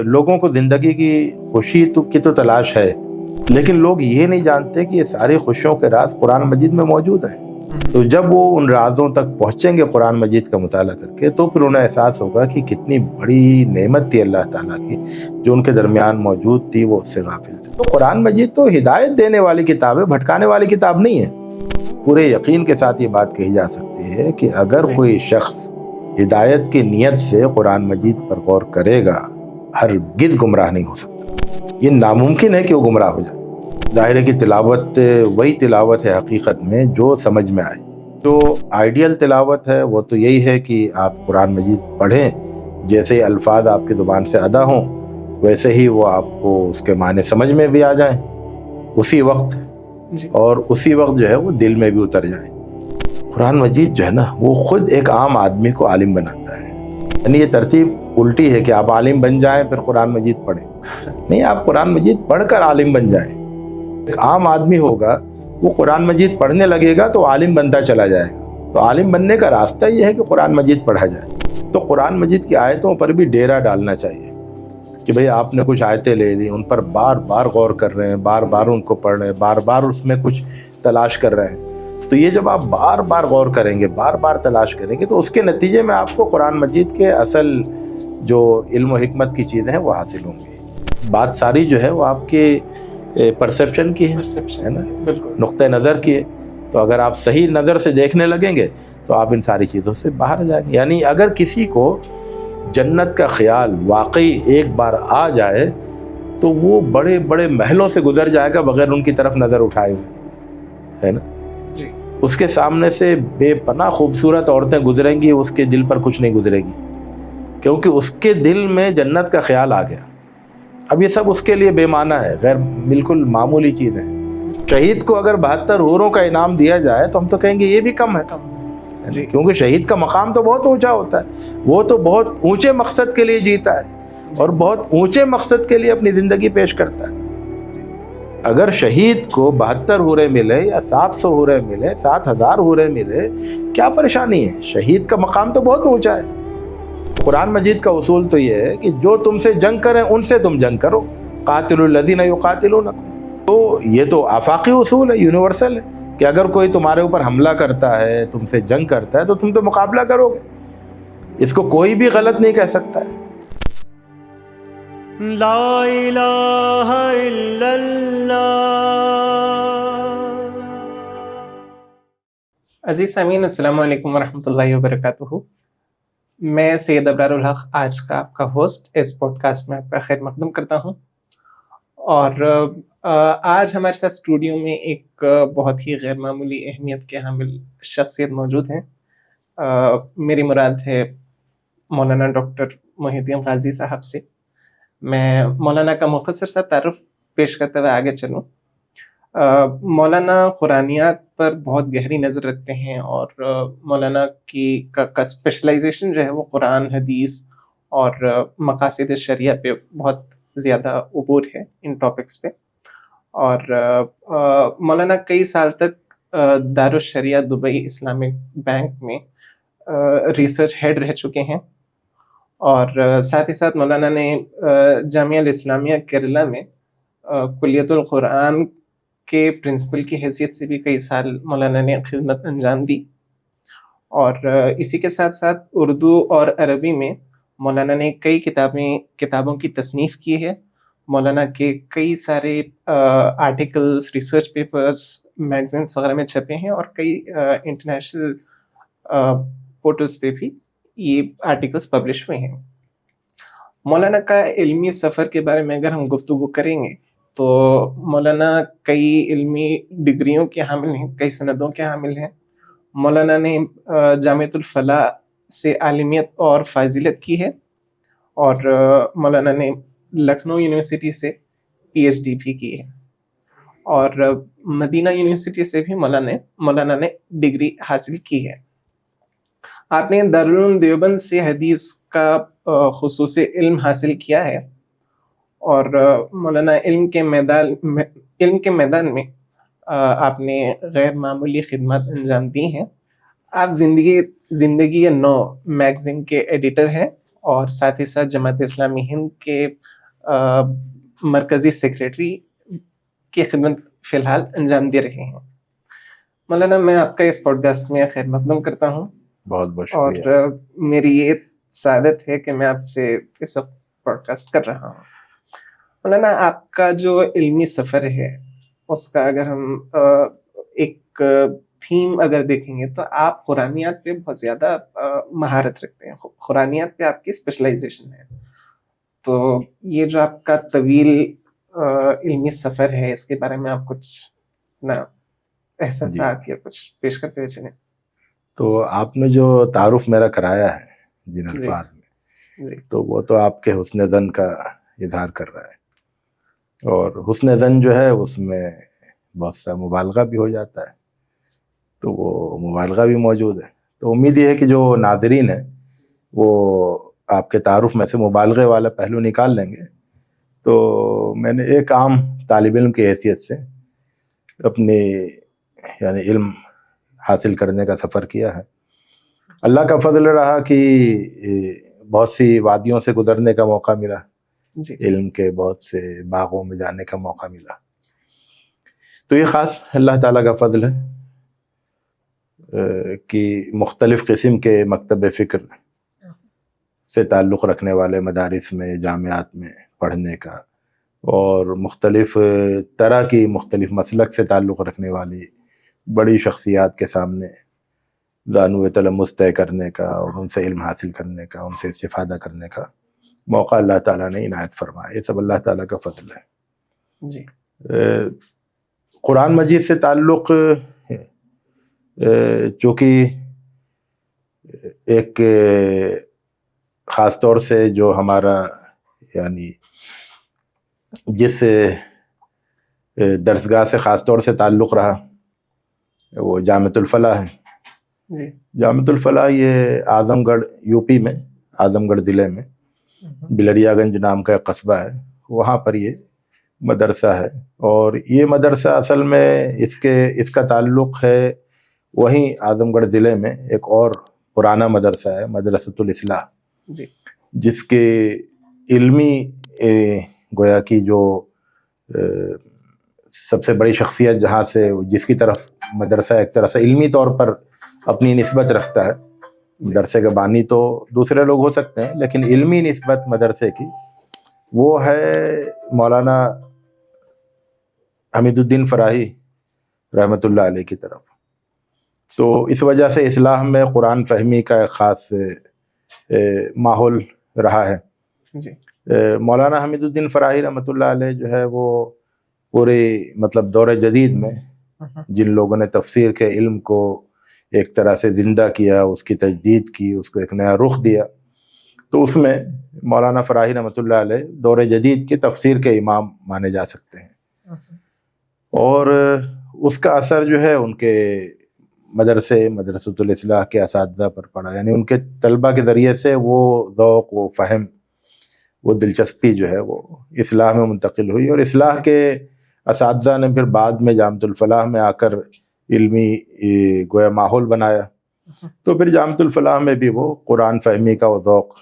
لوگوں کو زندگی کی خوشی کی تو تلاش ہے، لیکن لوگ یہ نہیں جانتے کہ یہ ساری خوشیوں کے راز قرآن مجید میں موجود ہیں. تو جب وہ ان رازوں تک پہنچیں گے قرآن مجید کا مطالعہ کر کے، تو پھر انہیں احساس ہوگا کہ کتنی بڑی نعمت تھی اللہ تعالیٰ کی جو ان کے درمیان موجود تھی، وہ اس سے غافل تھے. تو قرآن مجید تو ہدایت دینے والی کتاب ہے، بھٹکانے والی کتاب نہیں ہے. پورے یقین کے ساتھ یہ بات کہی جا سکتی ہے کہ اگر کوئی شخص ہدایت کی نیت سے قرآن مجید پر غور کرے گا، ہرگز گمراہ نہیں ہو سکتا. یہ ناممکن ہے کہ وہ گمراہ ہو جائے. ظاہر ہے کہ تلاوت وہی تلاوت ہے حقیقت میں جو سمجھ میں آئے. جو آئیڈیل تلاوت ہے وہ تو یہی ہے کہ آپ قرآن مجید پڑھیں، جیسے الفاظ آپ کی زبان سے ادا ہوں ویسے ہی وہ آپ کو اس کے معنی سمجھ میں بھی آ جائیں اسی وقت، اور اسی وقت جو ہے وہ دل میں بھی اتر جائیں. قرآن مجید جو ہے نا وہ خود ایک عام آدمی کو عالم بناتا ہے. یعنی یہ ترتیب الٹی ہے کہ آپ عالم بن جائیں پھر قرآن مجید پڑھیں. نہیں، آپ قرآن مجید پڑھ کر عالم بن جائیں. ایک عام آدمی ہوگا وہ قرآن مجید پڑھنے لگے گا تو عالم بنتا چلا جائے گا. تو عالم بننے کا راستہ یہ ہے کہ قرآن مجید پڑھا جائے. تو قرآن مجید کی آیتوں پر بھی ڈیرا ڈالنا چاہیے کہ بھئی آپ نے کچھ آیتیں لے لی، ان پر بار بار غور کر رہے ہیں، بار بار ان کو پڑھ رہے ہیں، بار بار اس میں کچھ تلاش کر رہے ہیں. تو یہ جب آپ بار بار غور کریں گے، بار بار تلاش کریں گے، تو اس کے نتیجے میں آپ کو قرآن مجید کے اصل جو علم و حکمت کی چیزیں ہیں وہ حاصل ہوں گی. بات ساری جو ہے وہ آپ کے پرسیپشن کی ہے نا، نقطہ نظر کی ہے. تو اگر آپ صحیح نظر سے دیکھنے لگیں گے تو آپ ان ساری چیزوں سے باہر آ جائیں گے. یعنی اگر کسی کو جنت کا خیال واقعی ایک بار آ جائے تو وہ بڑے بڑے محلوں سے گزر جائے گا بغیر ان کی طرف نظر اٹھائے ہوئے، ہے نا. اس کے سامنے سے بے پناہ خوبصورت عورتیں گزریں گی، اس کے دل پر کچھ نہیں گزرے گی، کیونکہ اس کے دل میں جنت کا خیال آ گیا. اب یہ سب اس کے لیے بے معنی ہے، غیر بالکل معمولی چیز ہے. شہید کو اگر 72 حوروں کا انعام دیا جائے تو ہم تو کہیں گے یہ بھی کم ہے، کیونکہ شہید کا مقام تو بہت اونچا ہوتا ہے. وہ تو بہت اونچے مقصد کے لیے جیتا ہے اور بہت اونچے مقصد کے لیے اپنی زندگی پیش کرتا ہے. اگر شہید کو 72 حوریں ملے یا 700 حوریں ملے، 7000 حوریں ملے، کیا پریشانی ہے؟ شہید کا مقام تو بہت اونچا ہے. قرآن مجید کا اصول تو یہ ہے کہ جو تم سے جنگ کریں ان سے تم جنگ کرو. قاتلوا الذین یقاتلونکم. تو یہ تو آفاقی اصول ہے، یونیورسل ہے کہ اگر کوئی تمہارے اوپر حملہ کرتا ہے، تم سے جنگ کرتا ہے تو تم تو مقابلہ کرو گے. اس کو کوئی بھی غلط نہیں کہہ سکتا ہے. لا الہ الا اللہ. عزیز سامعین، السلام علیکم ورحمۃ اللہ وبرکاتہ. میں سید ابرار الحق آج کا آپ کا ہوسٹ اس پوڈ کاسٹ میں آپ کا خیر مقدم کرتا ہوں. اور آج ہمارے ساتھ اسٹوڈیو میں ایک بہت ہی غیر معمولی اہمیت کے حامل شخصیت موجود ہیں. میری مراد ہے مولانا ڈاکٹر محی الدین غازی صاحب سے. میں مولانا کا مختصر سا تعارف پیش کرتے ہوئے آگے چلوں. مولانا قرآنیات پر بہت گہری نظر رکھتے ہیں اور مولانا کا اسپیشلائزیشن جو ہے وہ قرآن، حدیث اور مقاصد شریعہ پہ بہت زیادہ عبور ہے ان ٹاپکس پہ. اور مولانا کئی سال تک دارالشریعہ دبئی اسلامک بینک میں ریسرچ ہیڈ رہ چکے ہیں. اور ساتھ ہی ساتھ مولانا نے جامعہ الاسلامیہ کیرلا میں کلیت القرآن کے پرنسپل کی حیثیت سے بھی کئی سال مولانا نے خدمت انجام دی. اور اسی کے ساتھ ساتھ اردو اور عربی میں مولانا نے کئی کتابوں کی تصنیف کی ہے. مولانا کے کئی سارے آرٹیکلز، ریسرچ پیپرز میگزینس وغیرہ میں چھپے ہیں اور کئی انٹرنیشنل پورٹلز پہ بھی یہ آرٹیکلز پبلش ہوئے ہیں. مولانا کا علمی سفر کے بارے میں اگر ہم گفتگو کریں گے تو مولانا کئی علمی ڈگریوں کے حامل ہیں، کئی سندوں کے حامل ہیں. مولانا نے جامعۃ الفلاح سے عالمیت اور فاضلیت کی ہے اور مولانا نے لکھنؤ یونیورسٹی سے پی ایچ ڈی بھی کی ہے. اور مدینہ یونیورسٹی سے بھی مولانا نے ڈگری حاصل کی ہے. آپ نے دارالعلوم دیوبند سے حدیث کا خصوصی علم حاصل کیا ہے اور مولانا علم کے میدان میں آپ نے غیر معمولی خدمات انجام دی ہیں. آپ زندگی نو میگزین کے ایڈیٹر ہیں اور ساتھ ہی ساتھ جماعت اسلامی ہند کے مرکزی سیکریٹری کی خدمت فی الحال انجام دے رہے ہیں۔ مولانا میں آپ کا اس پوڈ کاسٹ میں خیر مقدم کرتا ہوں، بہت بہت اور شکریہ۔ میری یہ سعادت ہے کہ میں آپ سے اس وقت پوڈ کاسٹ کر رہا ہوں۔ مولانا آپ کا جو علمی سفر ہے اس کا اگر ہم ایک تھیم اگر دیکھیں گے تو آپ قرآنیات پہ بہت زیادہ مہارت رکھتے ہیں، قرآنیات پہ آپ کی اسپیشلائزیشن ہے۔ تو یہ جو آپ کا طویل علمی سفر ہے اس کے بارے میں آپ کچھ اپنا احساسات یا کچھ پیش کرتے ہوئے چلیں۔ تو آپ نے جو تعارف میرا کرایا ہے جن الفاظ میں، جی تو وہ تو آپ کے حسن ظن کا اظہار کر رہا ہے، اور حسن ظن جو ہے اس میں بہت سا مبالغہ بھی ہو جاتا ہے، تو وہ مبالغہ بھی موجود ہے۔ تو امید یہ ہے کہ جو ناظرین ہیں وہ آپ کے تعارف میں سے مبالغے والا پہلو نکال لیں گے۔ تو میں نے ایک عام طالب علم کی حیثیت سے اپنی یعنی علم حاصل کرنے کا سفر کیا ہے۔ اللہ کا فضل رہا کہ بہت سی وادیوں سے گزرنے کا موقع ملا، جی علم کے بہت سے باغوں میں جانے کا موقع ملا، تو یہ خاص اللہ تعالیٰ کا فضل ہے کہ مختلف قسم کے مکتب فکر سے تعلق رکھنے والے مدارس میں، جامعات میں پڑھنے کا، اور مختلف طرح کی مختلف مسلک سے تعلق رکھنے والی بڑی شخصیات کے سامنے زانو تلمس طے کرنے کا اور ان سے علم حاصل کرنے کا، ان سے استفادہ کرنے کا موقع اللہ تعالیٰ نے عنایت فرمایا۔ یہ سب اللہ تعالیٰ کا فضل ہے۔ جی قرآن مجید سے تعلق چونکہ ایک خاص طور سے جو ہمارا یعنی جس درسگاہ سے خاص طور سے تعلق رہا وہ جامعۃ الفلاح ہے۔ جی جامعۃ الفلاح یہ اعظم گڑھ یو پی میں، اعظم گڑھ ضلع میں بلریا گنج نام کا ایک قصبہ ہے، وہاں پر یہ مدرسہ ہے۔ اور یہ مدرسہ اصل میں اس کا تعلق ہے وہیں اعظم گڑھ ضلع میں ایک اور پرانا مدرسہ ہے، مدرسۃ الاصلاح، جی جس کے علمی گویا کی جو سب سے بڑی شخصیت جہاں سے جس کی طرف مدرسہ ایک طرح سے علمی طور پر اپنی نسبت رکھتا ہے، مدرسے کے بانی تو دوسرے لوگ ہو سکتے ہیں لیکن علمی نسبت مدرسے کی وہ ہے مولانا حمید الدین فراہی رحمۃ اللہ علیہ کی طرف۔ تو اس وجہ سے اصلاح میں قرآن فہمی کا ایک خاص ماحول رہا ہے۔ جی مولانا حمید الدین فراہی رحمۃ اللہ علیہ جو ہے وہ پورے مطلب دور جدید میں جن لوگوں نے تفسیر کے علم کو ایک طرح سے زندہ کیا، اس کی تجدید کی، اس کو ایک نیا رخ دیا، تو اس میں مولانا فراہی رحمۃ اللہ علیہ دور جدید کی تفسیر کے امام مانے جا سکتے ہیں۔ اور اس کا اثر جو ہے ان کے مدرسۃ الاصلاح کے اساتذہ پر پڑا، یعنی ان کے طلبہ کے ذریعے سے وہ ذوق، وہ فہم، وہ دلچسپی جو ہے وہ اصلاح میں منتقل ہوئی، اور اصلاح کے اساتذہ نے پھر بعد میں جامعۃ الفلاح میں آ کر علمی گویا ماحول بنایا، تو پھر جامعۃ الفلاح میں بھی وہ قرآن فہمی کا وہ ذوق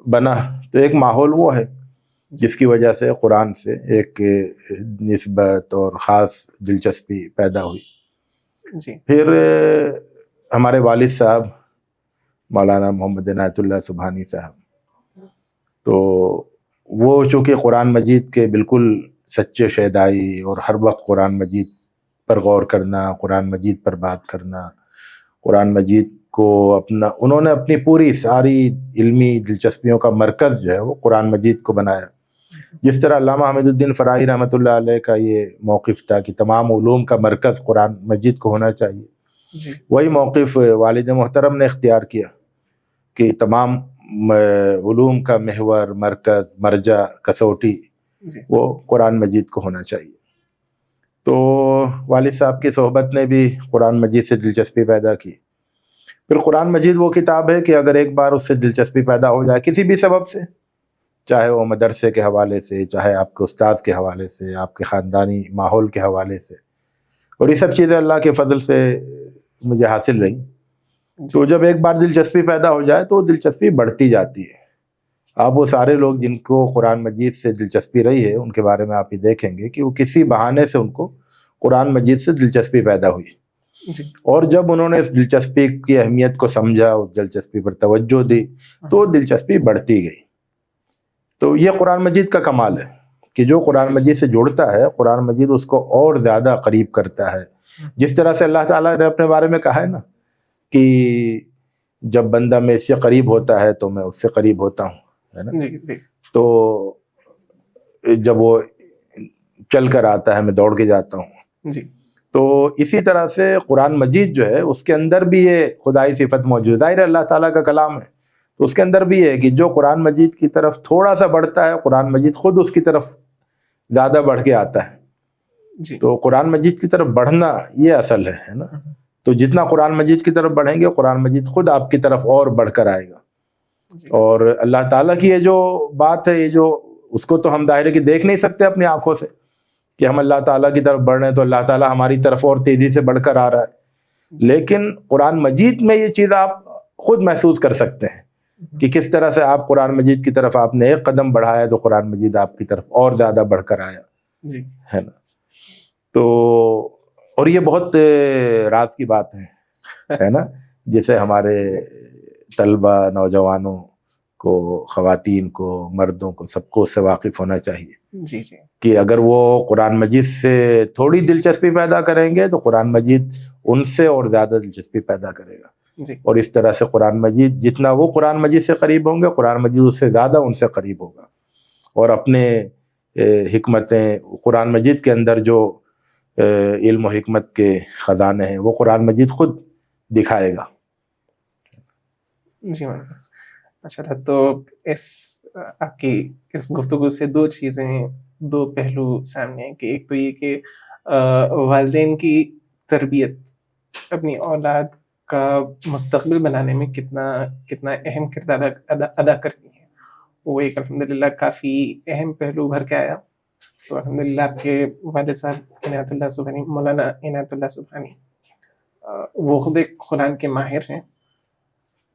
بنا۔ تو ایک ماحول وہ ہے جس کی وجہ سے قرآن سے ایک نسبت اور خاص دلچسپی پیدا ہوئی۔ جی پھر ہمارے والد صاحب مولانا محمد عنایت اللہ سبحانی صاحب، تو وہ چونکہ قرآن مجید کے بالکل سچے شیدائی اور ہر وقت قرآن مجید پر غور کرنا، قرآن مجید پر بات کرنا، قرآن مجید کو انہوں نے اپنی پوری ساری علمی دلچسپیوں کا مرکز جو ہے وہ قرآن مجید کو بنایا۔ جس طرح علامہ حمید الدین فراہی رحمۃ اللہ علیہ کا یہ موقف تھا کہ تمام علوم کا مرکز قرآن مجید کو ہونا چاہیے، جی وہی موقف والد محترم نے اختیار کیا کہ تمام علوم کا محور، مرکز، مرجع، کسوٹی جی وہ قرآن مجید کو ہونا چاہیے۔ تو والد صاحب کی صحبت نے بھی قرآن مجید سے دلچسپی پیدا کی۔ پھر قرآن مجید وہ کتاب ہے کہ اگر ایک بار اس سے دلچسپی پیدا ہو جائے کسی بھی سبب سے، چاہے وہ مدرسے کے حوالے سے، چاہے آپ کے استاذ کے حوالے سے، آپ کے خاندانی ماحول کے حوالے سے، اور یہ سب چیزیں اللہ کے فضل سے مجھے حاصل رہیں، تو جب ایک بار دلچسپی پیدا ہو جائے تو دلچسپی بڑھتی جاتی ہے. آپ وہ سارے لوگ جن کو قرآن مجید سے دلچسپی رہی ہے ان کے بارے میں آپ یہ دیکھیں گے کہ وہ کسی بہانے سے ان کو قرآن مجید سے دلچسپی پیدا ہوئی, اور جب انہوں نے اس دلچسپی کی اہمیت کو سمجھا, اس دلچسپی پر توجہ دی, تو دلچسپی بڑھتی گئی. تو یہ قرآن مجید کا کمال ہے کہ جو قرآن مجید سے جڑتا ہے, قرآن مجید اس کو اور زیادہ قریب کرتا ہے. جس طرح سے اللہ تعالیٰ نے اپنے بارے میں کہا ہے نا کہ جب بندہ میں اس سے قریب ہوتا ہے تو میں اس سے قریب ہوتا ہوں, ہے نا. تو جب وہ چل کر آتا ہے میں دوڑ کے جاتا ہوں. تو اسی طرح سے قرآن مجید جو ہے اس کے اندر بھی یہ خدائی صفت موجود ہے. ظاہر اللہ تعالیٰ کا کلام ہے تو اس کے اندر بھی ہے کہ جو قرآن مجید کی طرف تھوڑا سا بڑھتا ہے, قرآن مجید خود اس کی طرف زیادہ بڑھ کے آتا ہے. تو قرآن مجید کی طرف بڑھنا یہ اصل ہے نا. تو جتنا قرآن مجید کی طرف بڑھیں گے قرآن مجید خود آپ کی طرف اور بڑھ کر آئے گا. اور اللہ تعالیٰ کی یہ جو بات ہے, یہ جو اس کو تو ہم ظاہر ہے کہ دیکھ نہیں سکتے اپنی آنکھوں سے کہ ہم اللہ تعالیٰ کی طرف بڑھ رہے ہیں تو اللہ تعالیٰ ہماری طرف اور تیزی سے بڑھ کر آ رہا ہے. لیکن قرآن مجید میں یہ چیز آپ خود محسوس کر سکتے ہیں کہ کس طرح سے آپ قرآن مجید کی طرف آپ نے ایک قدم بڑھایا تو قرآن مجید آپ کی طرف اور زیادہ بڑھ کر آیا, ہے نا. تو اور یہ بہت راز کی بات ہے نا, جسے ہمارے طلبہ, نوجوانوں کو, خواتین کو, مردوں کو, سب کو اس سے واقف ہونا چاہیے کہ اگر وہ قرآن مجید سے تھوڑی دلچسپی پیدا کریں گے تو قرآن مجید ان سے اور زیادہ دلچسپی پیدا کرے گا. اور اس طرح سے قرآن مجید جتنا وہ قرآن مجید سے قریب ہوں گے قرآن مجید اس سے زیادہ ان سے قریب ہوگا. اور اپنے حکمتیں, قرآن مجید کے اندر جو علم و حکمت کے خزانے ہیں وہ قرآن مجید خود دکھائے گا. جی اچھا, تو اس آپ کی اس گفتگو سے دو چیزیں, دو پہلو سامنے ہیں کہ ایک تو یہ کہ والدین کی تربیت اپنی اولاد کا مستقبل بنانے میں کتنا اہم کردار ادا کرتی ہے, وہ ایک الحمدللہ کافی اہم پہلو بھر کے آیا. تو الحمدللہ آپ کے والد صاحب عنایت اللہ سبحانی, مولانا عنایت اللہ سبحانی, وہ خود ایک قرآن کے ماہر ہیں.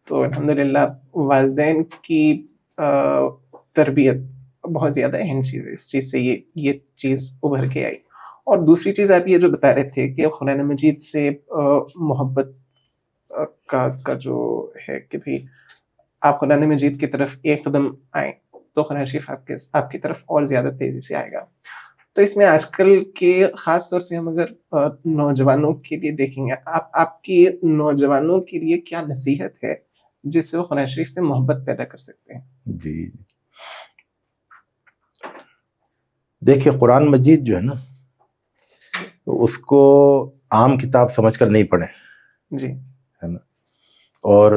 تو الحمدللہ والدین کی تربیت بہت زیادہ اہم چیز ہے. اس چیز سے یہ چیز ابھر کے آئی. اور دوسری چیز آپ یہ جو بتا رہے تھے کہ قرآن مجید سے محبت کا جو ہے کہ بھائی آپ قرآن مجید کی طرف ایک قدم آئیں تو قرآن شریف آپ کی طرف اور زیادہ تیزی سے آئے گا. تو اس میں آج کل کے خاص طور سے ہم اگر نوجوانوں کے لیے دیکھیں گے, آپ کی نوجوانوں کے لیے کیا نصیحت ہے جس سے وہ قرآن شریف سے محبت پیدا کر سکتے ہیں؟ جی دیکھیے, قرآن مجید جو ہے نا اس کو عام کتاب سمجھ کر نہیں پڑھیں, جی ہے نا, اور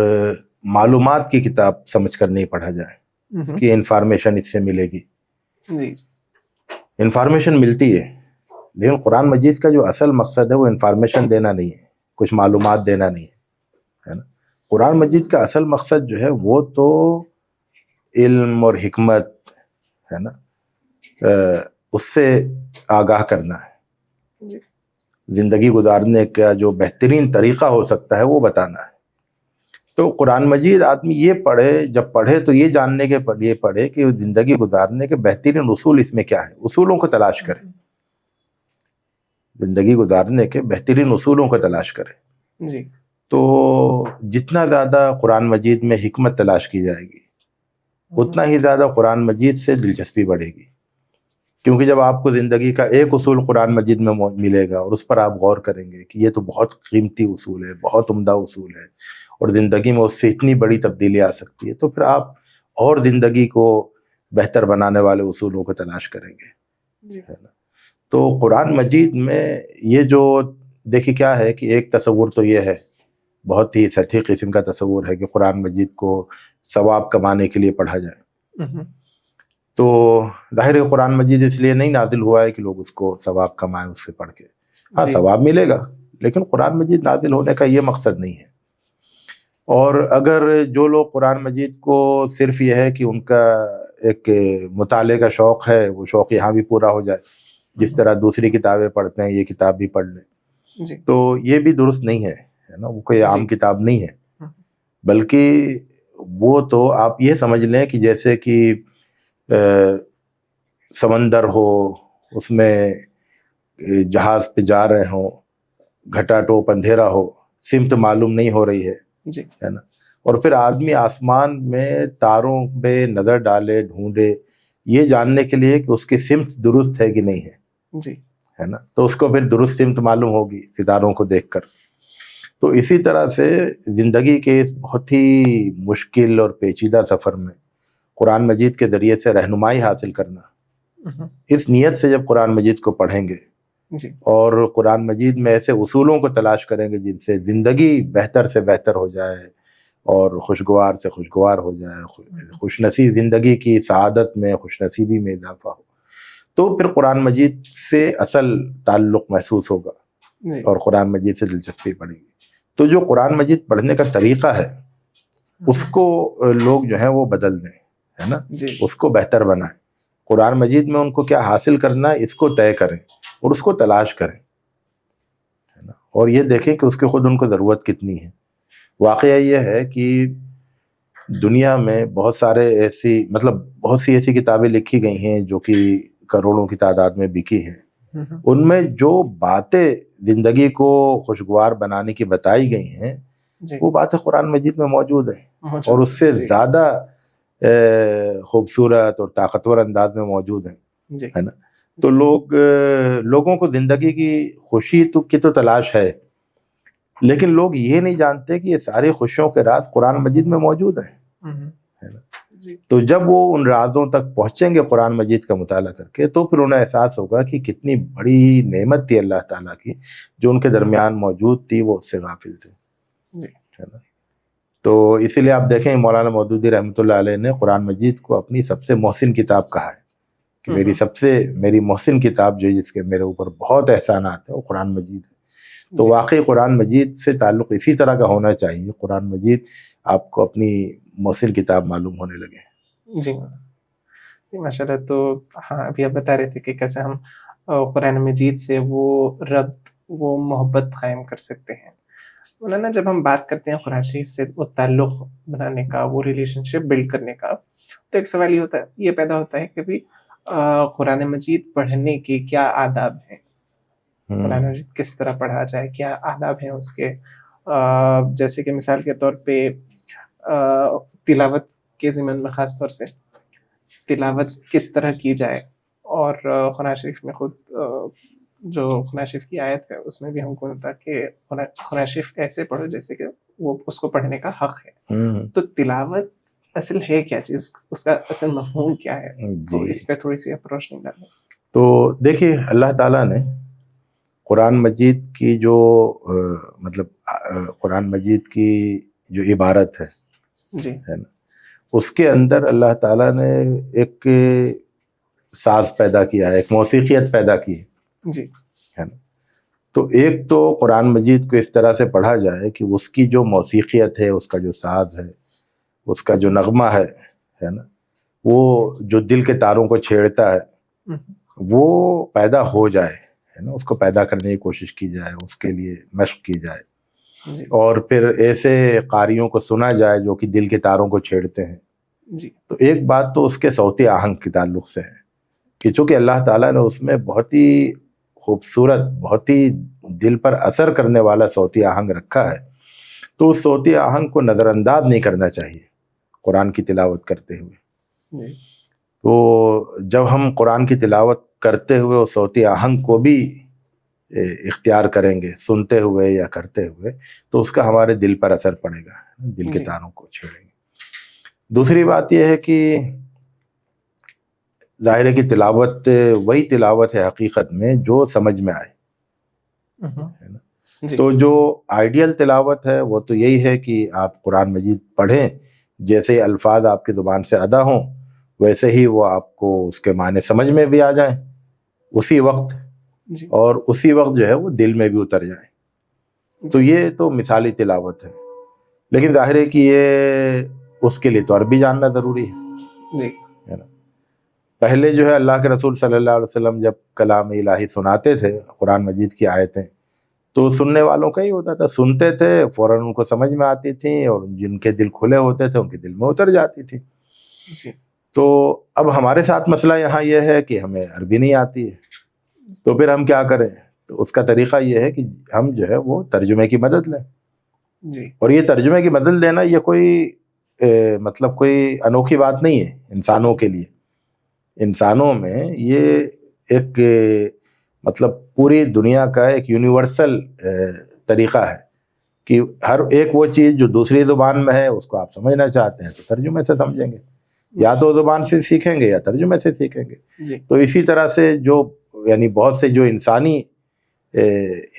معلومات کی کتاب سمجھ کر نہیں پڑھا جائے کہ انفارمیشن اس سے ملے گی. جی انفارمیشن ملتی ہے, لیکن قرآن مجید کا جو اصل مقصد ہے وہ انفارمیشن دینا نہیں ہے, کچھ معلومات دینا نہیں ہے نا. قرآن مجید کا اصل مقصد جو ہے وہ تو علم اور حکمت ہے نا, اس سے آگاہ کرنا ہے. زندگی گزارنے کا جو بہترین طریقہ ہو سکتا ہے وہ بتانا ہے. تو قرآن مجید آدمی یہ پڑھے, جب پڑھے تو یہ جاننے کے لیے پڑھے کہ زندگی گزارنے کے بہترین اصول اس میں کیا ہیں, اصولوں کو تلاش کرے. زندگی گزارنے کے بہترین اصولوں کو تلاش کرے. جی تو جتنا زیادہ قرآن مجید میں حکمت تلاش کی جائے گی اتنا ہی زیادہ قرآن مجید سے دلچسپی بڑھے گی. کیونکہ جب آپ کو زندگی کا ایک اصول قرآن مجید میں ملے گا اور اس پر آپ غور کریں گے کہ یہ تو بہت قیمتی اصول ہے, بہت عمدہ اصول ہے, اور زندگی میں اس سے اتنی بڑی تبدیلی آ سکتی ہے, تو پھر آپ اور زندگی کو بہتر بنانے والے اصولوں کو تلاش کریں گے. تو قرآن مجید میں یہ جو دیکھیے کیا ہے کہ ایک تصور تو یہ ہے, بہت ہی سطحی قسم کا تصور ہے کہ قرآن مجید کو ثواب کمانے کے لیے پڑھا جائے. تو ظاہر ہے قرآن مجید اس لیے نہیں نازل ہوا ہے کہ لوگ اس کو ثواب کمائیں اس سے پڑھ کے. ہاں ثواب ملے گا, لیکن قرآن مجید نازل ہونے کا یہ مقصد نہیں ہے. اور اگر جو لوگ قرآن مجید کو صرف یہ ہے کہ ان کا ایک مطالعے کا شوق ہے, وہ شوق یہاں بھی پورا ہو جائے, جس طرح دوسری کتابیں پڑھتے ہیں یہ کتاب بھی پڑھ لیں, تو یہ بھی درست نہیں ہے نا. وہ کوئی عام کتاب نہیں ہے, بلکہ وہ تو آپ یہ سمجھ لیں کہ جیسے کہ سمندر ہو، اس میں جہاز پہ جا رہے ہوں، گھٹا ٹوپ اندھیرا ہو، سمت معلوم نہیں ہو رہی ہے جی ہے نا، اور پھر آدمی آسمان میں تاروں پہ نظر ڈالے، ڈھونڈے یہ جاننے کے لیے کہ اس کی سمت درست ہے کہ نہیں ہے، جی ہے نا، تو اس کو پھر درست سمت معلوم ہوگی ستاروں کو دیکھ کر۔ تو اسی طرح سے زندگی کے اس بہت ہی مشکل اور پیچیدہ سفر میں قرآن مجید کے ذریعے سے رہنمائی حاصل کرنا، اس نیت سے جب قرآن مجید کو پڑھیں گے جی اور قرآن مجید میں ایسے اصولوں کو تلاش کریں گے جن سے زندگی بہتر سے بہتر ہو جائے اور خوشگوار سے خوشگوار ہو جائے، خوش نصیب زندگی کی سعادت میں، خوش نصیبی میں اضافہ ہو، تو پھر قرآن مجید سے اصل تعلق محسوس ہوگا جی اور قرآن مجید سے دلچسپی پڑے گی۔ تو جو قرآن مجید پڑھنے کا طریقہ ہے اس کو لوگ جو ہیں وہ بدل دیں، ہے نا، جی اس کو بہتر بنائیں۔ قرآن مجید میں ان کو کیا حاصل کرنا ہے اس کو طے کریں اور اس کو تلاش کریں، ہے نا، اور یہ دیکھیں کہ اس کے خود ان کو ضرورت کتنی ہے۔ واقعہ یہ ہے کہ دنیا میں بہت سی ایسی کتابیں لکھی گئی ہیں جو کہ کروڑوں کی تعداد میں بکی ہیں، ان میں جو باتیں زندگی کو خوشگوار بنانے کی بتائی گئی ہیں جی وہ باتیں قرآن مجید میں موجود ہیں اور اس سے جی زیادہ خوبصورت اور طاقتور انداز میں موجود ہیں، جی ہے نا۔ تو لوگوں کو زندگی کی خوشی کی تو تلاش ہے، لیکن لوگ یہ نہیں جانتے کہ یہ ساری خوشیوں کے راز قرآن مجید میں موجود ہیں، ہے نا۔ جی تو جب وہ ان رازوں تک پہنچیں گے قرآن مجید کا مطالعہ کر کے تو پھر انہیں احساس ہوگا کہ کتنی بڑی نعمت تھی اللہ تعالیٰ کی جو ان کے درمیان موجود تھی، وہ اس سے غافل تھے، جی ہے نا۔ تو اسی لیے آپ دیکھیں مولانا مودودی رحمۃ اللہ علیہ نے قرآن مجید کو اپنی سب سے محسن کتاب کہا ہے کہ میری محسن کتاب جو جس کے میرے اوپر بہت احسانات ہیں وہ قرآن مجید ہے۔ تو واقعی قرآن مجید سے تعلق اسی طرح کا ہونا چاہیے، قرآن مجید آپ کو اپنی محسن کتاب معلوم ہونے لگے۔ جی ماشاء اللہ۔ تو ہاں ابھی آپ بتا رہے تھے کہ کیسے ہم قرآن مجید سے وہ ربط، وہ محبت قائم کر سکتے ہیں۔ مولانا جب ہم بات کرتے ہیں قرآن شریف سے وہ تعلق بنانے کا، وہ ریلیشن شپ بلڈ کرنے کا، تو ایک سوال یہ پیدا ہوتا ہے کہ بھی قرآن مجید پڑھنے کے کیا آداب ہیں، قرآن مجید کس طرح پڑھا جائے، کیا آداب ہیں اس کے، جیسے کہ مثال کے طور پہ تلاوت کے ضمن میں خاص طور سے تلاوت کس طرح کی جائے، اور قرآن شریف میں خود جو قرآن شریف کی آیت ہے اس میں بھی ہم کو بتا کہ قرآن شریف ایسے پڑھو جیسے کہ وہ اس کو پڑھنے کا حق ہے۔ تو تلاوت اصل ہے کیا چیز، اس کا اصل مفہوم کیا ہے، تو اس پہ تھوڑی سی روشنی ڈالیں۔ تو دیکھیے اللہ تعالیٰ نے قرآن مجید کی جو قرآن مجید کی جو عبارت ہے جی ہے نا، اس کے اندر اللہ تعالیٰ نے ایک ساز پیدا کیا ہے، ایک موسیقیت پیدا کی جی ہے نا۔ تو ایک تو قرآن مجید کو اس طرح سے پڑھا جائے کہ اس کی جو موسیقیت ہے، اس کا جو ساز ہے، اس کا جو نغمہ ہے نا، وہ جو دل کے تاروں کو چھیڑتا ہے وہ پیدا ہو جائے، ہے نا، اس کو پیدا کرنے کی کوشش کی جائے، اس کے لیے مشق کی جائے، اور پھر ایسے قاریوں کو سنا جائے جو کہ دل کے تاروں کو چھیڑتے ہیں۔ جی تو ایک بات تو اس کے صوتی آہنگ کے تعلق سے ہے کہ چونکہ اللہ تعالیٰ نے اس میں بہت ہی خوبصورت، بہت ہی دل پر اثر کرنے والا صوتی آہنگ رکھا ہے، تو اس صوتی آہنگ کو نظر انداز نہیں کرنا چاہیے قرآن کی تلاوت کرتے ہوئے۔ تو جب ہم قرآن کی تلاوت کرتے ہوئے اس صوتی آہنگ کو بھی اختیار کریں گے، سنتے ہوئے یا کرتے ہوئے، تو اس کا ہمارے دل پر اثر پڑے گا، دل کے تاروں کو چھیڑیں گے۔ دوسری بات یہ ہے کہ ظاہر ہے کہ تلاوت وہی تلاوت ہے حقیقت میں جو سمجھ میں آئے، تو جو آئیڈیل تلاوت ہے وہ تو یہی ہے کہ آپ قرآن مجید پڑھیں، جیسے الفاظ آپ کی زبان سے ادا ہوں ویسے ہی وہ آپ کو اس کے معنی سمجھ میں بھی آ جائیں اسی وقت، اور اسی وقت جو ہے وہ دل میں بھی اتر جائیں۔ تو یہ تو مثالی تلاوت ہے، لیکن ظاہر ہے کہ یہ اس کے لیے تو عربی جاننا ضروری ہے نا۔ پہلے جو ہے اللہ کے رسول صلی اللہ علیہ وسلم جب کلام الہی سناتے تھے، قرآن مجید کی آیتیں، تو سننے والوں کا ہی ہوتا تھا، سنتے تھے فوراً ان کو سمجھ میں آتی تھیں، اور جن کے دل کھلے ہوتے تھے ان کے دل میں اتر جاتی تھی. جی تو اب ہمارے ساتھ مسئلہ یہاں یہ ہے کہ ہمیں عربی نہیں آتی ہے، تو پھر ہم کیا کریں؟ تو اس کا طریقہ یہ ہے کہ ہم جو ہے وہ ترجمے کی مدد لیں. جی اور یہ ترجمے کی مدد لینا یہ کوئی مطلب کوئی انوکھی بات نہیں ہے انسانوں کے لیے. انسانوں میں یہ ایک مطلب پوری دنیا کا ایک یونیورسل طریقہ ہے کہ ہر ایک وہ چیز جو دوسری زبان میں ہے اس کو آپ سمجھنا چاہتے ہیں تو ترجمے سے سمجھیں گے، یا تو زبان سے سیکھیں گے یا ترجمے سے سیکھیں گے. جی تو اسی طرح سے جو یعنی بہت سے جو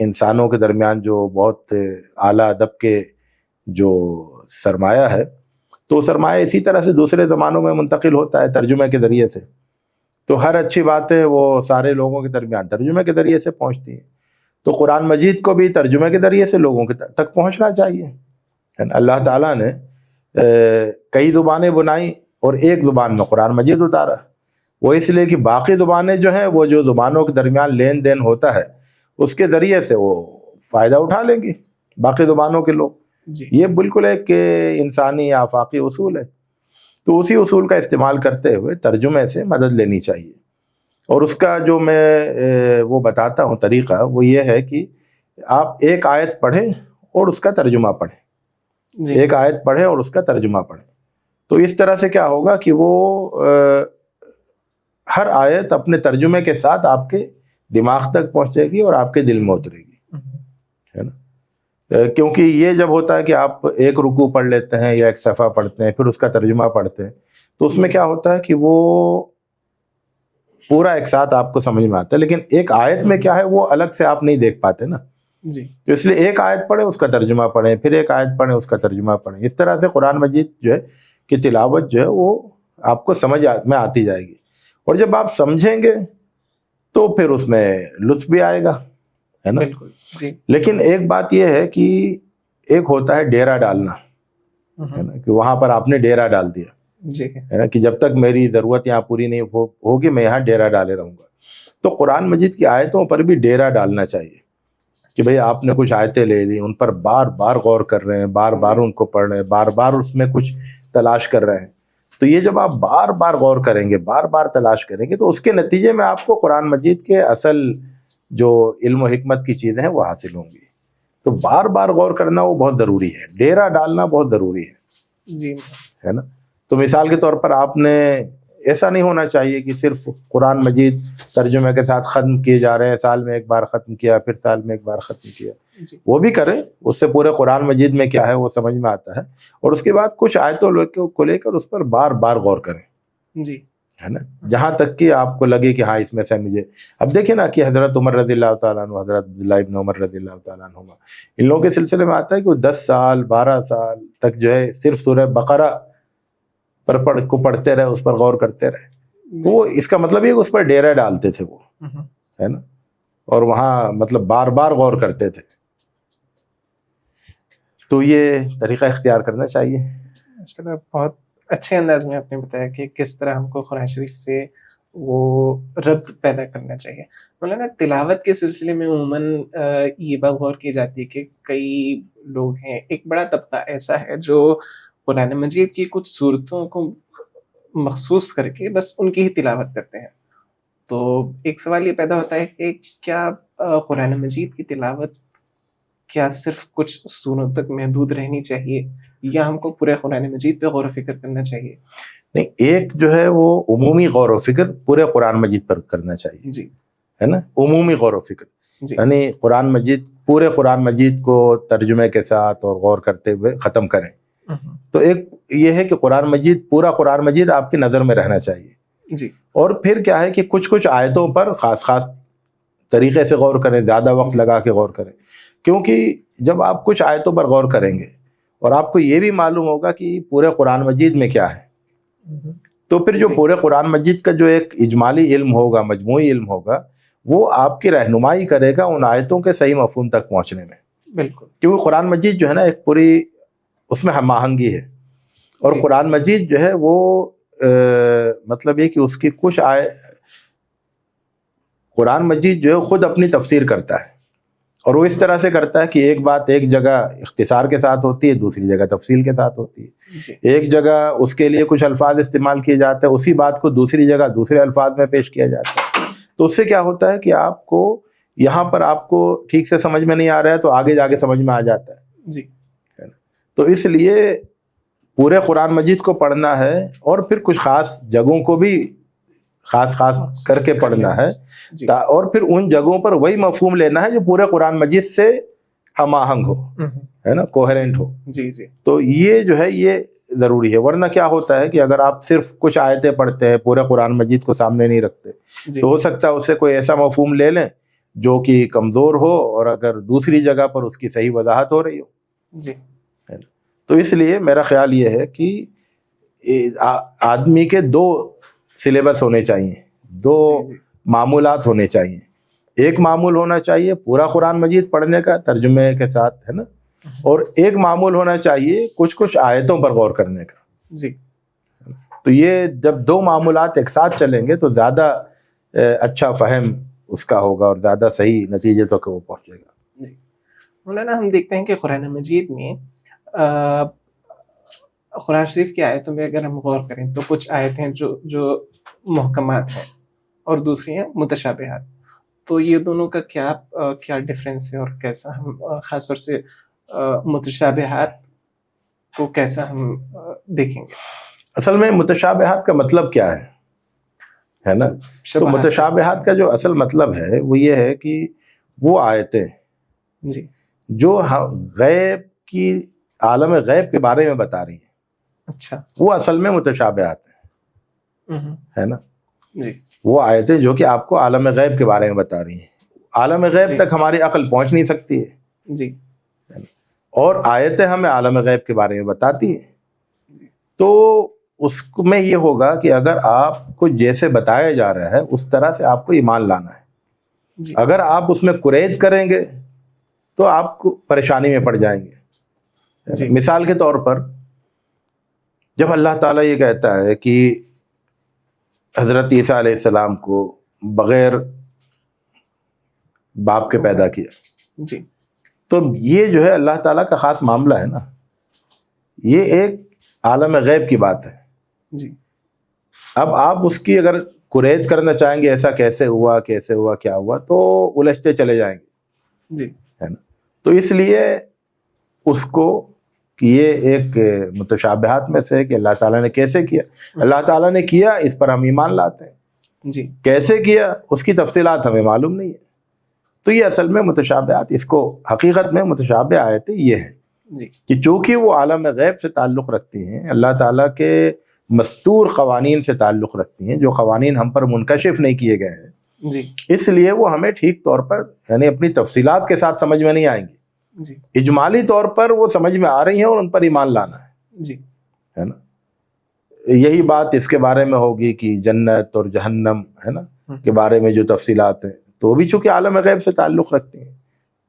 انسانوں کے درمیان جو بہت اعلیٰ ادب کے جو سرمایہ ہے، تو سرمایہ اسی طرح سے دوسرے زبانوں میں منتقل ہوتا ہے ترجمے کے ذریعے سے. تو ہر اچھی باتیں وہ سارے لوگوں کے درمیان ترجمے کے ذریعے سے پہنچتی ہیں. تو قرآن مجید کو بھی ترجمے کے ذریعے سے لوگوں کے تک پہنچنا چاہیے. اللہ تعالیٰ نے کئی زبانیں بنائیں اور ایک زبان میں قرآن مجید اتارا. وہ اس لیے کہ باقی زبانیں جو ہیں وہ جو زبانوں کے درمیان لین دین ہوتا ہے اس کے ذریعے سے وہ فائدہ اٹھا لیں گی باقی زبانوں کے لوگ. جی یہ بالکل ایک انسانی آفاقی اصول ہے. تو اسی اصول کا استعمال کرتے ہوئے ترجمے سے مدد لینی چاہیے. اور اس کا جو میں وہ بتاتا ہوں طریقہ وہ یہ ہے کہ آپ ایک آیت پڑھیں اور اس کا ترجمہ پڑھیں. جی ایک آیت پڑھیں اور اس کا ترجمہ پڑھیں. تو اس طرح سے کیا ہوگا کہ وہ ہر آیت اپنے ترجمے کے ساتھ آپ کے دماغ تک پہنچے گی اور آپ کے دل میں اترے گی، ہے نا. کیونکہ یہ جب ہوتا ہے کہ آپ ایک رکوع پڑھ لیتے ہیں یا ایک صفحہ پڑھتے ہیں پھر اس کا ترجمہ پڑھتے ہیں تو اس میں کیا ہوتا ہے کہ وہ پورا ایک ساتھ آپ کو سمجھ میں آتا ہے، لیکن ایک آیت میں کیا ہے وہ الگ سے آپ نہیں دیکھ پاتے نا. جی تو اس لیے ایک آیت پڑھیں اس کا ترجمہ پڑھیں، پھر ایک آیت پڑھیں اس کا ترجمہ پڑھیں. اس طرح سے قرآن مجید جو ہے کی تلاوت جو ہے وہ آپ کو سمجھ میں آتی جائے گی. اور جب آپ سمجھیں گے تو پھر اس میں لطف بھی آئے گا، ہے نا. بالکل. جی لیکن ایک بات یہ ہے کہ ایک ہوتا ہے ڈیرا ڈالنا، ہے نا، کہ وہاں پر آپ نے ڈیرا ڈال دیا، جی ہے نا، کہ جب تک میری ضرورت یہاں پوری نہیں ہوگی میں یہاں ڈیرا ڈالے رہوں گا. تو قرآن مجید کی آیتوں پر بھی ڈیرا ڈالنا چاہیے کہ بھئی آپ نے کچھ آیتیں لے لی، ان پر بار بار غور کر رہے ہیں، بار بار ان کو پڑھ رہے ہیں، بار بار اس میں کچھ تلاش کر رہے ہیں. تو یہ جب آپ بار بار غور کریں گے، بار بار تلاش کریں گے تو اس کے نتیجے میں آپ کو قرآن مجید کے اصل جو علم و حکمت کی چیزیں ہیں وہ حاصل ہوں گی. تو بار بار غور کرنا وہ بہت ضروری ہے، ڈیرا ڈالنا بہت ضروری ہے، جی ہے نا. تو مثال کے طور پر آپ نے ایسا نہیں ہونا چاہیے کہ صرف قرآن مجید ترجمے کے ساتھ ختم کیے جا رہے ہیں، سال میں ایک بار ختم کیا پھر سال میں ایک بار ختم کیا. جی وہ بھی کریں، اس سے پورے قرآن مجید میں کیا ہے وہ سمجھ میں آتا ہے. اور اس کے بعد کچھ آیتوں کو لے کر اس پر بار بار غور کریں، جی ہے نا، جہاں تک کہ آپ کو لگے کہ ہاں اس میں سے مجھے. اب دیکھیں نا کہ حضرت عمر رضی اللہ تعالیٰ عنہ، حضرت عبداللہ ابن عمر رضی اللہ تعالیٰ عنہ، ان لوگوں کے سلسلے میں آتا ہے کہ وہ 10 سال 12 سال تک جو ہے صرف سورہ بقرہ پر پڑھتے رہے، اس پر غور کرتے رہے. وہ اس کا مطلب یہ کہ اس پر ڈیرا ڈالتے تھے وہ، ہے نا، اور وہاں مطلب بار بار غور کرتے تھے. تو یہ طریقہ اختیار کرنا چاہیے. ماشاءاللہ بہت اچھے انداز میں آپ نے بتایا کہ کس طرح ہم کو قرآن شریف سے وہ ربط پیدا کرنا چاہیے. مولانا تلاوت کے سلسلے میں عموماً یہ بات غور کی جاتی ہے کہ کئی لوگ ہیں، ایک بڑا طبقہ ایسا ہے جو قرآن مجید کی کچھ صورتوں کو مخصوص کر کے بس ان کی ہی تلاوت کرتے ہیں. تو ایک سوال یہ پیدا ہوتا ہے کہ کیا قرآن مجید کی تلاوت کیا صرف کچھ سوروں تک محدود رہنی چاہیے یا ہم کو پورے قرآن مجید پہ غور و فکر کرنا چاہیے؟ نہیں، ایک جو ہے وہ عمومی غور و فکر پورے قرآن مجید پر کرنا چاہیے، جی ہے نا، عمومی غور و فکر. جی یعنی قرآن مجید، پورے قرآن مجید کو ترجمے کے ساتھ اور غور کرتے ہوئے ختم کریں. تو ایک یہ ہے کہ قرآن مجید، پورا قرآن مجید آپ کی نظر میں رہنا چاہیے. جی اور پھر کیا ہے کہ کچھ آیتوں پر خاص طریقے سے غور کریں، زیادہ وقت لگا کے غور کریں. کیونکہ جب آپ کچھ آیتوں پر غور کریں گے اور آپ کو یہ بھی معلوم ہوگا کہ پورے قرآن مجید میں کیا ہے، تو پھر جو پورے قرآن مجید کا جو ایک اجمالی علم ہوگا، مجموعی علم ہوگا، وہ آپ کی رہنمائی کرے گا ان آیتوں کے صحیح مفہوم تک پہنچنے میں. بالکل. کیونکہ قرآن مجید جو ہے نا ایک پوری اس میں ہم آہنگی ہے. اور قرآن مجید جو ہے وہ مطلب یہ کہ اس کی قرآن مجید جو ہے خود اپنی تفسیر کرتا ہے. اور وہ اس طرح سے کرتا ہے کہ ایک بات ایک جگہ اختصار کے ساتھ ہوتی ہے، دوسری جگہ تفصیل کے ساتھ ہوتی ہے. جی ایک جگہ اس کے لیے کچھ الفاظ استعمال کیے جاتے ہیں، اسی بات کو دوسری جگہ دوسرے الفاظ میں پیش کیا جاتا ہے. تو اس سے کیا ہوتا ہے کہ آپ کو یہاں پر آپ کو ٹھیک سے سمجھ میں نہیں آ رہا ہے تو آگے جا کے سمجھ میں آ جاتا ہے. جی تو اس لیے پورے قرآن مجید کو پڑھنا ہے اور پھر کچھ خاص جگہوں کو بھی خاص کر کے پڑھنا ہے، جی اور پھر ان جگہوں پر وہی مفہوم لینا ہے جو پورے قرآن مجید سے ہم آہنگ ہو، ہے نا، کوہرنٹ ہو. جی جی تو یہ جو ہے یہ ضروری ہے. ورنہ کیا ہوتا ہے کہ اگر آپ صرف کچھ آیتیں پڑھتے ہیں، پورے قرآن مجید کو سامنے نہیں رکھتے، جی تو ہو سکتا ہے اس سے کوئی ایسا مفہوم لے لیں جو کہ کمزور ہو، اور اگر دوسری جگہ پر اس کی صحیح وضاحت ہو رہی ہو. جی تو اس لیے میرا خیال یہ ہے کہ آدمی کے دو سلیبس ہونے چاہیے، دو معمولات ہونے چاہیے. ایک معمول ہونا چاہیے پورا قرآن مجید پڑھنے کا ترجمے کے ساتھ، ہے نا، اور ایک معمول ہونا چاہیے کچھ آیتوں پر غور کرنے کا. جی تو یہ جب دو معمولات ایک ساتھ چلیں گے تو زیادہ اچھا فہم اس کا ہوگا اور زیادہ صحیح نتیجے تک وہ پہنچے گا. جی مولانا، ہم دیکھتے ہیں کہ قرآن مجید میں قرآن شریف کی آیتوں میں اگر ہم غور کریں تو کچھ آیتیں جو محکمات ہیں اور دوسری ہیں متشابہات. تو یہ دونوں کا کیا ڈفرینس ہے اور کیسا ہم خاص طور سے متشابہات کو کیسا ہم دیکھیں گے؟ اصل میں متشابہات کا مطلب کیا ہے نا؟ تو متشابہات کا جو اصل مطلب ہے وہ یہ ہے کہ وہ آیتیں جی جو غیب کی عالم غیب کے بارے میں بتا رہی ہیں، اچھا، وہ اصل میں متشابہات ہیں، ہے نا. جی وہ آیتیں جو کہ آپ کو عالم غیب کے بارے میں بتا رہی ہیں. عالم غیب تک ہماری عقل پہنچ نہیں سکتی ہے، جی، اور آیتیں ہمیں عالم غیب کے بارے میں بتاتی ہیں. تو اس میں یہ ہوگا کہ اگر آپ کو جیسے بتایا جا رہا ہے اس طرح سے آپ کو ایمان لانا ہے. جی اگر آپ اس میں قرید کریں گے تو آپ کو پریشانی میں پڑ جائیں گے. جی. مثال کے طور پر جب اللہ تعالیٰ یہ کہتا ہے کہ حضرت عیسیٰ علیہ السلام کو بغیر باپ کے پیدا کیا، جی تو یہ جو ہے اللہ تعالیٰ کا خاص معاملہ ہے نا، یہ ایک عالم غیب کی بات ہے. جی اب آپ اس کی اگر قرید کرنا چاہیں گے ایسا کیسے ہوا کیا ہوا، تو الجھتے چلے جائیں گے، جی ہے نا. تو اس لیے اس کو کہ یہ ایک متشابہات میں سے ہے کہ اللہ تعالیٰ نے کیسے کیا. اللہ تعالیٰ نے کیا، اس پر ہم ایمان لاتے ہیں. جی کیسے کیا اس کی تفصیلات ہمیں معلوم نہیں ہے. تو یہ اصل میں متشابہات، اس کو حقیقت میں متشابہ آیتیں یہ ہیں جی کہ چونکہ وہ عالم غیب سے تعلق رکھتی ہیں، اللہ تعالیٰ کے مستور قوانین سے تعلق رکھتی ہیں، جو قوانین ہم پر منکشف نہیں کیے گئے ہیں، جی اس لیے وہ ہمیں ٹھیک طور پر یعنی اپنی تفصیلات کے ساتھ سمجھ میں نہیں آئیں گی. جی اجمالی طور پر وہ سمجھ میں آ رہی ہیں اور ان پر ایمان لانا ہے، جی ہے نا. یہی بات اس کے بارے میں ہوگی کہ جنت اور جہنم، ہے نا، کے بارے میں جو تفصیلات ہیں، تو وہ بھی چونکہ عالم غیب سے تعلق رکھتے ہیں،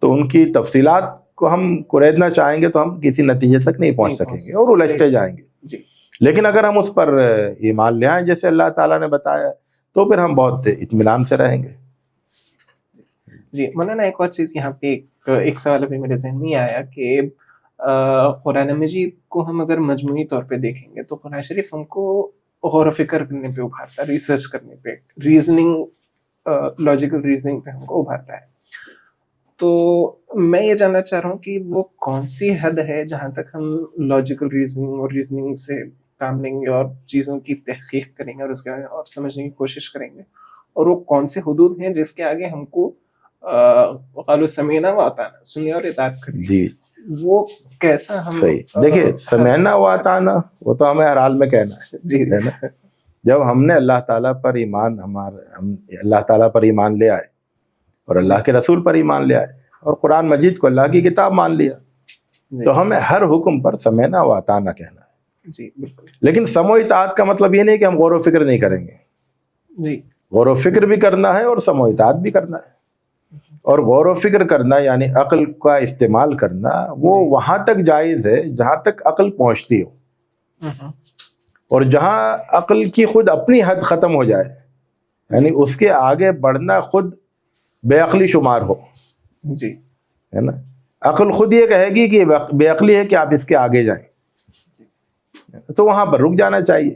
تو ان کی تفصیلات کو ہم قریدنا چاہیں گے تو ہم کسی نتیجے تک نہیں پہنچ سکیں گے اور الجھتے جائیں گے. جی لیکن اگر ہم اس پر ایمان لے آئیں جیسے اللہ تعالیٰ نے بتایا، تو پھر ہم بہت اطمینان سے رہیں گے. جی مولانا، ایک اور چیز یہاں پہ ایک سوال ابھی میرے ذہن میں آیا کہ قرآن مجید کو ہم اگر مجموعی طور پہ دیکھیں گے تو قرآن شریف ہم کو غور و فکر کرنے پہ ابھارتا ہے، ریسرچ کرنے پہ، لاجیکل ریزننگ پہ ہم کو ابھارتا ہے. تو میں یہ جاننا چاہ رہا ہوں کہ وہ کون سی حد ہے جہاں تک ہم لاجیکل ریزننگ سے کام لیں گے اور چیزوں کی تحقیق کریں گے اور اس کے اور سمجھنے کی کوشش کریں گے، اور وہ کون سے حدود ہیں جس کے آگے ہم کو قالوا سمیعنا واطعنا، سنیے اور اطاعت کریے. جی وہ کیسا ہم صحیح دیکھیے، سمیعنا واطعنا وہ تو ہمیں ہر حال میں کہنا ہے. جی ہے نا. جب ہم نے اللہ تعالیٰ پر ایمان ہم اللہ تعالیٰ پر ایمان لے آئے اور اللہ کے رسول پر ایمان لے آئے اور قرآن مجید کو اللہ کی کتاب مان لیا، تو ہمیں ہر حکم پر سمیعنا واطعنا کہنا ہے. جی بالکل. لیکن سمع و اطاعت کا مطلب یہ نہیں کہ ہم غور و فکر نہیں کریں گے. جی غور و فکر بھی کرنا ہے اور سمع و اطاعت بھی کرنا ہے. اور غور و فکر کرنا یعنی عقل کا استعمال کرنا، وہ وہاں تک جائز ہے جہاں تک عقل پہنچتی ہو، اور جہاں عقل کی خود اپنی حد ختم ہو جائے، یعنی اس کے آگے بڑھنا خود بے عقلی شمار ہو، جی ہے نا. عقل خود یہ کہے گی کہ بے عقلی ہے کہ آپ اس کے آگے جائیں, تو وہاں پر رک جانا چاہیے,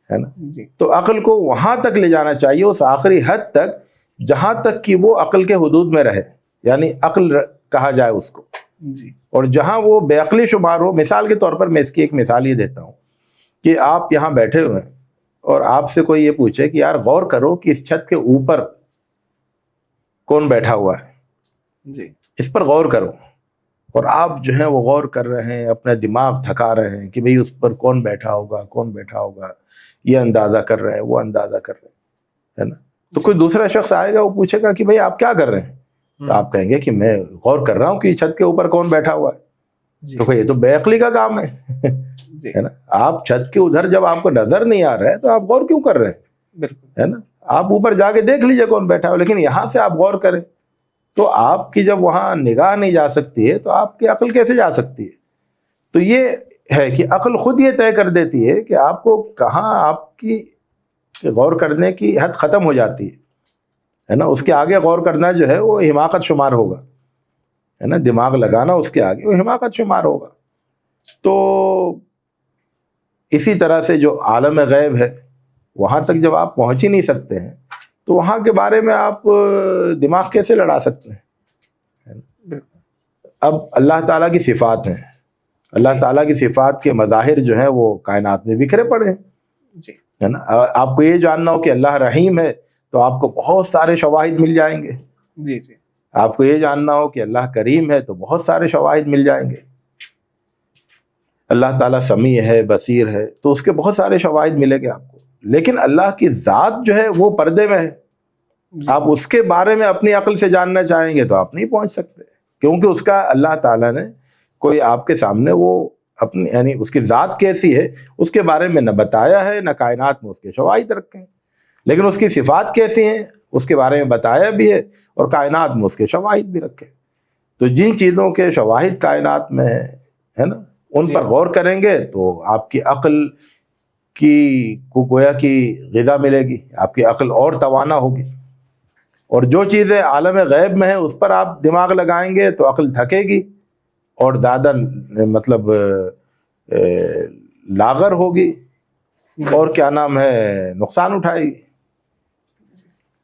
ہے نا. جی تو عقل کو وہاں تک لے جانا چاہیے, اس آخری حد تک جہاں تک کہ وہ عقل کے حدود میں رہے, یعنی عقل کہا جائے اس کو, جی اور جہاں وہ بے عقلی شمار ہو. مثال کے طور پر میں اس کی ایک مثال یہ دیتا ہوں کہ آپ یہاں بیٹھے ہوئے ہیں اور آپ سے کوئی یہ پوچھے کہ یار غور کرو کہ اس چھت کے اوپر کون بیٹھا ہوا ہے, جی اس پر غور کرو, اور آپ جو ہیں وہ غور کر رہے ہیں, اپنا دماغ تھکا رہے ہیں کہ بھئی اس پر کون بیٹھا ہوگا, کون بیٹھا ہوگا, یہ اندازہ کر رہے ہیں, وہ اندازہ کر رہے ہیں, ہے نا. تو کوئی دوسرا شخص آئے گا, وہ پوچھے گا کہ بھئی آپ کیا کر رہے ہیں, تو آپ کہیں گے کہ میں غور کر رہا ہوں کہ چھت کے اوپر کون بیٹھا ہوا ہے. جی تو یہ تو بے عقلی کا کام ہے, جی ہے نا. آپ چھت کے ادھر جب آپ کو نظر نہیں آ رہا ہے تو آپ غور کیوں کر رہے ہیں, بالکل ہے نا. آپ اوپر جا کے دیکھ لیجئے کون بیٹھا ہو, لیکن یہاں سے آپ غور کریں تو آپ کی جب وہاں نگاہ نہیں جا سکتی ہے تو آپ کی عقل کیسے جا سکتی ہے. تو یہ ہے کہ عقل خود یہ طے کر دیتی ہے کہ آپ کو کہاں آپ کی غور کرنے کی حد ختم ہو جاتی ہے نا. اس کے آگے غور کرنا جو ہے وہ حماقت شمار ہوگا, ہے نا. دماغ لگانا اس کے آگے وہ حماقت شمار ہوگا. تو اسی طرح سے جو عالم غیب ہے وہاں تک جب آپ پہنچ ہی نہیں سکتے ہیں تو وہاں کے بارے میں آپ دماغ کیسے لڑا سکتے ہیں. اب اللہ تعالیٰ کی صفات ہیں, اللہ تعالیٰ کی صفات کے مظاہر جو ہیں وہ کائنات میں بکھرے پڑے ہیں, جی ہے نا. آپ کو یہ جاننا ہو کہ اللہ رحیم ہے تو آپ کو بہت سارے شواہد مل جائیں گے. جی جی آپ کو یہ جاننا ہو کہ اللہ کریم ہے تو بہت سارے شواہد مل جائیں گے. اللہ تعالیٰ سمیع ہے, بصیر ہے, تو اس کے بہت سارے شواہد ملیں گے آپ کو. لیکن اللہ کی ذات جو ہے وہ پردے میں ہے. آپ اس کے بارے میں اپنی عقل سے جاننا چاہیں گے تو آپ نہیں پہنچ سکتے, کیونکہ اس کا اللہ تعالیٰ نے کوئی آپ کے سامنے وہ اپنی یعنی اس کی ذات کیسی ہے اس کے بارے میں نہ بتایا ہے, نہ کائنات میں اس کے شواہد رکھے ہیں. لیکن اس کی صفات کیسی ہیں اس کے بارے میں بتایا بھی ہے اور کائنات میں اس کے شواہد بھی رکھے. تو جن چیزوں کے شواہد کائنات میں ہے نا, ان پر غور کریں گے تو آپ کی عقل کی کو گویا کی غذا ملے گی, آپ کی عقل اور توانا ہوگی. اور جو چیزیں عالم غیب میں ہیں اس پر آپ دماغ لگائیں گے تو عقل تھکے گی اور زیادہ مطلب لاغر ہوگی, اور کیا نام ہے نقصان اٹھائے گی.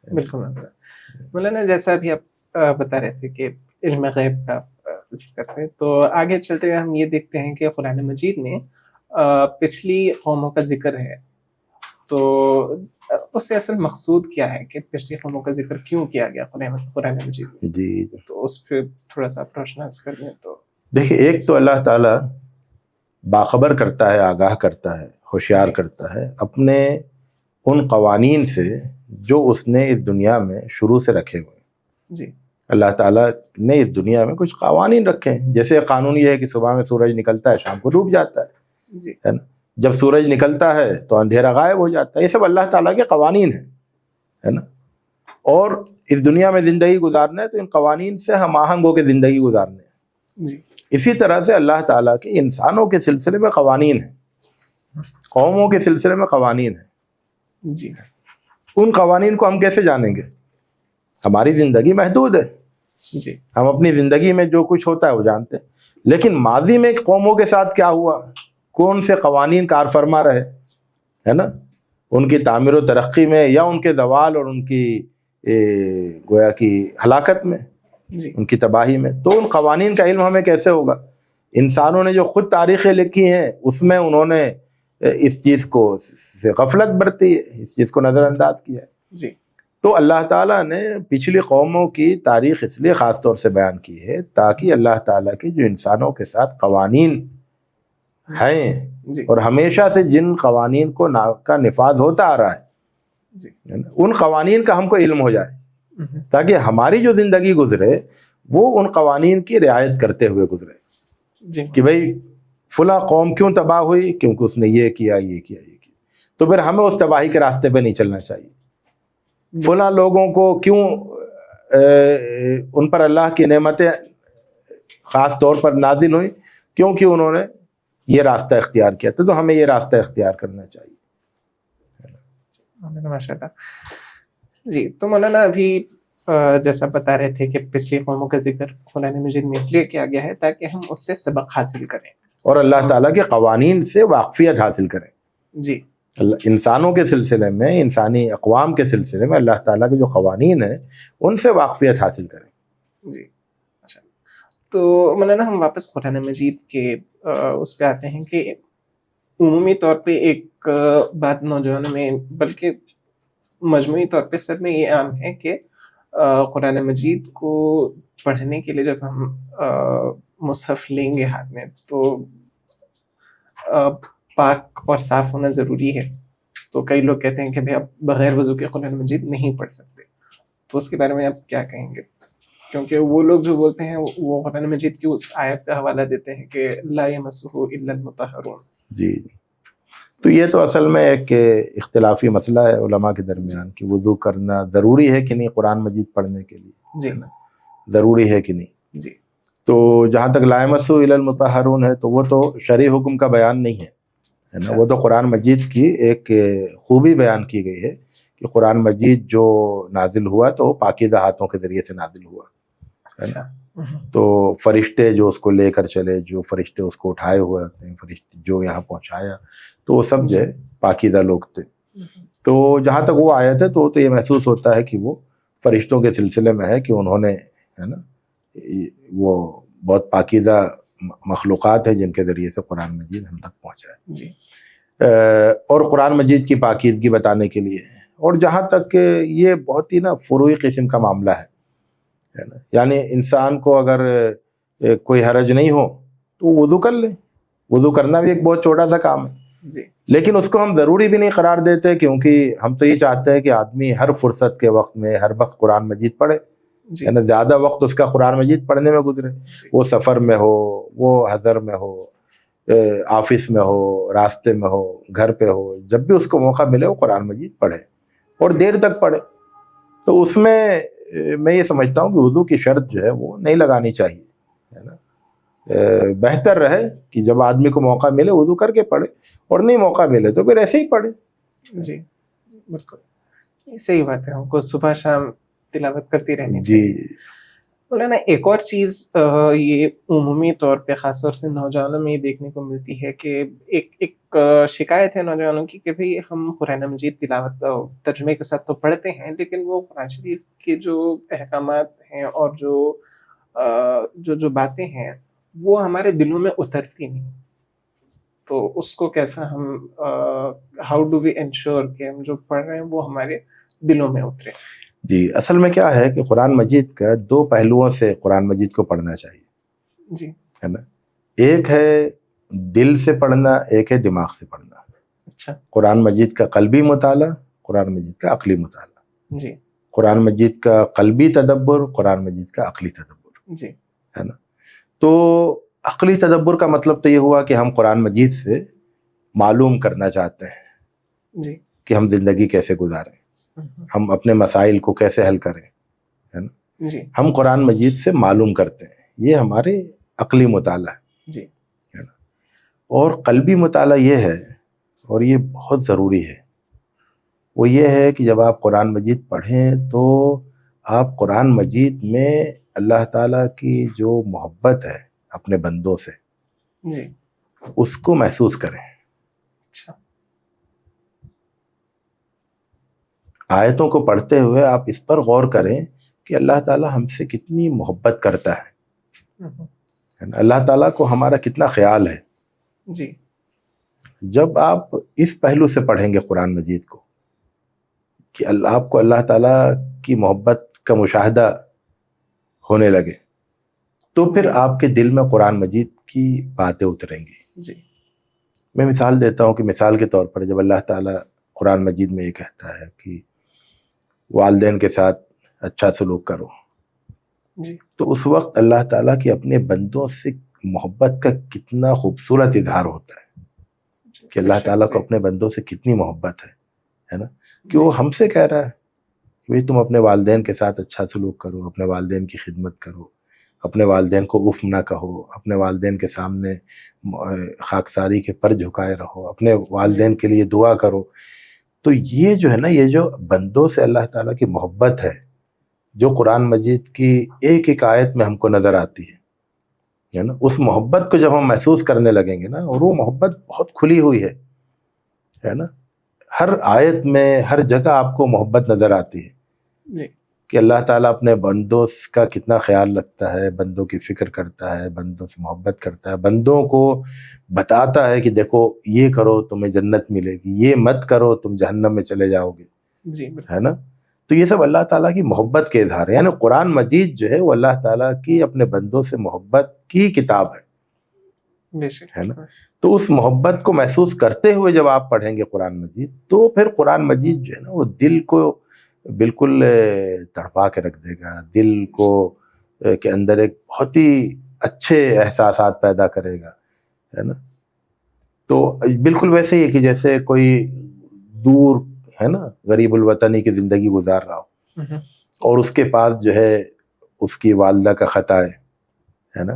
بالکل مولانا, جیسا ابھی آپ بتا رہے تھے کہ علم غیب کا ذکر کرتے ہیں, تو آگے چلتے ہوئے ہم یہ دیکھتے ہیں کہ قرآن مجید میں پچھلی قوموں کا ذکر ہے, تو اس سے اصل مقصود کیا ہے کہ پچھلی قوموں کا ذکر کیوں کیا گیا قرآن مجید میں؟ جی تو اس پہ تھوڑا سا روشنی کر دیں. تو دیکھیں, ایک تو اللہ تعالیٰ باخبر کرتا ہے, آگاہ کرتا ہے, ہوشیار کرتا ہے اپنے ان قوانین سے جو اس نے اس دنیا میں شروع سے رکھے ہوئے. جی اللہ تعالیٰ نے اس دنیا میں کچھ قوانین رکھے ہیں. جیسے قانون یہ ہے کہ صبح میں سورج نکلتا ہے, شام کو ڈوب جاتا ہے, جی ہے نا. جب سورج نکلتا ہے تو اندھیرا غائب ہو جاتا ہے. یہ سب اللہ تعالیٰ کے قوانین ہیں, ہے نا. اور اس دنیا میں زندگی گزارنا ہے تو ان قوانین سے ہم آہنگ ہو کے زندگی گزارنے ہیں. جی اسی طرح سے اللہ تعالیٰ کے انسانوں کے سلسلے میں قوانین ہیں, قوموں کے سلسلے میں قوانین ہیں. جی ان قوانین کو ہم کیسے جانیں گے؟ ہماری زندگی محدود ہے, جی ہم اپنی زندگی میں جو کچھ ہوتا ہے وہ جانتے ہیں. لیکن ماضی میں قوموں کے ساتھ کیا ہوا, کون سے قوانین کار فرما رہے, ہے نا, ان کی تعمیر و ترقی میں یا ان کے زوال اور ان کی گویا کی ہلاکت میں, جی ان کی تباہی میں. تو ان قوانین کا علم ہمیں کیسے ہوگا؟ انسانوں نے جو خود تاریخیں لکھی ہیں اس میں انہوں نے اس چیز کو سے غفلت برتی ہے, اس چیز کو نظر انداز کیا ہے. جی تو اللہ تعالیٰ نے پچھلی قوموں کی تاریخ اس لیے خاص طور سے بیان کی ہے تاکہ اللہ تعالیٰ کے جو انسانوں کے ساتھ قوانین ہیں جی اور ہمیشہ سے جن قوانین کو کا نفاذ ہوتا آ رہا ہے, جی ان قوانین کا ہم کو علم ہو جائے تاکہ ہماری جو زندگی گزرے وہ ان قوانین کی رعایت کرتے ہوئے گزرے. جی کہ بھئی فلاں قوم کیوں تباہ ہوئی, کیونکہ اس نے یہ کیا یہ کیا یہ کیا, تو پھر ہمیں اس تباہی کے راستے پہ نہیں چلنا چاہیے. فلاں لوگوں کو کیوں ان پر اللہ کی نعمتیں خاص طور پر نازل ہوئیں, کیونکہ انہوں نے یہ راستہ اختیار کیا تھا, تو ہمیں یہ راستہ اختیار کرنا چاہیے. ماشاء اللہ. جی تو مولانا ابھی جیسا بتا رہے تھے کہ پچھلی قوموں کا ذکر قرآن مجید میں اس لیے کیا گیا ہے تاکہ ہم اس سے سبق حاصل کریں اور اللہ تعالیٰ کے قوانین سے واقفیت حاصل کریں. جی. انسانوں کے سلسلے میں، انسانی اقوام کے سلسلے میں اللہ تعالیٰ کے جو قوانین ہیں ان سے واقفیت حاصل کریں. جی. اچھا، تو مولانا ہم واپس قرآن مجید کے اس پہ آتے ہیں کہ عمومی طور پہ ایک بات نوجوانوں میں بلکہ مجموعی طور پہ سب میں یہ عام ہے کہ قرآن مجید کو پڑھنے کے لیے جب ہم مصحف لیں گے ہاتھ میں تو پاک اور صاف ہونا ضروری ہے. تو کئی لوگ کہتے ہیں کہ بھائی آپ بغیر وضو کے قرآن مجید نہیں پڑھ سکتے، تو اس کے بارے میں آپ کیا کہیں گے؟ کیونکہ وہ لوگ جو بولتے ہیں وہ قرآن مجید کی اس آیت کا حوالہ دیتے ہیں کہ لا یمسہ الا المطہرون. جی، تو یہ تو اصل میں ایک اختلافی مسئلہ ہے علماء کے درمیان کہ وضو کرنا ضروری ہے کہ نہیں قرآن مجید پڑھنے کے لیے. جی، ضروری ہے کہ نہیں. جی. تو جہاں تک لا یمسہ الا المطہرون ہے تو وہ تو شرعی حکم کا بیان نہیں ہے نا. وہ تو قرآن مجید کی ایک خوبی بیان کی گئی ہے کہ قرآن مجید جو نازل ہوا تو پاکیزہ ہاتھوں کے ذریعے سے نازل ہوا. تو فرشتے جو اس کو لے کر چلے، جو فرشتے اس کو اٹھائے ہوئے ہوتے ہیں، فرشتے جو یہاں پہنچایا، تو وہ سب جو ہے پاکیزہ لوگ تھے. تو جہاں تک وہ آیت ہے تو یہ محسوس ہوتا ہے کہ وہ فرشتوں کے سلسلے میں ہے کہ انہوں نے ہے نا وہ بہت پاکیزہ مخلوقات ہیں جن کے ذریعے سے قرآن مجید ہم تک پہنچا ہے. جی. اور قرآن مجید کی پاکیزگی بتانے کے لیے. اور جہاں تک یہ بہت ہی نا فروعی قسم کا معاملہ ہے نا، یعنی انسان کو اگر کوئی حرج نہیں ہو تو وہ وضو کر لے. وضو کرنا بھی ایک بہت چھوٹا سا کام ہے. جی. لیکن اس کو ہم ضروری بھی نہیں قرار دیتے، کیونکہ ہم تو یہ چاہتے ہیں کہ آدمی ہر فرصت کے وقت میں ہر وقت قرآن مجید پڑھے. جی. ہے نا، زیادہ وقت اس کا قرآن مجید پڑھنے میں گزرے. وہ سفر میں ہو، وہ حضر میں ہو، آفس میں ہو، راستے میں ہو، گھر پہ ہو، جب بھی اس کو موقع ملے وہ قرآن مجید پڑھے اور دیر تک پڑھے. تو اس میں میں یہ سمجھتا ہوں کہ وضو کی شرط جو ہے وہ نہیں لگانی چاہیے، ہے نا. بہتر رہے کہ جب آدمی کو موقع ملے وضو کر کے پڑھے، اور نہیں موقع ملے تو پھر ایسے ہی پڑھے. جی بالکل صحیح بات ہے. ہم کو صبح شام تلاوت کرتی رہنی جی. مولانا ایک اور چیز یہ عمومی طور پہ خاص طور سے نوجوانوں میں یہ دیکھنے کو ملتی ہے کہ ایک شکایت ہے نوجوانوں کی کہ بھئی ہم قرآن مجید تلاوت ترجمے کے ساتھ تو پڑھتے ہیں، لیکن وہ قرآن شریف کے جو احکامات ہیں اور جو باتیں ہیں وہ ہمارے دلوں میں اترتی نہیں. تو اس کو کیسا ہم ہاؤ ڈو وی انشور کہ ہم جو پڑھ رہے ہیں وہ ہمارے دلوں میں اترے؟ جی، اصل میں کیا ہے کہ قرآن مجید کا دو پہلوؤں سے قرآن مجید کو پڑھنا چاہیے. جی. ہے نا. ایک ہے دل سے پڑھنا، ایک ہے دماغ سے پڑھنا. اچھا. قرآن مجید کا قلبی مطالعہ، قرآن مجید کا عقلی مطالعہ. جی. قرآن مجید کا قلبی تدبر، قرآن مجید کا عقلی تدبر. جی. ہے نا. تو عقلی تدبر کا مطلب تو یہ ہوا کہ ہم قرآن مجید سے معلوم کرنا چاہتے ہیں جی. کہ ہم زندگی کیسے گزاریں، ہم اپنے مسائل کو کیسے حل کریں، ہے نا. جی. ہم قرآن مجید سے معلوم کرتے ہیں، یہ ہمارے عقلی مطالعہ ہے. جی. ہے نا. اور قلبی مطالعہ یہ ہے، اور یہ بہت ضروری ہے، وہ یہ ہے کہ جب آپ قرآن مجید پڑھیں تو آپ قرآن مجید میں اللہ تعالیٰ کی جو محبت ہے اپنے بندوں سے، جی. اس کو محسوس کریں. اچھا. آیتوں کو پڑھتے ہوئے آپ اس پر غور کریں کہ اللہ تعالیٰ ہم سے کتنی محبت کرتا ہے. اللہ تعالیٰ کو ہمارا کتنا خیال ہے. جی. جب آپ اس پہلو سے پڑھیں گے قرآن مجید کو کہ آپ کو اللہ تعالیٰ کی محبت کا مشاہدہ ہونے لگے، تو پھر آپ کے دل میں قرآن مجید کی باتیں اتریں گی. جی. میں مثال دیتا ہوں کہ مثال کے طور پر جب اللہ تعالیٰ قرآن مجید میں یہ کہتا ہے کہ والدین کے ساتھ اچھا سلوک کرو، جی. تو اس وقت اللہ تعالیٰ کی اپنے بندوں سے محبت کا کتنا خوبصورت اظہار ہوتا ہے کہ اللہ تعالیٰ کو اپنے بندوں سے کتنی محبت ہے نا. کہ وہ ہم سے کہہ رہا ہے کہ بھئی تم اپنے والدین کے ساتھ اچھا سلوک کرو، اپنے والدین کی خدمت کرو، اپنے والدین کو اف نہ کہو، اپنے والدین کے سامنے خاکساری کے پر جھکائے رہو، اپنے والدین کے لیے دعا کرو. تو یہ جو ہے نا، یہ جو بندوں سے اللہ تعالیٰ کی محبت ہے، جو قرآن مجید کی ایک ایک آیت میں ہم کو نظر آتی ہے نا. اس محبت کو جب ہم محسوس کرنے لگیں گے نا, اور وہ محبت بہت کھلی ہوئی ہے نا, ہر آیت میں ہر جگہ آپ کو محبت نظر آتی ہے جی کہ اللہ تعالیٰ اپنے بندوں کا کتنا خیال رکھتا ہے, بندوں کی فکر کرتا ہے, بندوں سے محبت کرتا ہے, بندوں کو بتاتا ہے کہ دیکھو یہ کرو تمہیں جنت ملے گی, یہ مت کرو تم جہنم میں چلے جاؤ گے, جی ہے نا. تو یہ سب اللہ تعالیٰ کی محبت کے اظہار ہیں. یعنی قرآن مجید جو ہے وہ اللہ تعالیٰ کی اپنے بندوں سے محبت کی کتاب بے شک ہے نا. تو اس محبت کو محسوس کرتے ہوئے جب آپ پڑھیں گے قرآن مجید, تو پھر قرآن مجید جو ہے نا وہ دل کو بالکل تڑپا کے رکھ دے گا, دل کو کے اندر ایک بہت ہی اچھے احساسات پیدا کرے گا, ہے نا. تو بالکل ویسے ہی ہے کہ جیسے کوئی دور ہے نا غریب الوطنی کی زندگی گزار رہا ہو, اور اس کے پاس جو ہے اس کی والدہ کا خط ہے نا,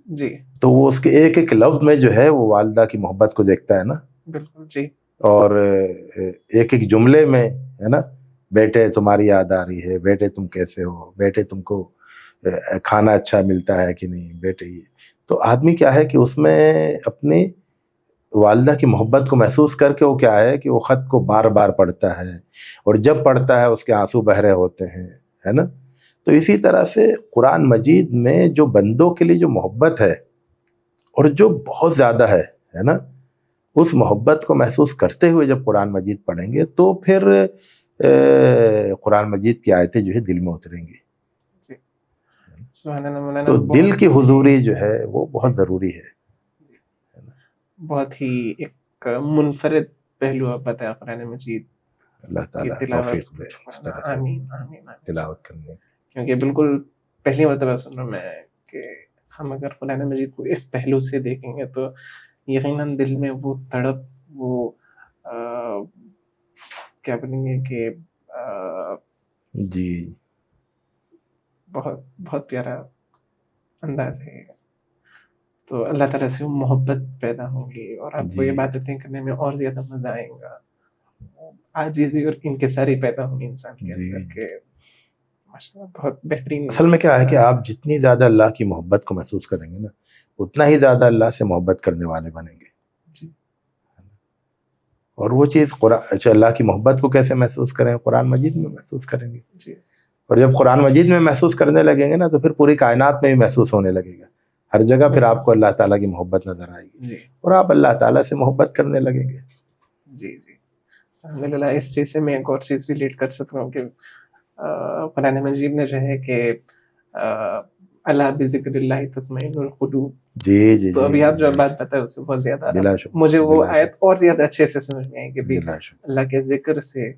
جی تو وہ اس کے ایک ایک لفظ میں جو ہے وہ والدہ کی محبت کو دیکھتا ہے نا. بالکل جی. اور ایک ایک جملے میں ہے نا, بیٹے تمہاری یاد آ رہی ہے, بیٹے تم کیسے ہو, بیٹے تم کو کھانا اچھا ملتا ہے کہ نہیں, بیٹے یہ. تو آدمی کیا ہے کہ اس میں اپنی والدہ کی محبت کو محسوس کر کے وہ کیا ہے کہ وہ خط کو بار بار پڑھتا ہے, اور جب پڑھتا ہے اس کے آنسو بہ رہے ہوتے ہیں, ہے نا. تو اسی طرح سے قرآن مجید میں جو بندوں کے لیے جو محبت ہے, اور جو بہت زیادہ ہے نا, اس محبت کو محسوس کرتے ہوئے جب قرآن مجید پڑھیں گے تو پھر قرآن مجید کی آیتیں جو ہے دل میں اتریں گی. سبحان اللہ مولانا. تو دل کی حضوری جو ہے وہ بہت ضروری ہے. بہت ہی ایک منفرد پہلو آپ بتایا قرآن مجید. اللہ تعالیٰ توفیق دے اس طرح سے آمین آمین تلاوت کرنے. کیونکہ بالکل پہلی مرتبہ سن رہا ہوں میں کہ ہم اگر قرآن مجید کو اس پہلو سے دیکھیں گے تو یقیناً دل میں وہ تڑپ, وہ کیا بولیں گے کہ جی بہت بہت پیارا انداز ہے. تو اللہ تعالیٰ سے محبت پیدا ہوگی, اور آپ کو یہ باتیں کرنے میں اور زیادہ مزہ آئے گا. عاجزی اور انکساری پیدا ہوگی انسان کے اندر کہ ماشاءاللہ بہت بہترین. اصل میں کیا ہے کہ آپ جتنی زیادہ اللہ کی محبت کو محسوس کریں گے نا, اتنا ہی زیادہ اللہ سے محبت کرنے والے بنیں گے. جی. اور وہ چیز اچھا اللہ کی محبت کو کیسے محسوس کریں, قرآن مجید میں محسوس کریں گے. جی. اور جب قرآن مجید میں محسوس کرنے لگیں گے نا تو پھر پوری کائنات میں بھی محسوس ہونے لگے گا. ہر جگہ پھر آپ کو اللہ تعالیٰ کی محبت نظر آئے گی, جی. اور آپ اللہ تعالیٰ سے محبت کرنے لگیں گے. جی جی الحمدللہ. اس چیز سے میں ایک اور چیز ریلیٹ کر سکتا ہوں کہ قرآن مجید میں جو ہے کہ اللہ بذکر اللہ تطمئن القلوب. جی جی. تو ابھی آپ جو بات بتائے اس سے بہت زیادہ بلا شک مجھے وہ آیت اور زیادہ اچھے سے سمجھ میں آئی کہ بلا شک اللہ کے ذکر سے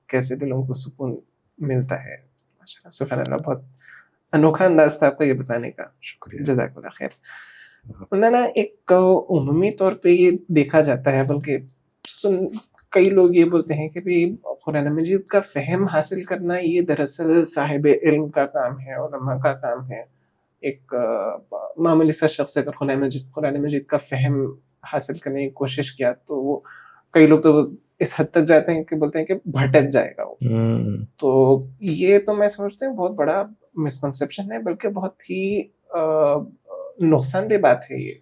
کیسے دلوں کو سکون ملتا ہے. ماشاءاللہ سبحان اللہ, بہت انوکھا انداز تھا آپ کا یہ بتانے کا. شکریہ. جزاک اللہ خیر. مولانا ایک عمومی طور پہ یہ دیکھا جاتا ہے, بلکہ کئی لوگ یہ بولتے ہیں کہ بھی قرآن مجید کا فہم حاصل کرنا یہ دراصل صاحب علم کا کام ہے, علماء کا کام ہے. ایک معمولی سا شخص اگر قرآن مجید کا فہم حاصل کرنے کی کوشش کیا تو وہ کئی لوگ تو اس حد تک جاتے ہیں کہ بولتے ہیں کہ بھٹک جائے گا وہ. تو یہ تو میں سمجھتا ہوں بہت بڑا مسکنسیپشن ہے, بلکہ بہت ہی نقصان دہ بات ہے یہ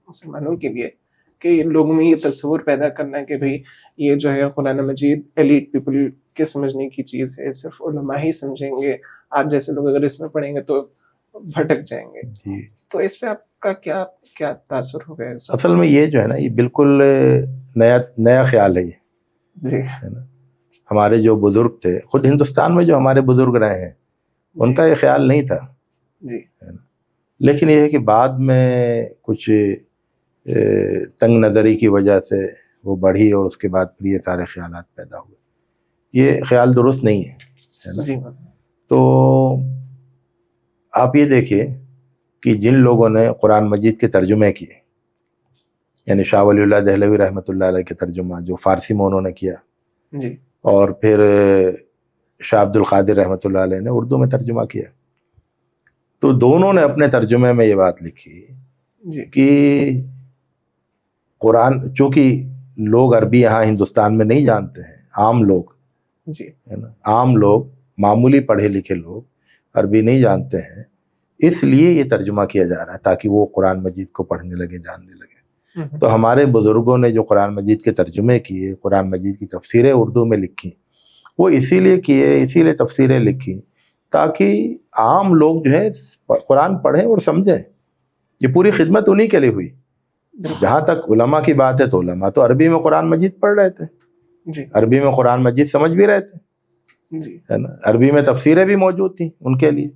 مسلمانوں کے لیے کہ لوگوں میں یہ تصور پیدا کرنا کہ بھئی یہ جو ہے قرآن مجید ایلیٹ پیپل کے سمجھنے کی چیز ہے, صرف علماء ہی سمجھیں گے, آپ جیسے لوگ اگر اس میں پڑھیں گے تو بھٹک جائیں گے. جی. تو اس پہ آپ کا کیا تاثر ہو گیا؟ اصل میں یہ جو ہے نا یہ بالکل نیا خیال ہے یہ. جی. ہمارے جو بزرگ تھے, خود ہندوستان میں جو ہمارے بزرگ رہے ہیں ان کا یہ خیال نہیں تھا. جی. لیکن یہ ہے کہ بعد میں کچھ تنگ نظری کی وجہ سے وہ بڑھی, اور اس کے بعد پھر یہ سارے خیالات پیدا ہوئے. یہ خیال درست نہیں ہے نا. جی. تو آپ یہ دیکھیے کہ جن لوگوں نے قرآن مجید کے ترجمے کیے, یعنی شاہ ولی اللہ دہلوی رحمۃ اللہ علیہ کے ترجمہ جو فارسی میں انہوں نے کیا, جی, اور پھر شاہ عبد القادر رحمۃ اللہ علیہ نے اردو میں ترجمہ کیا, تو دونوں نے اپنے ترجمے میں یہ بات لکھی جی, کہ قرآن, چونکہ لوگ عربی یہاں ہندوستان میں نہیں جانتے ہیں, عام لوگ جی, ہے نا, عام لوگ معمولی پڑھے لکھے لوگ عربی نہیں جانتے ہیں، اس لیے یہ ترجمہ کیا جا رہا ہے تاکہ وہ قرآن مجید کو پڑھنے لگے، جاننے لگے۔ تو ہمارے بزرگوں نے جو قرآن مجید کے ترجمے کیے، قرآن مجید کی تفسیریں اردو میں لکھی، وہ اسی لیے کیے، اسی لیے تفسیریں لکھی تاکہ عام لوگ جو ہے قرآن پڑھیں اور سمجھیں۔ یہ پوری خدمت انہی کے لیے ہوئی۔ جہاں تک علماء کی بات ہے تو علماء تو عربی میں قرآن مجید پڑھ رہے تھے، جی عربی میں قرآن مجید سمجھ بھی رہے تھے، جی ہے نا، عربی میں تفسیریں بھی موجود تھیں ان کے لیے۔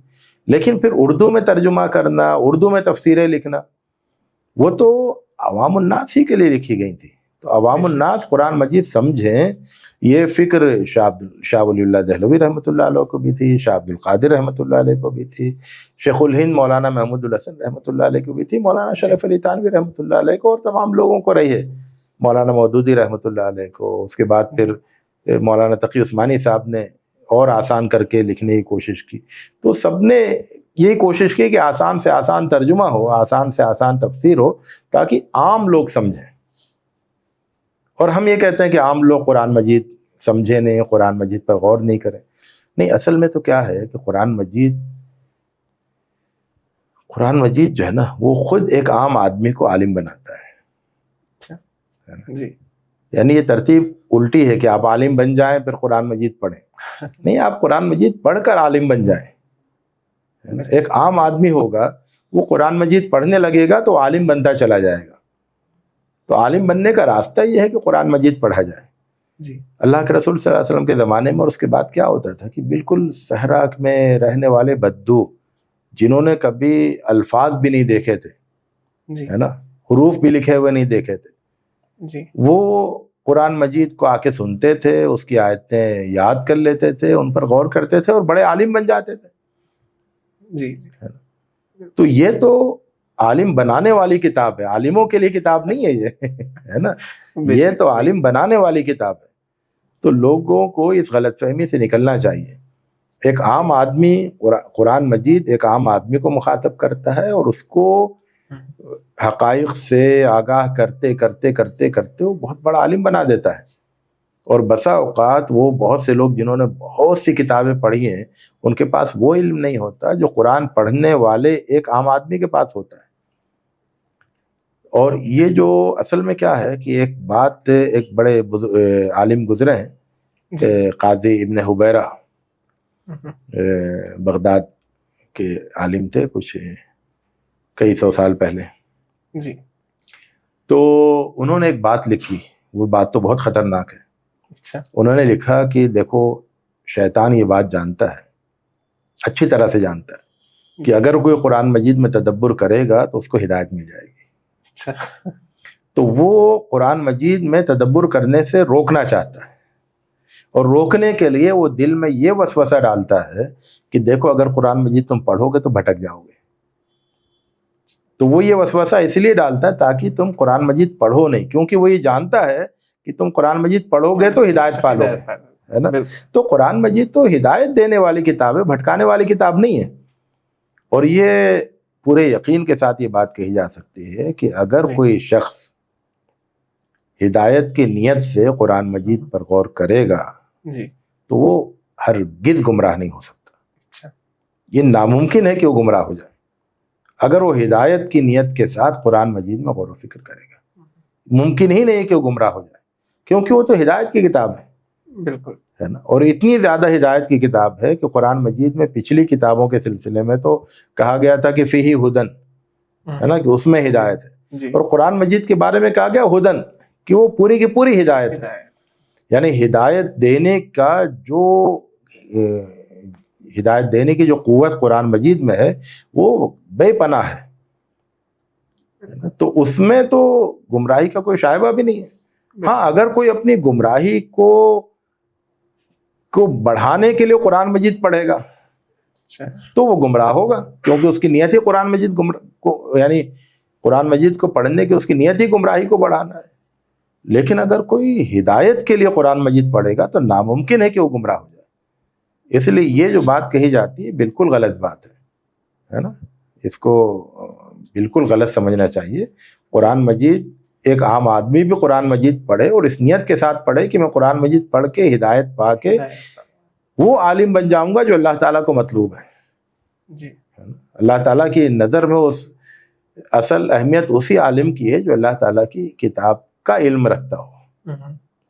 لیکن پھر اردو میں ترجمہ کرنا، اردو میں تفسیریں لکھنا، وہ تو عوام الناس ہی کے لیے لکھی گئی تھی۔ تو عوام الناس قرآن مجید سمجھیں، یہ فکر شاہ ولی اللہ دہلوی رحمۃ اللہ علیہ کو بھی تھی، شاہ عبد القادر رحمۃ اللہ علیہ کو بھی تھی، شیخ الہند مولانا محمود الحسن رحمۃ اللہ علیہ کو بھی تھی، مولانا شریف علی تھانوی رحمۃ اللہ علیہ کو، اور تمام لوگوں کو رہی ہے، مولانا مودودی رحمۃ اللہ علیہ کو۔ اس کے بعد پھر مولانا تقی عثمانی صاحب نے اور آسان کر کے لکھنے کی کوشش کی۔ تو سب نے یہی کوشش کی کہ آسان سے آسان ترجمہ ہو، آسان سے آسان تفسیر ہو، تاکہ عام لوگ سمجھیں۔ اور ہم یہ کہتے ہیں کہ عام لوگ قرآن مجید سمجھے نہیں، قرآن مجید پر غور نہیں کریں۔ نہیں، اصل میں تو کیا ہے کہ قرآن مجید جو ہے نا، وہ خود ایک عام آدمی کو عالم بناتا ہے۔ جی، یعنی یہ ترتیب الٹی ہے کہ آپ عالم بن جائیں پھر قرآن مجید پڑھیں۔ نہیں، آپ قرآن مجید پڑھ کر عالم بن جائیں۔ ایک عام آدمی ہوگا، وہ قرآن مجید پڑھنے لگے گا تو عالم بنتا چلا جائے گا۔ تو عالم بننے کا راستہ یہ ہے کہ قرآن مجید پڑھا جائے۔ جی، اللہ کے رسول صلی اللہ علیہ وسلم کے زمانے میں اور اس کے بعد کیا ہوتا تھا کہ بالکل صحرا میں رہنے والے بدو، جنہوں نے کبھی الفاظ بھی نہیں دیکھے تھے، جی، ہے نا، حروف بھی لکھے ہوئے نہیں دیکھے تھے، جی، وہ قرآن مجید کو آ کے سنتے تھے، اس کی آیتیں یاد کر لیتے تھے، ان پر غور کرتے تھے اور بڑے عالم بن جاتے تھے۔ جی، تو یہ تو عالم بنانے والی کتاب ہے، عالموں کے لیے کتاب نہیں ہے یہ، ہے نا، یہ تو عالم بنانے والی کتاب ہے۔ تو لوگوں کو اس غلط فہمی سے نکلنا چاہیے۔ ایک عام آدمی، قرآن مجید ایک عام آدمی کو مخاطب کرتا ہے، اور اس کو حقائق سے آگاہ کرتے کرتے کرتے کرتے وہ بہت بڑا عالم بنا دیتا ہے۔ اور بسا اوقات وہ بہت سے لوگ جنہوں نے بہت سی کتابیں پڑھی ہیں، ان کے پاس وہ علم نہیں ہوتا جو قرآن پڑھنے والے ایک عام آدمی کے پاس ہوتا ہے۔ اور یہ جو اصل میں کیا ہے کہ ایک بات، ایک بڑے عالم گزرے ہیں، قاضی ابن حبیرہ، بغداد کے عالم تھے، کچھ کئی سو سال پہلے۔ جی، تو انہوں نے ایک بات لکھی، وہ بات تو بہت خطرناک ہے۔ اچھا، انہوں نے لکھا کہ دیکھو، شیطان یہ بات جانتا ہے، اچھی طرح سے جانتا ہے، کہ اگر کوئی قرآن مجید میں تدبر کرے گا تو اس کو ہدایت مل جائے گی۔ اچھا، تو وہ قرآن مجید میں تدبر کرنے سے روکنا چاہتا ہے، اور روکنے کے لیے وہ دل میں یہ وسوسہ ڈالتا ہے کہ دیکھو، اگر قرآن مجید تم پڑھو گے تو بھٹک جاؤ گے۔ تو وہ یہ وسوسہ اس لیے ڈالتا ہے تاکہ تم قرآن مجید پڑھو نہیں، کیونکہ وہ یہ جانتا ہے کہ تم قرآن مجید پڑھو گے تو ہدایت پالو گے، ہے نا۔ تو قرآن مجید تو ہدایت دینے والی کتاب ہے، بھٹکانے والی کتاب نہیں ہے۔ اور یہ پورے یقین کے ساتھ یہ بات کہی جا سکتی ہے کہ اگر کوئی شخص ہدایت کی نیت سے قرآن مجید پر غور کرے گا جی، تو وہ ہرگز گمراہ نہیں ہو سکتا۔ اچھا، یہ ناممکن ہے کہ وہ گمراہ ہو جائے اگر وہ ہدایت کی نیت کے ساتھ قرآن مجید میں غور و فکر کرے گا۔ ممکن ہی نہیں کہ وہ گمراہ ہو جائے، کیونکہ وہ تو ہدایت کی کتاب ہے، بالکل، ہے نا۔ اور اتنی زیادہ ہدایت کی کتاب ہے کہ قرآن مجید میں پچھلی کتابوں کے سلسلے میں تو کہا گیا تھا کہ فیہ ہدن، ہے نا، کہ اس میں ہدایت ہے، جی، اور قرآن مجید کے بارے میں کہا گیا ہدن، کہ وہ پوری کی پوری ہدایت ہے۔ یعنی ہدایت دینے کا جو ہدایت دینے کی جو قوت قرآن مجید میں ہے وہ بے پناہ ہے۔ تو اس میں تو گمراہی کا کوئی شائبہ بھی نہیں ہے۔ ہاں، اگر کوئی اپنی گمراہی کو بڑھانے کے لیے قرآن مجید پڑھے گا تو وہ گمراہ ہوگا، کیونکہ اس کی نیت ہی قرآن مجید یعنی قرآن مجید کو پڑھنے کی اس کی نیت ہی گمراہی کو بڑھانا ہے۔ لیکن اگر کوئی ہدایت کے لیے قرآن مجید پڑھے گا تو ناممکن ہے کہ وہ گمراہ ہو جائے۔ اس لیے یہ جو بات کہی جاتی ہے بالکل غلط بات ہے نا، اس کو بالکل غلط سمجھنا چاہیے۔ قرآن مجید، ایک عام آدمی بھی قرآن مجید پڑھے اور اس نیت کے ساتھ پڑھے کہ میں قرآن مجید پڑھ کے ہدایت پا کے وہ عالم بن جاؤں گا جو اللہ تعالیٰ کو مطلوب ہے۔ جی اللہ تعالیٰ کی نظر میں اس اصل اہمیت اسی عالم کی ہے جو اللہ تعالیٰ کی کتاب کا علم رکھتا ہو.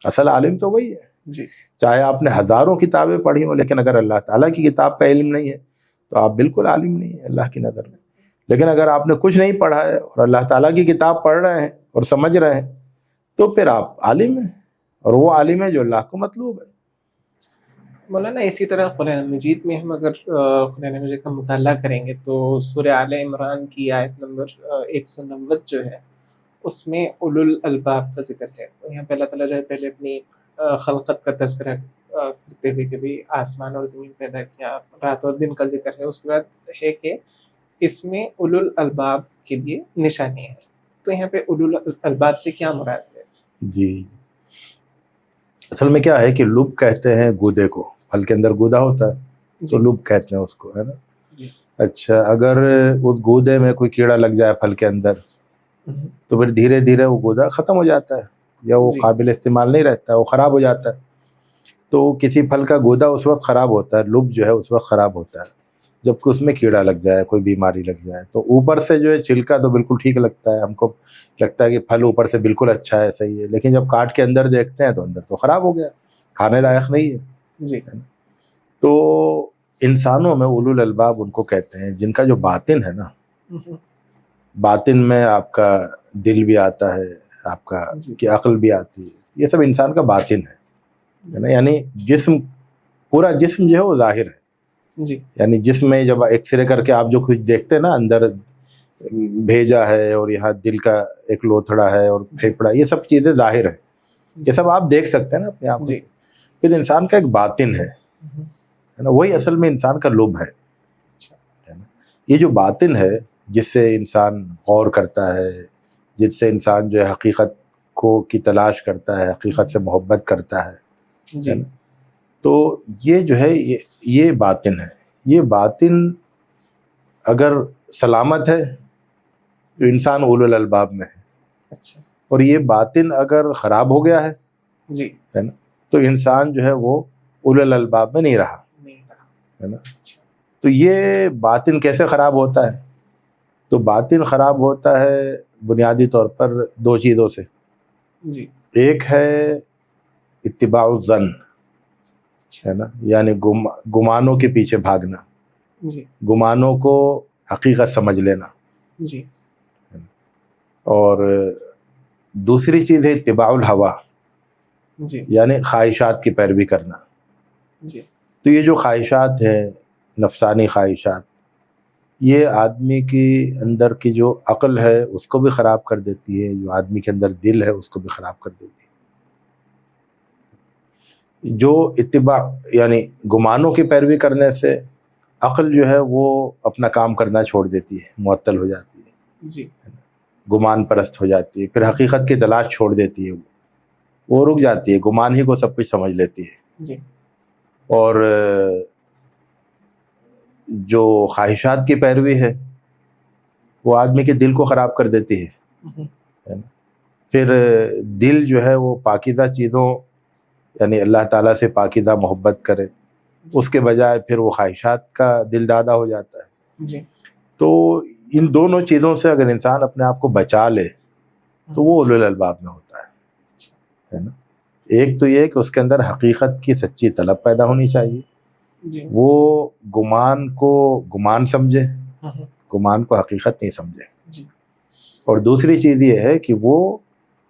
اصل عالم تو وہی ہے. جی چاہے آپ نے ہزاروں کتابیں پڑھی ہوں لیکن اگر اللہ تعالیٰ کی کتاب کا علم نہیں ہے تو آپ بالکل عالم نہیں ہیں اللہ کی نظر میں. لیکن اگر آپ نے کچھ نہیں پڑھا ہے اور اللہ تعالیٰ کی کتاب پڑھ رہے ہیں اور سمجھ رہے ہیں تو پھر آپ عالم ہیں, اور وہ عالم ہے جو اللہ کو مطلوب ہے. مولانا اسی طرح قرآن مجید میں ہم اگر قرآن مجید کا مطالعہ کریں گے تو سورہ آل عمران کی آیت نمبر 190 جو ہے اس میں اولو الالباب کا ذکر ہے. تو یہاں پہ اللہ تعالیٰ جو ہے پہلے اپنی خلقت کا تذکرہ کرتے ہوئے کہ بھی آسمان اور زمین پیدا کیا, رات اور دن کا ذکر ہے. اس کے بعد ہے کہ اس میں اولو الالباب کے لیے نشانی ہے. تو یہاں پہ اولو الالباب سے کیا مراد ہے؟ جی اصل میں کیا ہے کہ لب کہتے ہیں گودے کو, پھل کے اندر گودا ہوتا ہے تو لب کہتے ہیں اس کو, ہے نا. اچھا اگر اس گودے میں کوئی کیڑا لگ جائے پھل کے اندر تو پھر دھیرے دھیرے وہ گودا ختم ہو جاتا ہے یا وہ قابل استعمال نہیں رہتا ہے, وہ خراب ہو جاتا ہے. تو کسی پھل کا گودا اس وقت خراب ہوتا ہے, لب جو ہے اس وقت خراب ہوتا ہے جبکہ اس میں کیڑا لگ جائے, کوئی بیماری لگ جائے. تو اوپر سے جو ہے چھلکا تو بالکل ٹھیک لگتا ہے, ہم کو لگتا ہے کہ پھل اوپر سے بالکل اچھا ہے, صحیح ہے, لیکن جب کاٹ کے اندر دیکھتے ہیں تو اندر تو خراب ہو گیا, کھانے لائق نہیں ہے. جی تو انسانوں میں اولو الالباب ان کو کہتے ہیں جن کا جو باطن ہے نا, باطن میں آپ کا دل بھی آتا ہے, آپ کا کی عقل بھی آتی ہے, یہ سب انسان کا باطن ہے نا. یعنی جسم, پورا جسم جو ہے وہ ظاہر ہے. جی یعنی جسم میں جب ایکس رے کر کے آپ جو کچھ دیکھتے ہیں نا, اندر بھیجا ہے اور یہاں دل کا ایک لوتھڑا ہے اور پھیپڑا, یہ سب چیزیں ظاہر ہیں, یہ سب آپ دیکھ سکتے ہیں نا اپنے آپ. پھر انسان کا ایک باطن ہے نا, وہی اصل میں انسان کا لب ہے نا. یہ جو باطن ہے جس سے انسان غور کرتا ہے, جس سے انسان جو ہے حقیقت کو کی تلاش کرتا ہے, حقیقت سے محبت کرتا ہے نا. تو یہ جو ہے یہ باطن ہے. یہ باطن اگر سلامت ہے تو انسان اولو الالباب میں ہے. اچھا. اور یہ باطن اگر خراب ہو گیا ہے جی ہے نا تو انسان جو ہے وہ اولو الالباب میں نہیں رہا ہے نا. تو یہ باطن کیسے خراب ہوتا ہے؟ تو باطن خراب ہوتا ہے بنیادی طور پر دو چیزوں سے. جی ایک ہے اتباع الظن ہے نا, یعنی گمانوں کے پیچھے بھاگنا, جی گمانوں کو حقیقت سمجھ لینا. جی اور دوسری چیز ہے اتباع الہوا, جی یعنی خواہشات کی پیروی کرنا. جی تو یہ جو خواہشات ہیں, نفسانی خواہشات, یہ آدمی کی اندر کی جو عقل ہے اس کو بھی خراب کر دیتی ہے, جو آدمی کے اندر دل ہے اس کو بھی خراب کر دیتی ہے. جو اتباع یعنی گمانوں کی پیروی کرنے سے عقل جو ہے وہ اپنا کام کرنا چھوڑ دیتی ہے, معطل ہو جاتی ہے, جی گمان پرست ہو جاتی ہے, پھر حقیقت کی تلاش چھوڑ دیتی ہے, وہ رک جاتی ہے, گمان ہی کو سب کچھ سمجھ لیتی ہے. جی اور جو خواہشات کی پیروی ہے وہ آدمی کے دل کو خراب کر دیتی ہے. پھر دل جو ہے وہ پاکیزہ چیزوں یعنی اللہ تعالیٰ سے پاکیزہ محبت کرے, اس کے بجائے پھر وہ خواہشات کا دل دادا ہو جاتا ہے. جی تو ان دونوں چیزوں سے اگر انسان اپنے آپ کو بچا لے تو وہ اولو الالباب میں ہوتا ہے نا. ایک تو یہ کہ اس کے اندر حقیقت کی سچی طلب پیدا ہونی چاہیے, جی وہ گمان کو گمان سمجھے, گمان کو حقیقت نہیں سمجھے. جی اور دوسری چیز یہ ہے کہ وہ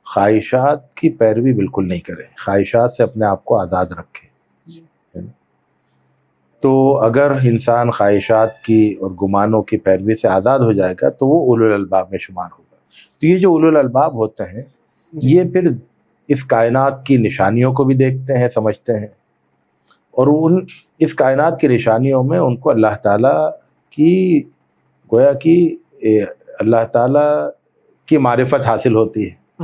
خواہشات کی پیروی بالکل نہیں کرے, خواہشات سے اپنے آپ کو آزاد رکھے. جی تو اگر انسان خواہشات کی اور گمانوں کی پیروی سے آزاد ہو جائے گا تو وہ اولو الالباب میں شمار ہوگا. تو یہ جو اولو الالباب ہوتے ہیں یہ پھر اس کائنات کی نشانیوں کو بھی دیکھتے ہیں, سمجھتے ہیں, اور اس کائنات کی نشانیوں میں ان کو اللہ تعالیٰ کی گویا کہ اللہ تعالیٰ کی معرفت حاصل ہوتی ہے.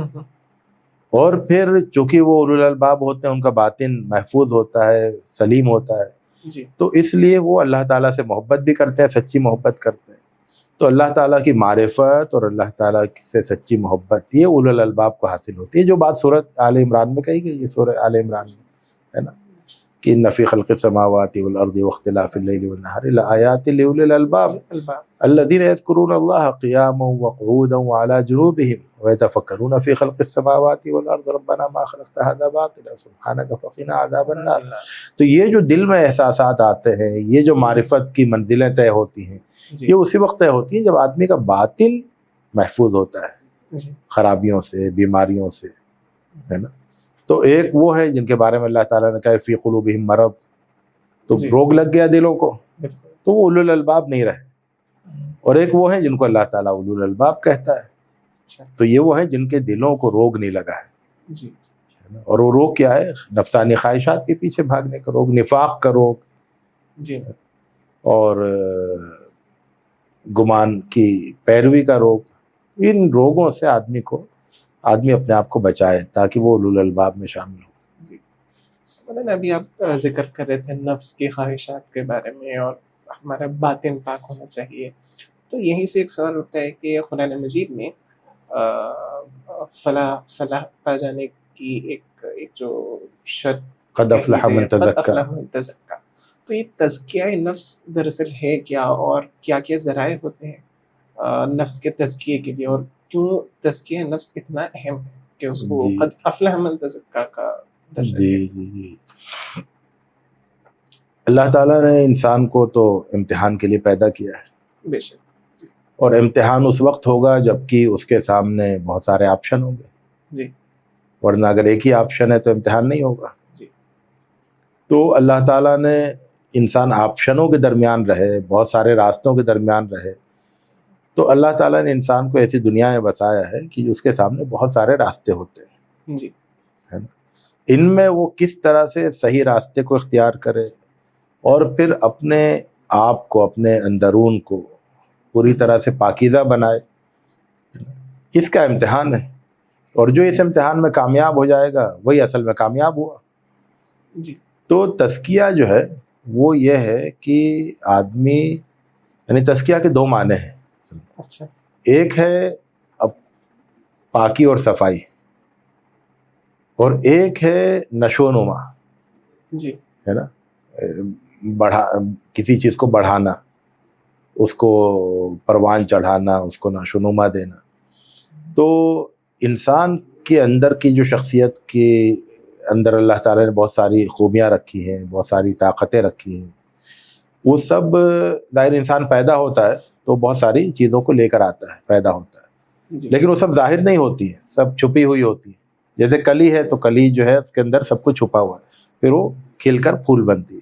اور پھر چونکہ وہ اولو الالباب ہوتے ہیں ان کا باطن محفوظ ہوتا ہے, سلیم ہوتا ہے, تو اس لیے وہ اللہ تعالیٰ سے محبت بھی کرتے ہیں, سچی محبت کرتے ہیں. تو اللہ تعالیٰ کی معرفت اور اللہ تعالیٰ سے سچی محبت یہ اولو الالباب کو حاصل ہوتی ہے. جو بات سورۃ آل عمران میں کہی گئی ہے, سورہ آل عمران میں ہے نا, کہ ان فی خلق السماوات والارض واختلاف اللیل والنہار لآیات لأولی الالباب الباب الذین یذکرون اللہ قیاما وقعودا وعلی جنوبہم ویتفکرون فی خلق السماوات والارض ربنا ما خلقت هذا باطلا سبحانک فقنا عذاب النار. تو یہ جو دل میں احساسات آتے ہیں، یہ جو معرفت کی منزلیں طے ہوتی ہیں، جی یہ اسی وقت طے ہوتی ہیں جب آدمی کا باطن محفوظ ہوتا ہے جی خرابیوں سے، بیماریوں سے، ہے نا. تو ایک وہ ہے جن کے بارے میں اللہ تعالیٰ نے کہا فی قلوبہم مرض، تو جی روگ لگ گیا دلوں کو، بالکل. تو وہ اولو الالباب نہیں رہے. اور ایک وہ ہیں جن کو اللہ تعالیٰ اولو الالباب کہتا ہے، اچھا تو یہ وہ ہیں جن کے دلوں کو روگ نہیں لگا ہے. جی اور وہ روگ کیا ہے؟ نفسانی خواہشات کے پیچھے بھاگنے کا روگ، نفاق کا روگ، جی اور گمان کی پیروی کا روگ. ان روگوں سے آدمی اپنے آپ کو بچائے تاکہ وہ اولو الالباب میں شامل ہو. جی. مولانا ابھی آپ ذکر کر رہے تھے نفس کی خواہشات کے بارے میں اور ہمارا باطن پاک ہونا چاہیے، تو یہیں سے ایک سوال اٹھتا ہے کہ قرآن مجید میں فلاح پا جانے کی ایک جو شرط قد افلح من تزکا، تو یہ تزکیہ نفس دراصل ہے کیا، اور کیا کیا ذرائع ہوتے ہیں نفس کے تزکیے کے لیے، اور کیوں تزکیہ نفس اتنا اہم ہے کہ اس کو جی. قد افلح من تزکا کا درجہ جی دیا؟ جی جی اللہ تعالیٰ نے انسان کو تو امتحان کے لیے پیدا کیا ہے، بے شک. اور امتحان اس وقت ہوگا جب کہ اس کے سامنے بہت سارے آپشن ہوں گے. جی ورنہ اگر ایک ہی آپشن ہے تو امتحان نہیں ہوگا. جی تو اللہ تعالیٰ نے انسان آپشنوں کے درمیان رہے، بہت سارے راستوں کے درمیان رہے، تو اللہ تعالیٰ نے انسان کو ایسی دنیا میں بسایا ہے کہ اس کے سامنے بہت سارے راستے ہوتے ہیں، جی ہے نا. ان میں وہ کس طرح سے صحیح راستے کو اختیار کرے اور پھر اپنے آپ کو، اپنے اندرون کو پوری طرح سے پاکیزہ بنائے، اس کا امتحان ہے. اور جو اس امتحان میں کامیاب ہو جائے گا وہی اصل میں کامیاب ہوا. جی تو تزکیہ جو ہے وہ یہ ہے کہ آدمی، یعنی تزکیہ کے دو معنی ہیں. اچھا ایک ہے پاکی اور صفائی، اور ایک ہے نشو و نما، جی ہے نا. کسی چیز کو بڑھانا، اس کو پروان چڑھانا، اس کو نشو و نما دینا. تو انسان کے اندر کی جو شخصیت کے اندر اللہ تعالیٰ نے بہت ساری خوبیاں رکھی ہیں، بہت ساری طاقتیں رکھی ہیں، وہ سب ظاہر انسان پیدا ہوتا ہے تو بہت ساری چیزوں کو لے کر آتا ہے، پیدا ہوتا ہے، جی لیکن وہ سب ظاہر نہیں ہوتی ہیں، سب چھپی ہوئی ہوتی ہیں. جیسے کلی ہے تو کلی جو ہے اس کے اندر سب کچھ چھپا ہوا ہے، پھر وہ کھل کر پھول بنتی ہے.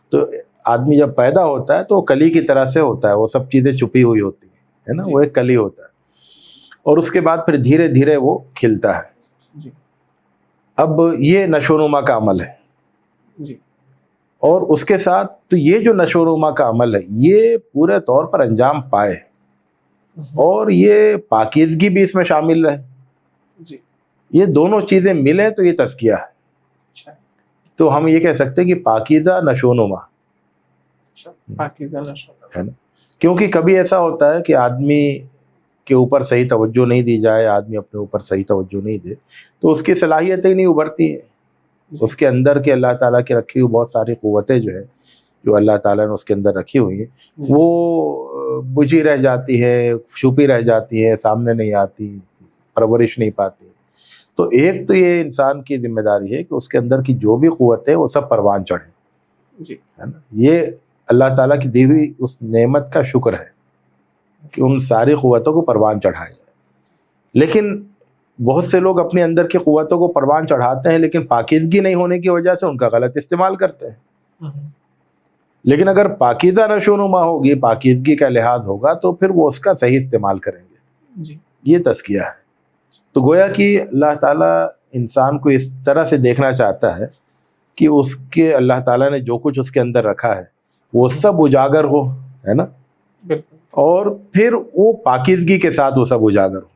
تو آدمی جب پیدا ہوتا ہے تو وہ کلی کی طرح سے ہوتا ہے، وہ سب چیزیں چھپی ہوئی ہوتی ہیں، ہے نا. جی. وہ ایک کلی ہوتا ہے، اور اس کے بعد پھر دھیرے دھیرے وہ کھلتا ہے. جی اب یہ نشو و نما کا عمل ہے. جی اور اس کے ساتھ تو یہ جو نشو و نما کا عمل ہے یہ پورے طور پر انجام پائے، اور یہ پاکیزگی بھی اس میں شامل رہے. جی یہ دونوں چیزیں ملیں تو یہ تزکیہ ہے. اچھا تو ہم یہ کہہ سکتے ہیں کہ پاکیزہ نشو و نما، اچھا پاکیزہ نشو و نما. ہے نا. کیونکہ کبھی ایسا ہوتا ہے کہ آدمی کے اوپر صحیح توجہ نہیں دی جائے، آدمی اپنے اوپر صحیح توجہ نہیں دے تو اس کی صلاحیتیں نہیں ابھرتی ہیں. اس کے اندر کے اللہ تعالیٰ کی رکھی ہوئی بہت ساری قوتیں جو ہے، جو اللہ تعالیٰ نے اس کے اندر رکھی ہوئی ہیں، وہ بجھی رہ جاتی ہے، چھپی رہ جاتی ہے، سامنے نہیں آتی، پرورش نہیں پاتی. تو ایک تو یہ انسان کی ذمہ داری ہے کہ اس کے اندر کی جو بھی قوتیں وہ سب پروان چڑھیں، جی ہے نا. یہ اللہ تعالیٰ کی دی ہوئی اس نعمت کا شکر ہے کہ ان ساری قوتوں کو پروان چڑھایا جائے. لیکن بہت سے لوگ اپنے اندر کی قوتوں کو پروان چڑھاتے ہیں لیکن پاکیزگی نہیں ہونے کی وجہ سے ان کا غلط استعمال کرتے ہیں. لیکن اگر پاکیزہ نشو و نما ہوگی، پاکیزگی کا لحاظ ہوگا تو پھر وہ اس کا صحیح استعمال کریں گے. جی یہ تزکیہ ہے. تو گویا کہ اللہ تعالیٰ انسان کو اس طرح سے دیکھنا چاہتا ہے کہ اس کے اللہ تعالیٰ نے جو کچھ اس کے اندر رکھا ہے وہ سب اجاگر ہو، ہے نا. بالکل. اور پھر وہ پاکیزگی کے ساتھ وہ سب اجاگر ہو.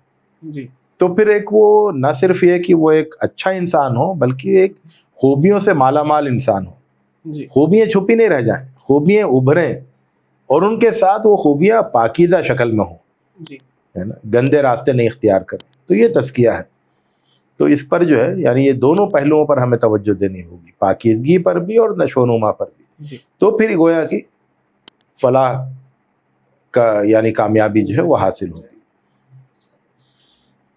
جی تو پھر ایک وہ نہ صرف یہ کہ وہ ایک اچھا انسان ہو بلکہ ایک خوبیوں سے مالا مال انسان ہو. جی خوبیاں چھپی نہیں رہ جائیں، خوبیاں ابھریں، اور ان کے ساتھ وہ خوبیاں پاکیزہ شکل میں ہوں، جی ہے نا. گندے راستے نہیں اختیار کریں. تو یہ تزکیہ ہے. تو اس پر جو ہے یعنی یہ دونوں پہلوؤں پر ہمیں توجہ دینی ہوگی. پاکیزگی پر بھی اور نشو و نما پر بھی. جی تو پھر گویا کہ فلاح کا یعنی کامیابی جو ہے وہ حاصل ہوتی.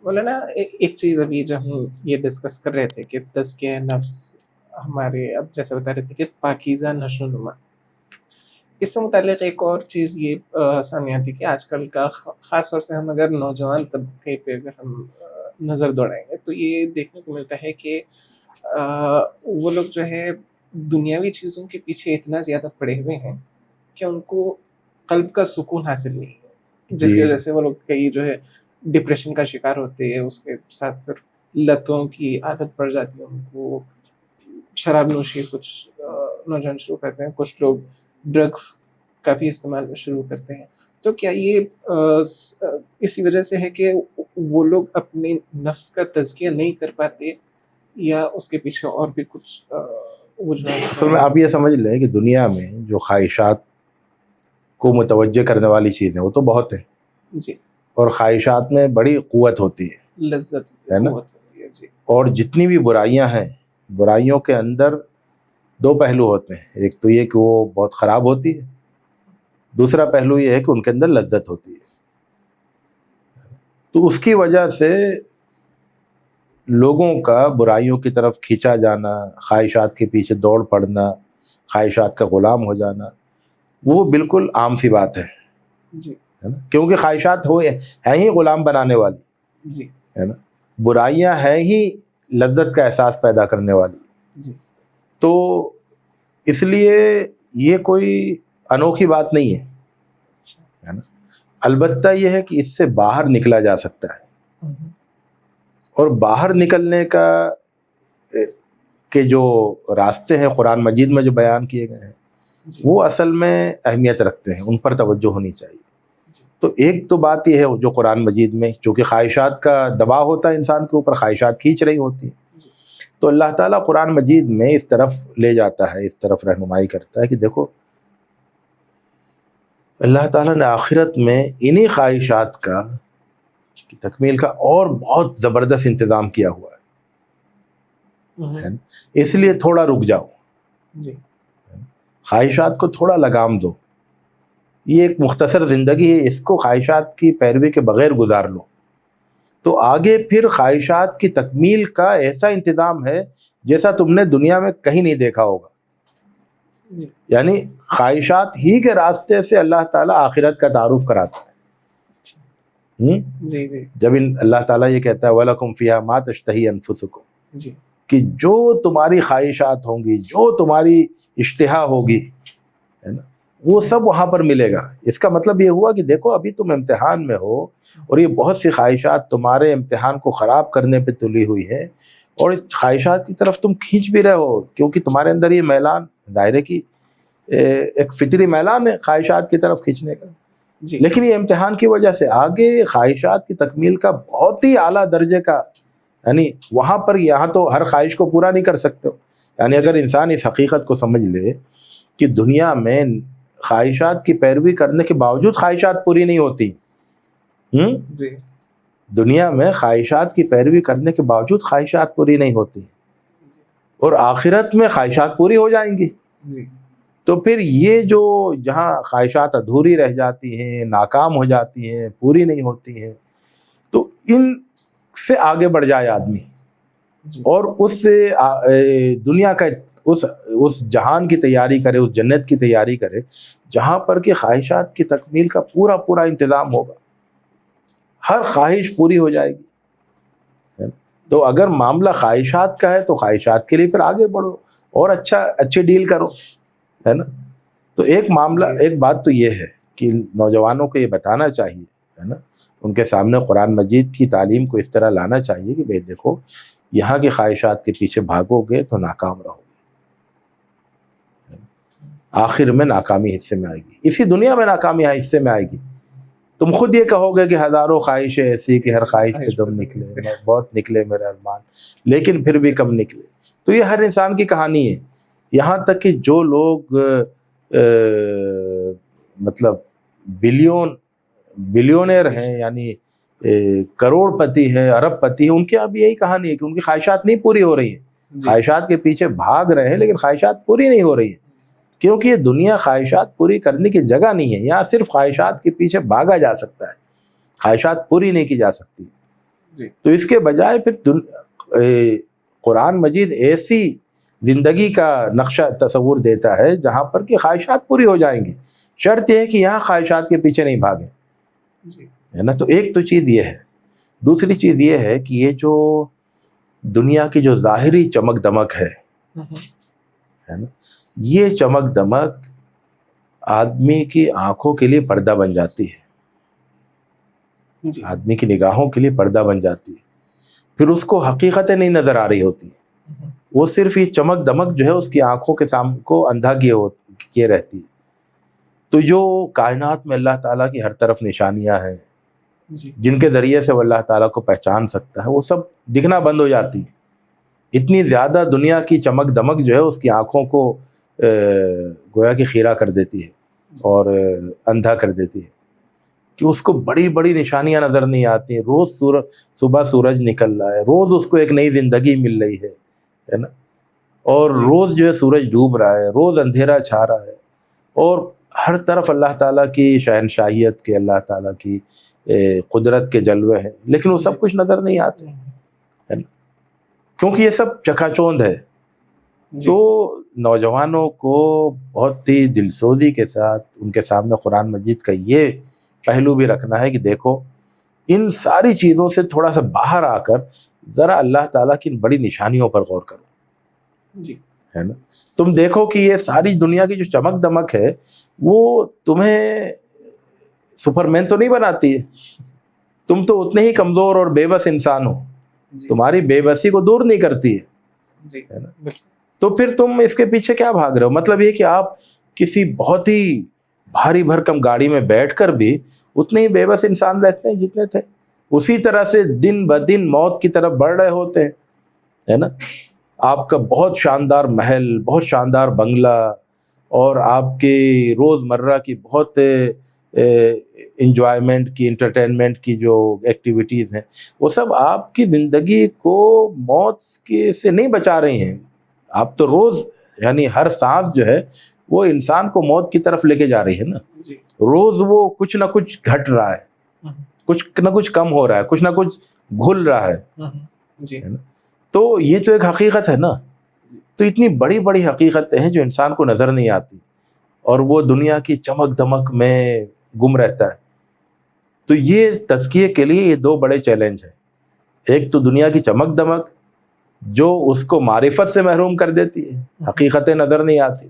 مولانا ایک چیز ابھی جو ہم یہ ڈسکس کر رہے تھے کہ تزکیہ نفس ہمارے اب جیسے بتا رہے تھے کہ پاکیزہ نشو و نما، اس سے متعلق ایک اور چیز یہ سامنے آتی کہ آج کل کا خاص طور سے ہم اگر نوجوان طبقے پہ اگر ہم نظر دوڑائیں گے تو یہ دیکھنے کو ملتا ہے کہ وہ لوگ جو ہے دنیاوی چیزوں کے پیچھے اتنا زیادہ پڑے ہوئے ہیں کہ ان کو قلب کا سکون حاصل نہیں ہے، جس کی وجہ سے وہ لوگ کئی جو ہے ڈپریشن کا شکار ہوتے ہیں، اس کے ساتھ پھر لتوں کی عادت پڑ جاتی ہے ان کو، شراب نوشی کچھ نوجوان شروع کرتے ہیں، کچھ لوگ ڈرگس کافی استعمال شروع کرتے ہیں. تو کیا یہ اسی وجہ سے ہے کہ وہ لوگ اپنے نفس کا تزکیہ نہیں کر پاتے، یا اس کے پیچھے اور بھی کچھ وجوہات؟ اصل میں آپ یہ سمجھ لیں کہ دنیا میں جو خواہشات کو متوجہ کرنے والی چیزیں وہ تو بہت ہیں جی، اور خواہشات میں بڑی قوت ہوتی ہے، لذت ہے نا؟ قوت ہوتی ہے. جی اور جتنی بھی برائیاں ہیں، برائیوں کے اندر دو پہلو ہوتے ہیں. ایک تو یہ کہ وہ بہت خراب ہوتی ہے، دوسرا پہلو یہ ہے کہ ان کے اندر لذت ہوتی ہے. تو اس کی وجہ سے لوگوں کا برائیوں کی طرف کھینچا جانا، خواہشات کے پیچھے دوڑ پڑنا، خواہشات کا غلام ہو جانا، وہ بالکل عام سی بات ہے جی ہے نا؟ کیونکہ خواہشات ہیں ہی غلام بنانے والی، جی ہے نا؟ برائیاں ہیں ہی لذت کا احساس پیدا کرنے والی. جی تو اس لیے یہ کوئی انوکھی بات نہیں ہے نا؟ البتہ یہ ہے کہ اس سے باہر نکلا جا سکتا ہے، اور باہر نکلنے کا کہ جو راستے ہیں قرآن مجید میں جو بیان کیے گئے ہیں وہ اصل میں اہمیت رکھتے ہیں، ان پر توجہ ہونی چاہیے. تو ایک تو بات یہ ہے جو قرآن مجید میں چونکہ خواہشات کا دباؤ ہوتا ہے انسان کے اوپر، خواہشات کھینچ رہی ہوتی ہیں، تو اللہ تعالیٰ قرآن مجید میں اس طرف لے جاتا ہے، اس طرف رہنمائی کرتا ہے کہ دیکھو اللہ تعالیٰ نے آخرت میں انہی خواہشات کا کی تکمیل کا اور بہت زبردست انتظام کیا ہوا ہے نا؟ اس لیے تھوڑا رک جاؤ، جی خواہشات کو تھوڑا لگام دو. یہ ایک مختصر زندگی ہے، اس کو خواہشات کی پیروی کے بغیر گزار لو، تو آگے پھر خواہشات کی تکمیل کا ایسا انتظام ہے جیسا تم نے دنیا میں کہیں نہیں دیکھا ہوگا. یعنی خواہشات ہی کے راستے سے اللہ تعالیٰ آخرت کا تعارف کراتا ہے. جی جی جب اللہ تعالیٰ یہ کہتا ہے وَلَكُمْ فِيهَا مَا تَشْتَهِي أَنفُسُكُمْ، جی کہ جو تمہاری خواہشات ہوں گی، جو تمہاری اشتہا ہوگی، ہے نا، وہ سب وہاں پر ملے گا. اس کا مطلب یہ ہوا کہ دیکھو ابھی تم امتحان میں ہو اور یہ بہت سی خواہشات تمہارے امتحان کو خراب کرنے پہ تلی ہوئی ہے، اور اس خواہشات کی طرف تم کھینچ بھی رہے ہو کیونکہ تمہارے اندر یہ میلان ظاہر ہے کہ ایک فطری میلان ہے خواہشات کی طرف کھینچنے کا. جی لیکن یہ امتحان کی وجہ سے آگے خواہشات کی تکمیل کا بہت ہی اعلیٰ درجے کا، یعنی وہاں پر یہاں تو ہر خواہش کو پورا نہیں کر سکتے ہو. یعنی اگر انسان اس حقیقت کو سمجھ لے کہ دنیا میں خواہشات کی پیروی کرنے کے باوجود خواہشات پوری نہیں ہوتی، جی دنیا میں خواہشات کی پیروی کرنے کے باوجود خواہشات پوری نہیں ہوتی، اور آخرت میں خواہشات پوری ہو جائیں گی. جی تو پھر یہ جو جہاں خواہشات ادھوری رہ جاتی ہیں، ناکام ہو جاتی ہیں، پوری نہیں ہوتی ہیں، تو ان سے آگے بڑھ جائے آدمی اور اس سے دنیا کا اس جہان کی تیاری کرے، اس جنت کی تیاری کرے جہاں پر کہ خواہشات کی تکمیل کا پورا پورا انتظام ہوگا، ہر خواہش پوری ہو جائے گی. تو اگر معاملہ خواہشات کا ہے تو خواہشات کے لیے پھر آگے بڑھو اور اچھی ڈیل کرو، ہے نا. تو ایک معاملہ، ایک بات تو یہ ہے کہ نوجوانوں کو یہ بتانا چاہیے، ہے نا، ان کے سامنے قرآن مجید کی تعلیم کو اس طرح لانا چاہیے کہ بھئی دیکھو یہاں کی خواہشات کے پیچھے بھاگو گے تو ناکام رہو گے، آخر میں ناکامی حصے میں آئے گی، اسی دنیا میں ناکامی حصے میں آئے گی. تم خود یہ کہو گے کہ ہزاروں خواہشیں ایسی کہ ہر خواہش پہ دم نکلے، بہت نکلے میرے ارمان لیکن پھر بھی کم نکلے. تو یہ ہر انسان کی کہانی ہے. یہاں تک کہ جو لوگ مطلب بلیونیر ہیں، یعنی کروڑ پتی ہیں، ارب پتی ہیں، ان کی اب یہی کہانی ہے کہ ان کی خواہشات نہیں پوری ہو رہی ہیں، خواہشات کے پیچھے بھاگ رہے ہیں لیکن خواہشات پوری نہیں ہو رہی ہیں، کیونکہ یہ دنیا خواہشات پوری کرنے کی جگہ نہیں ہے. یہاں صرف خواہشات کے پیچھے بھاگا جا سکتا ہے، خواہشات پوری نہیں کی جا سکتی. تو اس کے بجائے پھر قرآن مجید ایسی زندگی کا نقشہ تصور دیتا ہے جہاں پر کہ خواہشات پوری ہو جائیں گی. شرط یہ ہے کہ یہاں خواہشات کے پیچھے نہیں بھاگیں، ہے نا. تو ایک تو چیز یہ ہے. دوسری چیز یہ ہے کہ یہ جو دنیا کی جو ظاہری چمک دمک ہے نا، یہ چمک دمک آدمی کی آنکھوں کے لیے پردہ بن جاتی ہے، آدمی کی نگاہوں کے لیے پردہ بن جاتی ہے. پھر اس کو حقیقتیں نہیں نظر آ رہی ہوتی، وہ صرف یہ چمک دمک جو ہے اس کی آنکھوں کے سامنے کو اندھا کیے رہتی ہے. تو جو کائنات میں اللہ تعالیٰ کی ہر طرف نشانیاں ہیں جن کے ذریعے سے وہ اللہ تعالیٰ کو پہچان سکتا ہے، وہ سب دکھنا بند ہو جاتی ہیں. اتنی زیادہ دنیا کی چمک دمک جو ہے اس کی آنکھوں کو گویا کہ خیرہ کر دیتی ہے اور اندھا کر دیتی ہے کہ اس کو بڑی بڑی نشانیاں نظر نہیں آتی ہیں. روز صبح سورج نکل رہا ہے، روز اس کو ایک نئی زندگی مل رہی ہے نا. اور روز جو ہے سورج ڈوب رہا ہے، روز اندھیرا چھا رہا ہے، اور ہر طرف اللہ تعالیٰ کی شہنشاہیت کے، اللہ تعالیٰ کی قدرت کے جلوے ہیں، لیکن وہ سب کچھ نظر نہیں آتے ہے نا، کیونکہ یہ سب چکا چوند ہے. تو نوجوانوں کو بہت ہی دل سوزی کے ساتھ ان کے سامنے قرآن مجید کا یہ پہلو بھی رکھنا ہے کہ دیکھو ان ساری چیزوں سے تھوڑا سا باہر آ کر ذرا اللہ تعالیٰ کی ان بڑی نشانیوں پر غور کرو، ہے نا. تم دیکھو کہ یہ ساری دنیا کی جو چمک دمک ہے وہ تمہیں سپر مین تو نہیں بناتی ہے، تم تو اتنے ہی کمزور اور بے بس انسان ہو، تمہاری بے بسی کو دور نہیں کرتی ہے نا. تو پھر تم اس کے پیچھے کیا بھاگ رہے ہو؟ مطلب یہ کہ آپ کسی بہت ہی بھاری بھرکم گاڑی میں بیٹھ کر بھی اتنے ہی بے بس انسان رہتے ہیں جتنے تھے، اسی طرح سے دن بدن موت کی طرف بڑھ رہے ہوتے ہیں، ہے نا. آپ کا بہت شاندار محل، بہت شاندار بنگلہ، اور آپ کی روز مرہ کی بہت انجوائمنٹ کی، انٹرٹینمنٹ کی جو ایکٹیویٹیز ہیں، وہ سب آپ کی زندگی کو موت سے نہیں بچا رہی ہیں. آپ تو روز یعنی ہر سانس جو ہے وہ انسان کو موت کی طرف لے کے جا رہی ہے نا. روز وہ کچھ نہ کچھ گھٹ رہا ہے، کچھ نہ کچھ کم ہو رہا ہے، کچھ نہ کچھ گھل رہا ہے نا. تو یہ تو ایک حقیقت ہے نا. تو اتنی بڑی بڑی حقیقتیں ہیں جو انسان کو نظر نہیں آتی، اور وہ دنیا کی چمک دمک میں گم رہتا ہے. تو یہ تزکیے کے لیے یہ دو بڑے چیلنج ہیں. ایک تو دنیا کی چمک دمک جو اس کو معرفت سے محروم کر دیتی ہے، حقیقتیں نظر نہیں آتی،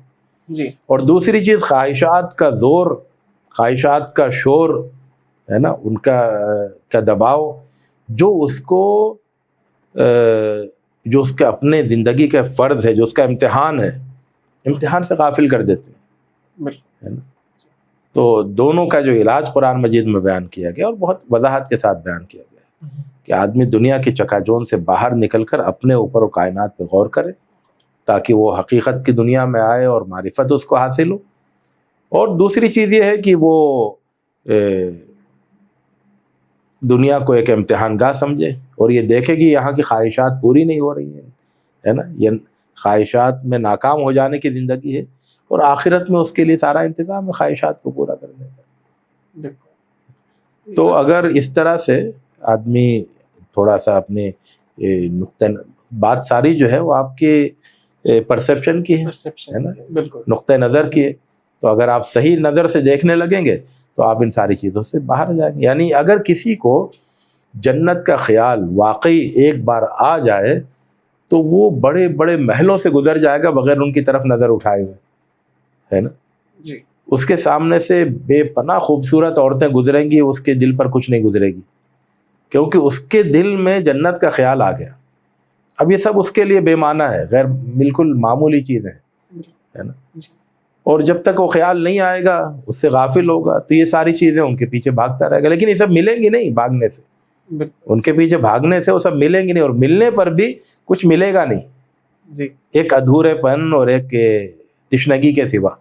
اور دوسری چیز خواہشات کا زور، خواہشات کا شور ہے نا، ان کا دباؤ جو اس کو جو اس کے اپنے زندگی کا فرض ہے، جو اس کا امتحان ہے، امتحان سے غافل کر دیتے ہیں. تو دونوں کا جو علاج قرآن مجید میں بیان کیا گیا اور بہت وضاحت کے ساتھ بیان کیا گیا کہ آدمی دنیا کی چکا جون سے باہر نکل کر اپنے اوپر و کائنات پہ غور کرے تاکہ وہ حقیقت کی دنیا میں آئے اور معرفت اس کو حاصل ہو. اور دوسری چیز یہ ہے کہ وہ دنیا کو ایک امتحان گاہ سمجھے اور یہ دیکھے کہ یہاں کی خواہشات پوری نہیں ہو رہی ہیں، ہے نا. یہ خواہشات میں ناکام ہو جانے کی زندگی ہے، اور آخرت میں اس کے لیے سارا انتظام ہے خواہشات کو پورا کرنے کا. تو اگر اس طرح سے آدمی تھوڑا سا اپنے بات ساری جو ہے وہ آپ کے پرسیپشن کی ہے نا، نقطہ نظر کی ہے. تو اگر آپ صحیح نظر سے دیکھنے لگیں گے تو آپ ان ساری چیزوں سے باہر جائیں گے. یعنی اگر کسی کو جنت کا خیال واقعی ایک بار آ جائے تو وہ بڑے بڑے محلوں سے گزر جائے گا بغیر ان کی طرف نظر اٹھائے ہوئے، ہے نا. اس کے سامنے سے بے پناہ خوبصورت عورتیں گزریں گی، اس کے دل پر کچھ نہیں گزرے گی، کیونکہ اس کے دل میں جنت کا خیال آ گیا. اب یہ سب اس کے لیے بے معنی ہے، غیر بالکل معمولی چیزیں ہیں، ہے نا. اور جب تک وہ خیال نہیں آئے گا، اس سے غافل ہوگا، تو یہ ساری چیزیں ان کے پیچھے بھاگتا رہے گا. لیکن یہ سب ملیں گی نہیں بھاگنے سے، ان کے پیچھے بھاگنے سے وہ سب ملیں گی نہیں، اور ملنے پر بھی کچھ ملے گا نہیں. ایک ادھورے پن اور ایک تشنگی کے سوا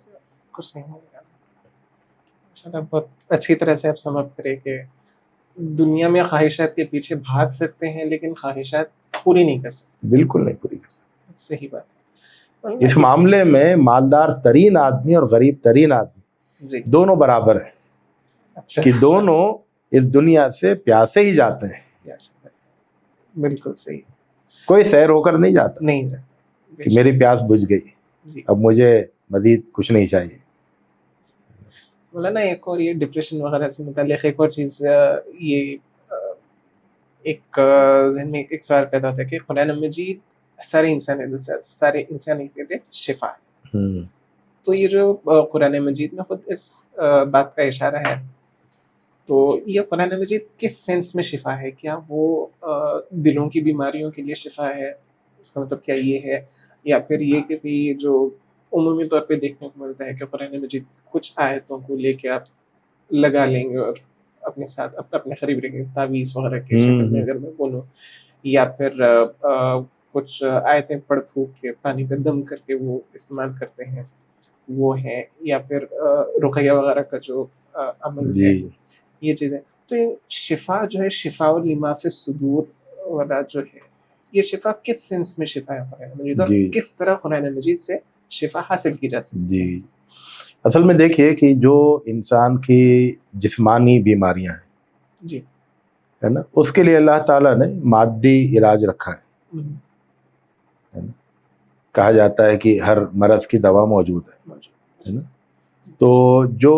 کچھ نہیں ہوگا. بہت اچھی طرح سے آپ سمجھ کرے کہ دنیا میں خواہشات کے پیچھے بھاگ سکتے ہیں لیکن خواہشات پوری نہیں کر سکتے. بالکل نہیں پوری کر سکتے. صحیح بات. اس معاملے میں مالدار ترین آدمی اور غریب ترین آدمی جی دونوں برابر ہیں اچھا کہ دونوں اس دنیا سے پیاسے ہی جاتے ہیں. بالکل صحیح. کوئی سیر ہو کر نہیں جاتا نہیں کہ میری پیاس بجھ گئی, جی. اب مجھے مزید کچھ نہیں چاہیے. مولانا ایک اور یہ ڈپریشن وغیرہ سے متعلق ایک اور چیز, یہ ایک ذہن میں ایک سوال پیدا ہوتا ہے کہ قرآن مجید سارے انسانی کے لیے شفا ہے. تو یہ جو قرآن مجید میں خود اس بات کا اشارہ ہے, تو یہ قرآن مجید کس سینس میں شفا ہے؟ کیا وہ دلوں کی بیماریوں کے لیے شفا ہے؟ اس کا مطلب کیا یہ ہے, یا پھر یہ کہ بھی جو عمومی طور پہ دیکھنے کو ملتا ہے کہ قرآن مجید کچھ آیتوں کو لے کے آپ لگا لیں گے اور اپنے ساتھ اپنے قریب رہیں گے, تعویذ وغیرہ کے شکل میں اگر میں بولوں, یا پھر کچھ آیتیں پڑھ پھونک کے پانی پہ دم کر کے وہ استعمال کرتے ہیں, وہ ہیں, یا پھر رقیہ وغیرہ کا جو عمل ہے, یہ چیزیں. تو یہ شفا جو ہے, شفا لما فی الصدور والا جو ہے, یہ شفا کس سینس میں شفا ہے قرآن مجید, اور کس طرح قرآن مجید سے شفا حاصل کی جا سکتی؟ جی اصل میں دیکھیے کہ جو انسان کی جسمانی بیماریاں ہیں, جی ہے نا, اس کے لیے اللہ تعالیٰ نے مادی علاج رکھا ہے. کہا جاتا ہے کہ ہر مرض کی دوا موجود ہے نا. تو جو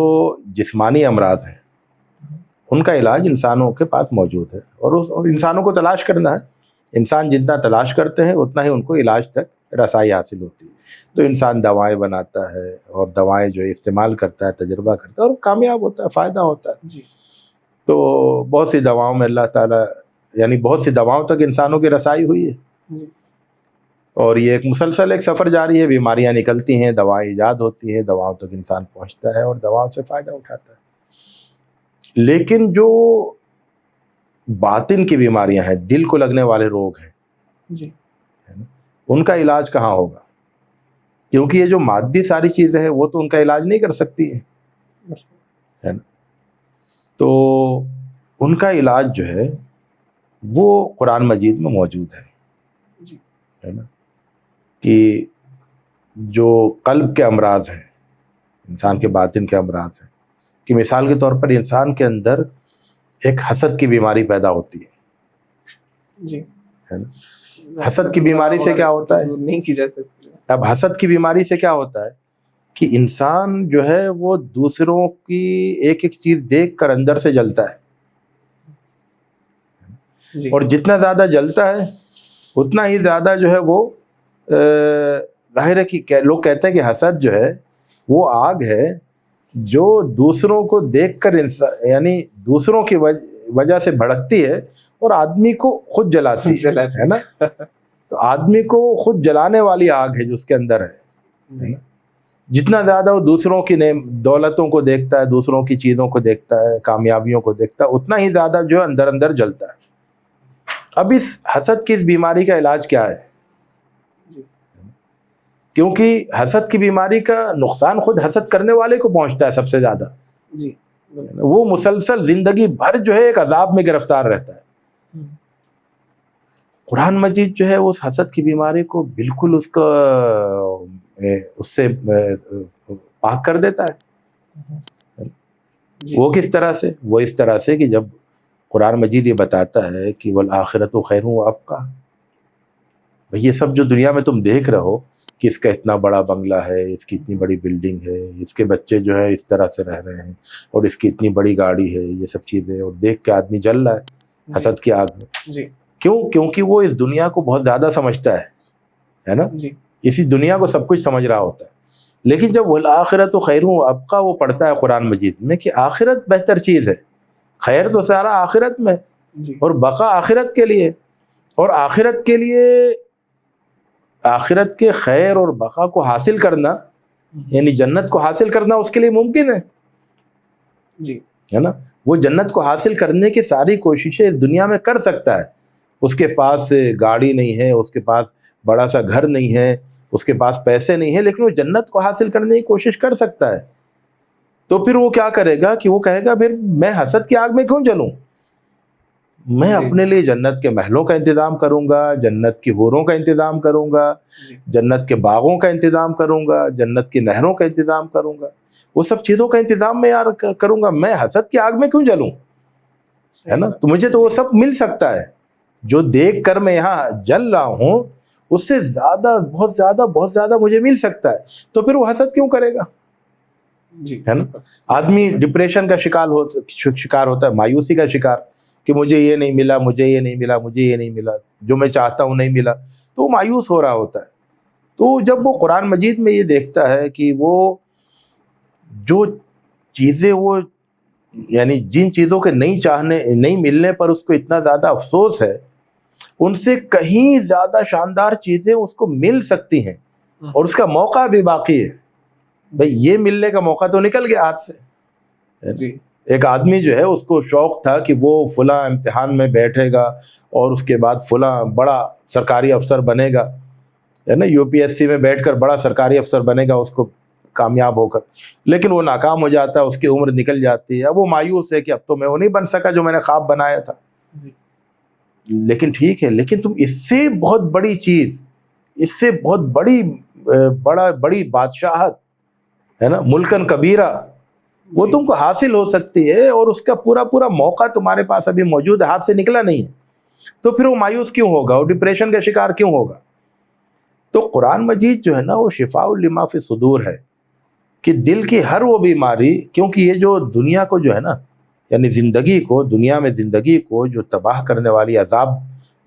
جسمانی امراض ہیں ان کا علاج انسانوں کے پاس موجود ہے, اور انسانوں کو تلاش کرنا ہے. انسان جتنا تلاش کرتے ہیں اتنا ہی ان کو علاج تک رسائی حاصل ہوتی ہے. تو انسان دوائیں بناتا ہے اور دوائیں جو استعمال کرتا ہے, تجربہ کرتا ہے اور کامیاب ہوتا ہے, فائدہ ہوتا ہے. جی. تو بہت سی دواؤں میں اللہ تعالیٰ, یعنی بہت سی دواؤں تک انسانوں کی رسائی ہوئی ہے. جی. اور یہ ایک مسلسل ایک سفر جاری ہے. بیماریاں نکلتی ہیں, دوائیں ایجاد ہوتی ہیں, دواؤں تک انسان پہنچتا ہے اور دواؤں سے فائدہ اٹھاتا ہے. لیکن جو باطن کی بیماریاں ہیں, دل کو لگنے والے روگ ہیں, جی, ان کا علاج کہاں ہوگا؟ کیونکہ یہ جو مادی ساری چیزیں ہیں وہ تو ان کا علاج نہیں کر سکتی ہیں, ہے نا. تو ان کا علاج جو ہے وہ قرآن مجید میں موجود ہے, ہے نا. کہ جو قلب کے امراض ہیں, انسان کے باطن کے امراض ہیں, کہ مثال کے طور پر انسان کے اندر ایک حسد کی بیماری پیدا ہوتی ہے, جی, ہے نا. حسد کی بیماری سے کیا ہوتا ہے؟ نہیں کی جا سکتی. اب حسد کی بیماری سے کیا ہوتا ہے کہ انسان جو ہے وہ دوسروں کی ایک ایک چیز دیکھ کر اندر سے جلتا ہے, جی, اور جتنا زیادہ جلتا ہے اتنا ہی زیادہ جو ہے وہ ظاہر ہے کہ لوگ کہتے ہیں کہ حسد جو ہے وہ آگ ہے جو دوسروں کو دیکھ کر یعنی دوسروں کی وجہ سے بھڑکتی ہے اور آدمی کو خود جلاتی ہے نا. تو آدمی کو خود جلانے والی آگ ہے جو اس کے اندر ہے. جتنا زیادہ وہ دوسروں کی دولتوں کو دیکھتا ہے, دوسروں کی چیزوں کو دیکھتا ہے, کامیابیوں کو دیکھتا ہے, اتنا ہی زیادہ جو ہے اندر اندر جلتا ہے. اب اس حسد کی اس بیماری کا علاج کیا ہے؟ کیونکہ حسد کی بیماری کا نقصان خود حسد کرنے والے کو پہنچتا ہے سب سے زیادہ. جی, وہ مسلسل زندگی بھر جو ہے ایک عذاب میں گرفتار رہتا ہے. قرآن مجید جو ہے اس حسد کی بیماری کو بالکل اس سے پاک کر دیتا ہے. وہ کس طرح سے؟ وہ اس طرح سے کہ جب قرآن مجید یہ بتاتا ہے کہ والآخرۃ خیر وابقیٰ, بھئی یہ سب جو دنیا میں تم دیکھ رہے ہو کہ اس کا اتنا بڑا بنگلہ ہے, اس کی اتنی بڑی بلڈنگ ہے, اس کے بچے جو ہیں اس طرح سے رہ رہے ہیں, اور اس کی اتنی بڑی گاڑی ہے, یہ سب چیزیں, اور دیکھ کے آدمی جل رہا ہے حسد کی آگ میں. جی, کیوں؟ کیونکہ وہ اس دنیا کو بہت زیادہ سمجھتا ہے نا. جی, اسی دنیا کو سب کچھ سمجھ رہا ہوتا ہے. لیکن جب والآخرۃ خیر وابقیٰ وہ پڑھتا ہے قرآن مجید میں کہ آخرت بہتر چیز ہے, خیر تو سارا آخرت میں, اور بقا آخرت کے لیے, اور آخرت کے لیے آخرت کے خیر اور بقا کو حاصل کرنا, یعنی جنت کو حاصل کرنا اس کے لیے ممکن ہے. جی, ہے نا. وہ جنت کو حاصل کرنے کی ساری کوششیں اس دنیا میں کر سکتا ہے. اس کے پاس گاڑی نہیں ہے, اس کے پاس بڑا سا گھر نہیں ہے, اس کے پاس پیسے نہیں ہیں, لیکن وہ جنت کو حاصل کرنے کی کوشش کر سکتا ہے. تو پھر وہ کیا کرے گا کہ وہ کہے گا پھر میں حسد کی آگ میں کیوں جلوں, میں اپنے لیے جنت کے محلوں کا انتظام کروں گا, جنت کی حوروں کا انتظام کروں گا, جنت کے باغوں کا انتظام کروں گا, جنت کی نہروں کا انتظام کروں گا, وہ سب چیزوں کا انتظام میں یار کروں گا. میں حسد کی آگ میں کیوں جلوں, ہے نا؟ تو مجھے تو وہ سب مل سکتا ہے جو دیکھ کر میں یہاں جل رہا ہوں, اس سے زیادہ بہت زیادہ مجھے مل سکتا ہے. تو پھر وہ حسد کیوں کرے گا, ہے نا؟ آدمی ڈپریشن کا شکار ہوتا ہے, مایوسی کا شکار, کہ مجھے یہ نہیں ملا, مجھے یہ نہیں ملا, مجھے یہ نہیں ملا, جو میں چاہتا ہوں نہیں ملا, تو وہ مایوس ہو رہا ہوتا ہے. تو جب وہ قرآن مجید میں یہ دیکھتا ہے کہ وہ جو چیزیں وہ یعنی جن چیزوں کے نہیں ملنے پر اس کو اتنا زیادہ افسوس ہے, ان سے کہیں زیادہ شاندار چیزیں اس کو مل سکتی ہیں اور اس کا موقع بھی باقی ہے. بھئی یہ ملنے کا موقع تو نکل گیا ہاتھ سے. جی. ایک آدمی جو ہے اس کو شوق تھا کہ وہ فلاں امتحان میں بیٹھے گا اور اس کے بعد فلاں بڑا سرکاری افسر بنے گا, ہے نا, UPSC میں بیٹھ کر بڑا سرکاری افسر بنے گا اس کو کامیاب ہو کر, لیکن وہ ناکام ہو جاتا ہے, اس کی عمر نکل جاتی ہے. اب وہ مایوس ہے کہ اب تو میں وہ نہیں بن سکا جو میں نے خواب بنایا تھا. لیکن ٹھیک ہے, لیکن تم اس سے بہت بڑی چیز, اس سے بہت بڑی بادشاہت, ہے نا, ملکن کبیرہ, وہ تم کو حاصل ہو سکتی ہے اور اس کا پورا موقع تمہارے پاس ابھی موجود ہے, ہاتھ سے نکلا نہیں ہے. تو پھر وہ مایوس کیوں ہوگا, وہ ڈپریشن کا شکار کیوں ہوگا؟ تو قرآن مجید جو ہے نا وہ شفاء لما فی الصدور ہے, کہ دل کی ہر وہ بیماری, کیونکہ یہ جو دنیا کو جو ہے نا, یعنی دنیا میں زندگی کو جو تباہ کرنے والی, عذاب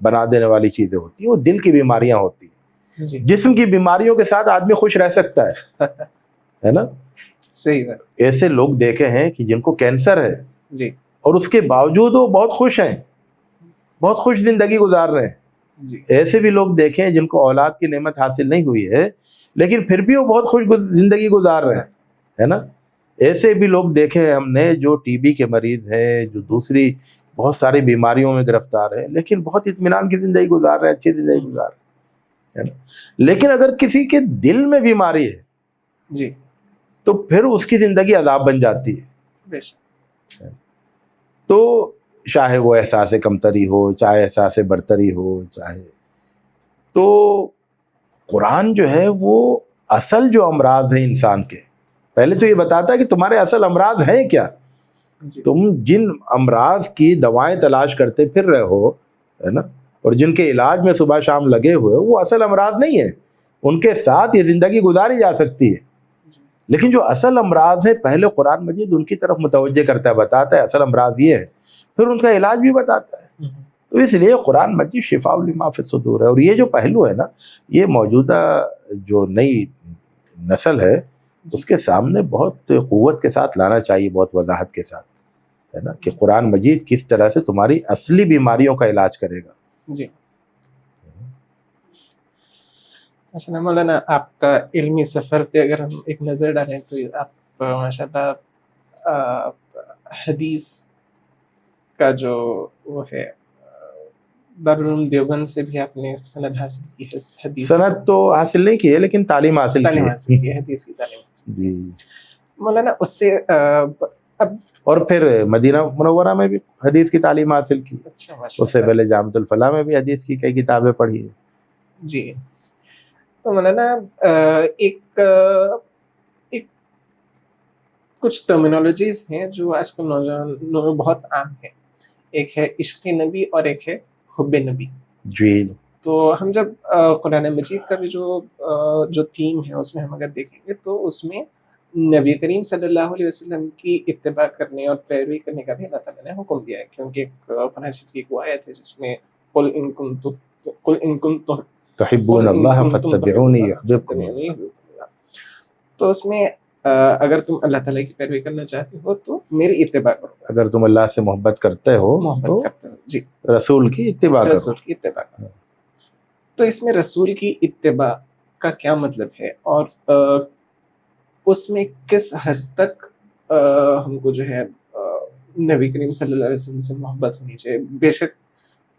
بنا دینے والی چیزیں ہوتی ہیں, وہ دل کی بیماریاں ہوتی ہیں. جسم کی بیماریوں کے ساتھ آدمی خوش رہ سکتا ہے نا. صحیح ہے. ایسے لوگ دیکھے ہیں کہ جن کو کینسر ہے جی, اور اس کے باوجود وہ بہت خوش ہیں, بہت خوش زندگی گزار رہے ہیں. جی. ایسے بھی لوگ دیکھیں جن کو اولاد کی نعمت حاصل نہیں ہوئی ہے, لیکن پھر بھی وہ بہت خوش زندگی گزار رہے ہیں, ہے نا. ایسے بھی لوگ دیکھے ہم نے جو TB کے مریض ہیں, جو دوسری بہت ساری بیماریوں میں گرفتار ہیں, لیکن بہت اطمینان کی زندگی گزار رہے ہیں, اچھی زندگی گزار رہے ہیں, ہے نا. لیکن اگر کسی کے دل میں بیماری ہے جی, تو پھر اس کی زندگی عذاب بن جاتی ہے. تو چاہے وہ احساس کمتری ہو, چاہے احساس برتری ہو, تو قرآن جو ہے وہ اصل جو امراض ہیں انسان کے, پہلے تو یہ بتاتا ہے کہ تمہارے اصل امراض ہیں کیا. تم جن امراض کی دوائیں تلاش کرتے پھر رہے ہو, ہے نا, اور جن کے علاج میں صبح شام لگے ہوئے, وہ اصل امراض نہیں ہیں. ان کے ساتھ یہ زندگی گزاری جا سکتی ہے, لیکن جو اصل امراض ہیں پہلے قرآن مجید ان کی طرف متوجہ کرتا ہے, بتاتا ہے اصل امراض یہ ہے, پھر ان کا علاج بھی بتاتا ہے. تو اس لیے قرآن مجید شفاء لما فی الصدور ہے. اور یہ جو پہلو ہے نا, یہ موجودہ جو نئی نسل ہے اس کے سامنے بہت قوت کے ساتھ لانا چاہیے, بہت وضاحت کے ساتھ, ہے نا, کہ قرآن مجید کس طرح سے تمہاری اصلی بیماریوں کا علاج کرے گا. جی. اچھا مولانا, آپ کا علمی سفر پہ اگر ہم ایک نظر ڈالیں تو آپ ماشاء اللہ حدیث کا جو وہ ہے, دارالعلوم دیوبند سے بھی آپ نے سند حاصل کی ہے. حدیث سند تو حاصل نہیں کی ہے, لیکن تعلیم حاصل کی ہے, حدیث کی تعلیم. جی مولانا, اس سے اب اور پھر مدینہ منورہ میں بھی حدیث کی تعلیم حاصل کی. اچھا, اس سے پہلے جامعۃ الفلاح میں بھی حدیث کی کئی کتابیں پڑھی ہے. جی. تو مولانا ایک کچھ ٹرمینالوجیز ہیں جو آج کل نوجوانوں میں بہت عام ہیں. ایک ہے عشق نبی اور ایک ہے حب نبی. جی. تو ہم جب قرآن مجید کا بھی جو تھیم ہے اس میں ہم اگر دیکھیں گے تو اس میں نبی کریم صلی اللہ علیہ وسلم کی اتباع کرنے اور پیروی کرنے کا بھی اللہ تعالیٰ نے حکم دیا ہے, کیونکہ قرآن شریف کی ایک آیت ہے جس میں قل ان کنتم تحبون اللہ فاتبعونی یحببکم اللہ. تو اس میں اگر تم اللہ تعالیٰ کی پیروی کرنا چاہتے ہو تو میری اتباع کرو. اگر تم اللہ سے محبت کرتے ہو تو جی رسول کی اتباع کرو. رسول کی اتباع کرو. تو اس میں رسول کی اتباع کا کیا مطلب ہے, اور اس میں کس حد تک ہم کو جو ہے نبی کریم صلی اللہ علیہ وسلم سے محبت ہونی چاہیے. بے شک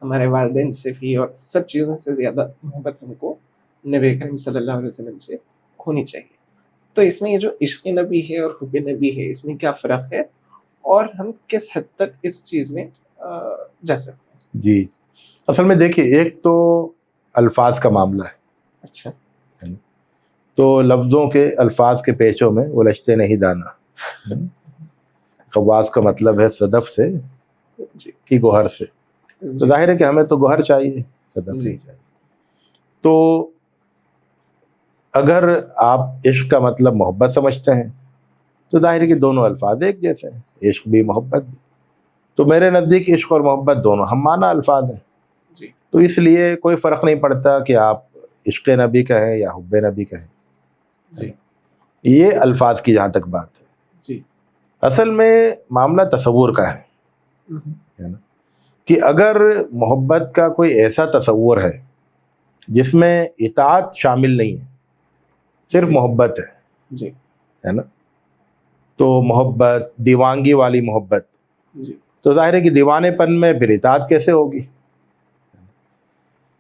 ہمارے والدین سے بھی اور سب چیزوں سے زیادہ محبت ہم کو نبی کریم صلی اللہ علیہ وسلم سے ہونی چاہیے. تو اس میں یہ جو عشق نبی ہے اور حب نبی ہے, اس میں کیا فرق ہے, اور ہم کس حد تک اس چیز میں جا سکتے ہیں؟ جی اصل میں دیکھیے ایک تو الفاظ کا معاملہ ہے، اچھا تو لفظوں کے الفاظ کے پیچوں میں الجھتے نہیں دانا. خواص کا مطلب ہے صدف سے جی کہ گوہر سے. تو ظاہر ہے کہ ہمیں تو گوہر چاہیے، صدف جی. نہیں چاہیے. تو اگر آپ عشق کا مطلب محبت سمجھتے ہیں تو ظاہر ہے کہ دونوں الفاظ ایک جیسے ہیں، عشق بھی محبت بھی. تو میرے نزدیک عشق اور محبت دونوں ہم معنی الفاظ ہیں. جی تو اس لیے کوئی فرق نہیں پڑتا کہ آپ عشق نبی کہیں یا حب نبی کہیں. جی یہ الفاظ کی جہاں تک بات ہے. جی اصل میں معاملہ تصور کا ہے نا، کہ اگر محبت کا کوئی ایسا تصور ہے جس میں اطاعت شامل نہیں ہے، صرف محبت جی ہے نا، تو محبت دیوانگی والی محبت، جی تو ظاہر ہے کہ دیوانے پن میں پھر اطاعت کیسے ہوگی.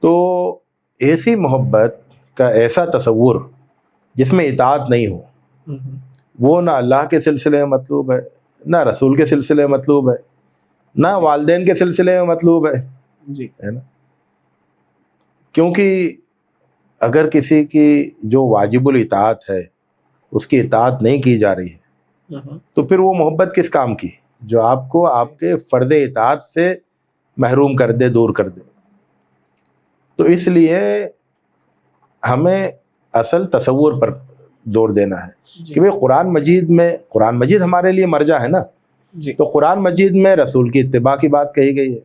تو ایسی محبت کا ایسا تصور جس میں اطاعت نہیں ہو، وہ نہ اللہ کے سلسلے میں مطلوب ہے، نہ رسول کے سلسلے میں مطلوب ہے، نہ والدین کے سلسلے میں مطلوب ہے. جی ہے نا، کیونکہ اگر کسی کی جو واجب الاطاعت ہے اس کی اطاعت نہیں کی جا رہی ہے تو پھر وہ محبت کس کام کی جو آپ کو آپ کے فرض اطاعت سے محروم کر دے، دور کر دے. تو اس لیے ہمیں اصل تصور پر زور دینا ہے کہ بھئی قرآن مجید ہمارے لیے مرجع ہے نا. جی تو قرآن مجید میں رسول کی اتباع کی بات کہی گئی ہے،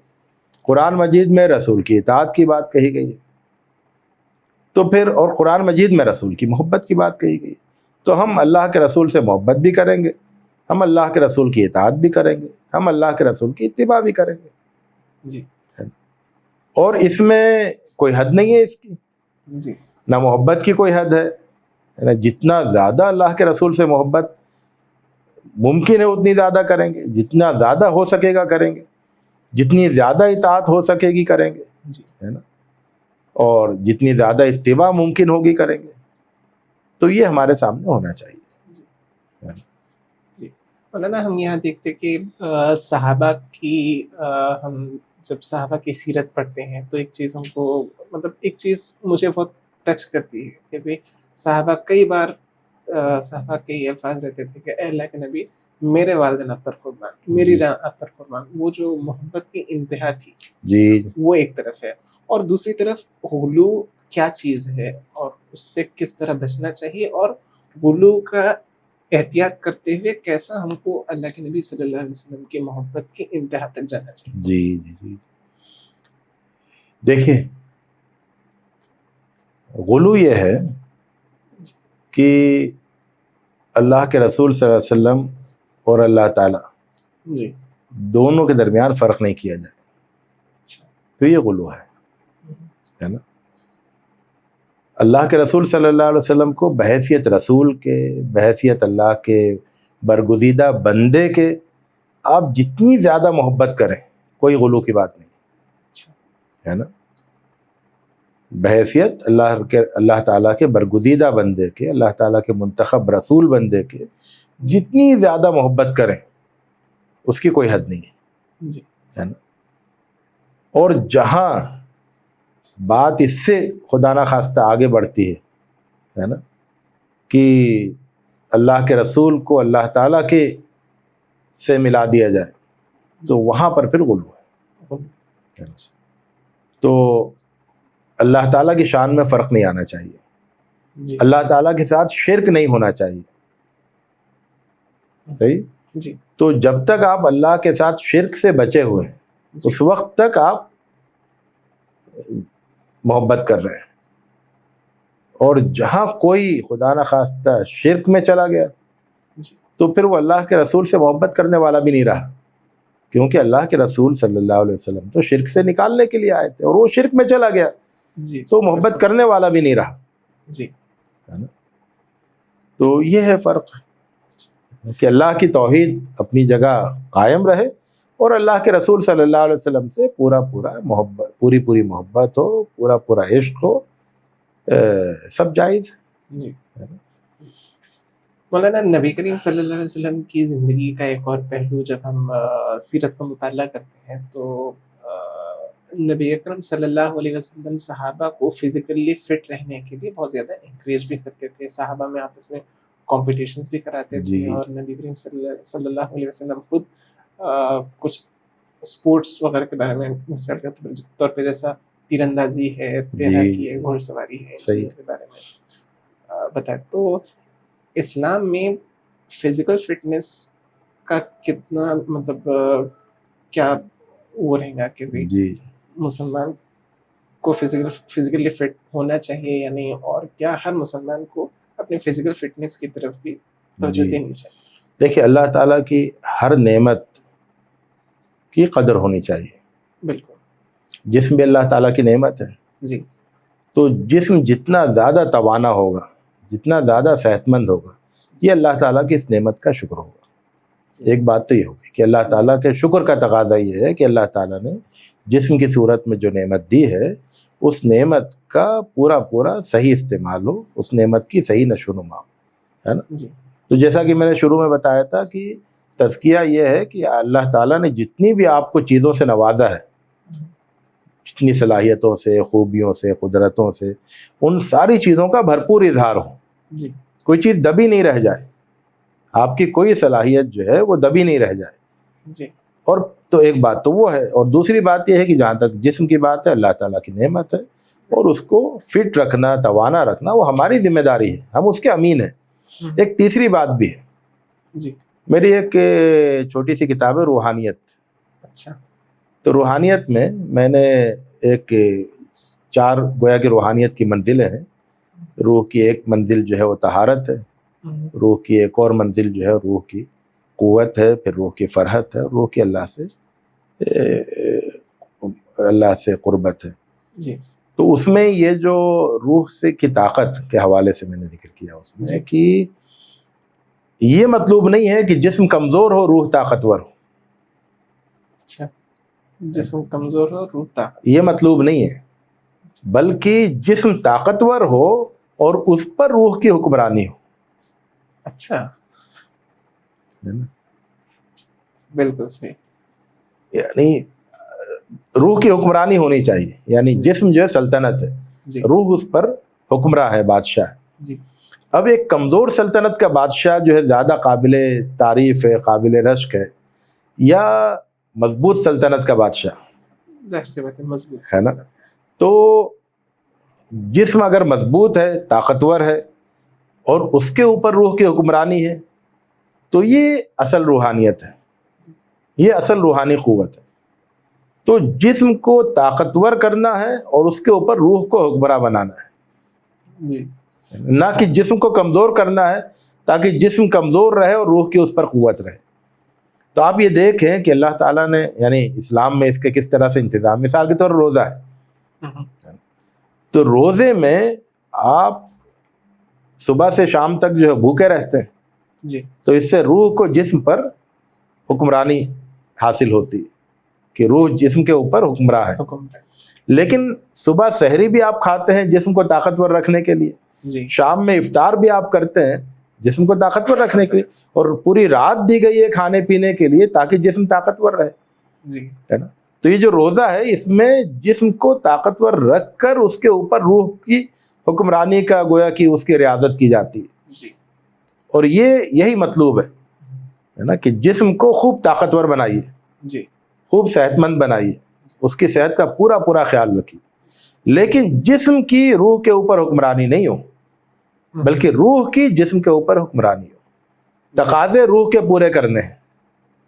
قرآن مجید میں رسول کی اطاعت کی بات کہی گئی ہے، تو پھر اور قرآن مجید میں رسول کی محبت کی بات کہی گئی. تو ہم اللہ کے رسول سے محبت بھی کریں گے، ہم اللہ کے رسول کی اطاعت بھی کریں گے، ہم اللہ کے رسول کی اتباع بھی کریں گے. جی اور اس میں کوئی حد نہیں ہے اس کی، جی نہ محبت کی کوئی حد ہے. جتنا زیادہ اللہ کے رسول سے محبت ممکن ہے اتنی زیادہ کریں گے، جتنا زیادہ ہو سکے گا کریں گے، جتنی زیادہ اطاعت ہو سکے گی کریں گے، جی ہے نا، اور جتنی زیادہ اتباع ممکن ہوگی کریں گے. تو یہ ہمارے سامنے ہونا چاہیے. مولانا ہم یہاں دیکھتے کہ صحابہ کی ہم جب صحابہ کی سیرت پڑھتے ہیں تو ایک چیز ہم کو مطلب ایک چیز مجھے بہت ٹچ کرتی ہے کہ بھئی صحابہ کئی بار صحابہ کے یہ الفاظ رہتے تھے کہ اے اللہ کے نبی میرے والدین آپ پر قربان، میری جان آپ پر قربان. وہ جو محبت کی انتہا تھی جی وہ ایک طرف ہے، اور دوسری طرف غلو کیا چیز ہے اور اس سے کس طرح بچنا چاہیے، اور غلو کا احتیاط کرتے ہوئے کیسا ہم کو اللہ کے نبی صلی اللہ علیہ وسلم کی محبت کی انتہا تک جانا چاہیے. جی دیکھیں، غلو یہ ہے کہ اللہ کے رسول صلی اللہ علیہ وسلم اور اللہ تعالیٰ جی دونوں کے درمیان فرق نہیں کیا جائے، تو یہ غلو ہے نا. اللہ کے رسول صلی اللہ علیہ وسلم کو بحیثیت رسول کے، بحیثیت اللہ کے برگزیدہ بندے کے آپ جتنی زیادہ محبت کریں کوئی غلو کی بات نہیں ہے نا. بحیثیت اللہ تعالیٰ کے برگزیدہ بندے کے، اللہ تعالیٰ کے منتخب رسول بندے کے جتنی زیادہ محبت کریں اس کی کوئی حد نہیں ہے نا. اور جہاں بات اس سے خدا نہ خواستہ آگے بڑھتی ہے نا کہ اللہ کے رسول کو اللہ تعالیٰ کے سے ملا دیا جائے تو وہاں پر پھر غلو ہے. تو اللہ تعالیٰ کی شان میں فرق نہیں آنا چاہیے، اللہ تعالیٰ کے ساتھ شرک نہیں ہونا چاہیے. صحیح. جی تو جب تک آپ اللہ کے ساتھ شرک سے بچے ہوئے ہیں اس وقت تک آپ محبت کر رہے ہیں، اور جہاں کوئی خدا نہ خواستہ شرک میں چلا گیا تو پھر وہ اللہ کے رسول سے محبت کرنے والا بھی نہیں رہا، کیونکہ اللہ کے رسول صلی اللہ علیہ وسلم تو شرک سے نکالنے کے لیے آئے تھے اور وہ شرک میں چلا گیا تو محبت کرنے والا بھی نہیں رہا. جی تو یہ ہے فرق کہ اللہ کی توحید اپنی جگہ قائم رہے اور اللہ کے رسول صلی اللہ علیہ وسلم سے پورا محبت، پوری محبت ہو، پورا عشق ہو، سب جائز. جی مولانا نبی کریم صلی اللہ علیہ وسلم کی زندگی کا ایک اور پہلو جب ہم سیرت کا مطالعہ کرتے ہیں تو نبی اکرم صلی اللہ علیہ وسلم صحابہ کو فزیکلی فٹ رہنے کے لیے بہت زیادہ انکریج بھی کرتے تھے. صحابہ میں آپس میں کمپٹیشنز بھی کراتے جی. تھے, اور نبی کریم صلی اللہ علیہ وسلم خود کچھ اسپورٹس وغیرہ کے بارے میں مثال کے طور پہ جیسا تیر اندازی ہے, تیراکی ہے, گھوڑ سواری ہے, صحیح. کے بارے میں بتائیں. تو اسلام میں فزیکل فٹنس کا کتنا مطلب کیا وہ رہے گا کہ جی مسلمان کو فزیکلی فٹ ہونا چاہیے یا نہیں, اور کیا ہر مسلمان کو اپنی فزیکل فٹنس کی طرف بھی توجہ جی. دینی چاہیے؟ دیکھیے, اللہ تعالیٰ کی ہر نعمت کی قدر ہونی چاہیے. بالکل. جسم بھی اللہ تعالیٰ کی نعمت ہے. جی. تو جسم جتنا زیادہ توانا ہوگا, جتنا زیادہ صحت مند ہوگا, یہ اللہ تعالیٰ کی اس نعمت کا شکر ہوگا. ایک بات تو یہ ہوگی کہ اللہ تعالیٰ کے شکر کا تقاضا یہ ہے کہ اللہ تعالیٰ نے جسم کی صورت میں جو نعمت دی ہے, اس نعمت کا پورا صحیح استعمال ہو, اس نعمت کی صحیح نشو و نما ہو, ہے نا. جی. تو جیسا کہ میں نے شروع میں بتایا تھا کہ تزکیہ یہ ہے کہ اللہ تعالیٰ نے جتنی بھی آپ کو چیزوں سے نوازا ہے, جتنی صلاحیتوں سے, خوبیوں سے, قدرتوں سے, ان ساری چیزوں کا بھرپور اظہار ہو. جی. کوئی چیز دبی نہیں رہ جائے, آپ کی کوئی صلاحیت جو ہے وہ دبی نہیں رہ جائے. جی. اور تو ایک بات تو وہ ہے, اور دوسری بات یہ ہے کہ جہاں تک جسم کی بات ہے, اللہ تعالیٰ کی نعمت ہے, اور اس کو فٹ رکھنا, توانا رکھنا وہ ہماری ذمہ داری ہے, ہم اس کے امین ہیں. ایک تیسری بات بھی ہے. جی. میری ایک چھوٹی سی کتاب ہے روحانیت. اچھا. تو روحانیت میں میں نے ایک 4 گویا کہ روحانیت کی منزلیں ہیں. روح کی ایک منزل جو ہے وہ طہارت ہے, روح کی ایک اور منزل جو ہے روح کی قوت ہے, پھر روح کی فرحت ہے, روح کی اللہ سے قربت ہے. جی. تو اس میں یہ جو روح سے کی طاقت کے حوالے سے میں نے ذکر کیا اس میں کہ یہ مطلوب نہیں ہے کہ جسم کمزور ہو روح طاقتور ہو. اچھا. جسم کمزور ہو روح طاقت, یہ مطلوب نہیں ہے, بلکہ جسم طاقتور ہو اور اس پر روح کی حکمرانی ہو. اچھا. بالکل صحیح. یعنی روح کی حکمرانی ہونی چاہیے, یعنی جسم جو ہے سلطنت ہے, جی. روح اس پر حکمراں ہے, بادشاہ ہے. جی. اب ایک کمزور سلطنت کا بادشاہ جو ہے زیادہ قابل تعریف ہے, قابل رشک ہے, یا مضبوط سلطنت کا بادشاہ, ظاہر سی بات ہے مضبوط ہے نا. تو جسم اگر مضبوط ہے, طاقتور ہے, اور اس کے اوپر روح کی حکمرانی ہے, تو یہ اصل روحانیت ہے, یہ اصل روحانی قوت ہے. تو جسم کو طاقتور کرنا ہے اور اس کے اوپر روح کو حکمراں بنانا ہے. جی. نہ کہ جسم کو کمزور کرنا ہے تاکہ جسم کمزور رہے اور روح کی اس پر قوت رہے. تو آپ یہ دیکھیں کہ اللہ تعالیٰ نے یعنی اسلام میں اس کے کس طرح سے انتظام, مثال کے طور پر روزہ ہے, تو روزے میں آپ صبح سے شام تک جو ہے بھوکے رہتے ہیں. جی. تو اس سے روح کو جسم پر حکمرانی حاصل ہوتی ہے کہ روح جسم کے اوپر حکمراں ہے. لیکن صبح سحری بھی آپ کھاتے ہیں جسم کو طاقتور رکھنے کے لیے, جی. شام میں افطار بھی آپ کرتے ہیں جسم کو طاقتور رکھنے کے لیے, اور پوری رات دی گئی ہے کھانے پینے کے لیے تاکہ جسم طاقتور رہے. جی. ہے نا. تو یہ جو روزہ ہے اس میں جسم کو طاقتور رکھ کر اس کے اوپر روح کی حکمرانی کا گویا کہ اس کی ریاضت کی جاتی ہے. جی. اور یہی مطلوب ہے نا کہ جسم کو خوب طاقتور بنائیے, جی. خوب صحت مند بنائیے, اس کی صحت کا پورا خیال رکھیے, لیکن جسم کی روح کے اوپر حکمرانی نہیں ہو, بلکہ روح کی جسم کے اوپر حکمرانی ہو. تقاضے روح کے پورے کرنے ہیں,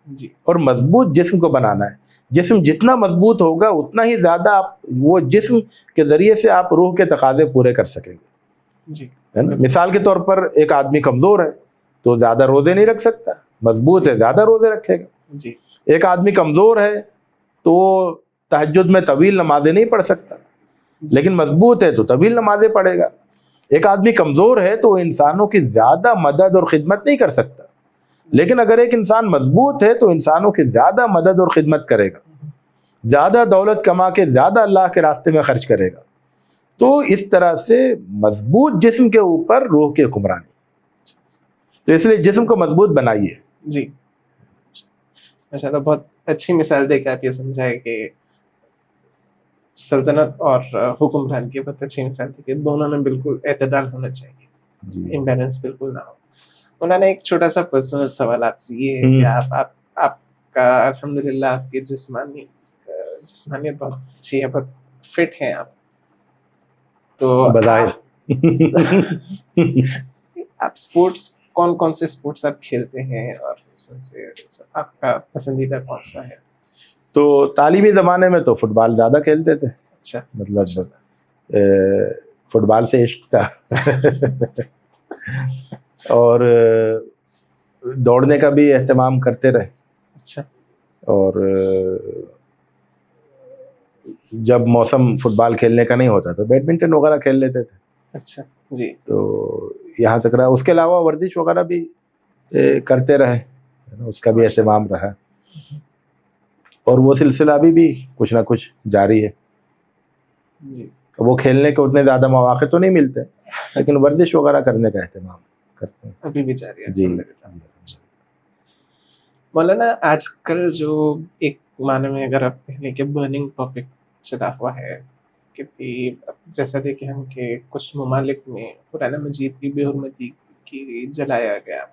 جی. اور مضبوط جسم کو بنانا ہے. جسم جتنا مضبوط ہوگا اتنا ہی زیادہ آپ وہ جسم کے ذریعے سے آپ روح کے تقاضے پورے کر سکیں گے. جی. ہے نا. مثال کے طور پر ایک آدمی کمزور ہے تو زیادہ روزے نہیں رکھ سکتا, مضبوط ہے زیادہ روزے رکھے گا. جی. ایک آدمی کمزور ہے تو تہجد میں طویل نمازیں نہیں پڑھ سکتا, لیکن مضبوط ہے تو طویل نمازیں پڑھے گا. ایک آدمی کمزور ہے تو وہ انسانوں کی زیادہ مدد اور خدمت نہیں کر سکتا, لیکن اگر ایک انسان مضبوط ہے تو انسانوں کی زیادہ مدد اور خدمت کرے گا, زیادہ دولت کما کے زیادہ اللہ کے راستے میں خرچ کرے گا. تو اس طرح سے مضبوط جسم کے اوپر روح کی حکمرانی. تو اس لیے جسم کو مضبوط بنائیے. جی. ماشاءاللہ بہت اچھی مثال دے کے آپ یہ سمجھائے کہ سلطنت اور حکمران کی بہت اچھی مثال تھی کہ دونوں میں بالکل اعتدال ہونا چاہیے, جی امبیلنس بالکل نہ ہو. مولانا ایک چھوٹا سا پرسنل سوال آپ سے یہ ہے کہ آپ کا الحمدللہ آپ کی جسمانیت بہت اچھی ہے, بہت فٹ ہیں آپ, تو بظاہر آپ اسپورٹس کون سے اسپورٹس آپ کھیلتے ہیں اور اس میں سے آپ کا پسندیدہ کون سا ہے؟ تو تعلیمی زمانے میں تو فٹ بال زیادہ کھیلتے تھے, اچھا, مطلب فٹ بال سے عشق تھا اور دوڑنے کا بھی اہتمام کرتے رہے. اچھا, اور جب موسم فٹ بال کھیلنے کا نہیں ہوتا تو بیڈمنٹن وغیرہ کھیل لیتے تھے. اچھا جی, تو یہاں تک رہا. اس کے علاوہ ورزش وغیرہ بھی کرتے رہے, اس کا بھی اہتمام رہا, اور وہ سلسلہ ابھی بھی کچھ نہ کچھ جاری ہے. جی, وہ کھیلنے کے اتنے زیادہ مواقع تو نہیں ملتے, لیکن ورزش وغیرہ کرنے کا اہتمام کرتے ہیں. ابھی بھی جاری ہے. جی. مولانا آج کل جو ایک معنی میں اگر آپ کہنے کے برننگ ٹاپک چلا ہوا ہے کہ جیسا دیکھیں ہم کہ کچھ ممالک میں قرآن مجید کی بے حرمتی کی جلایا گیا,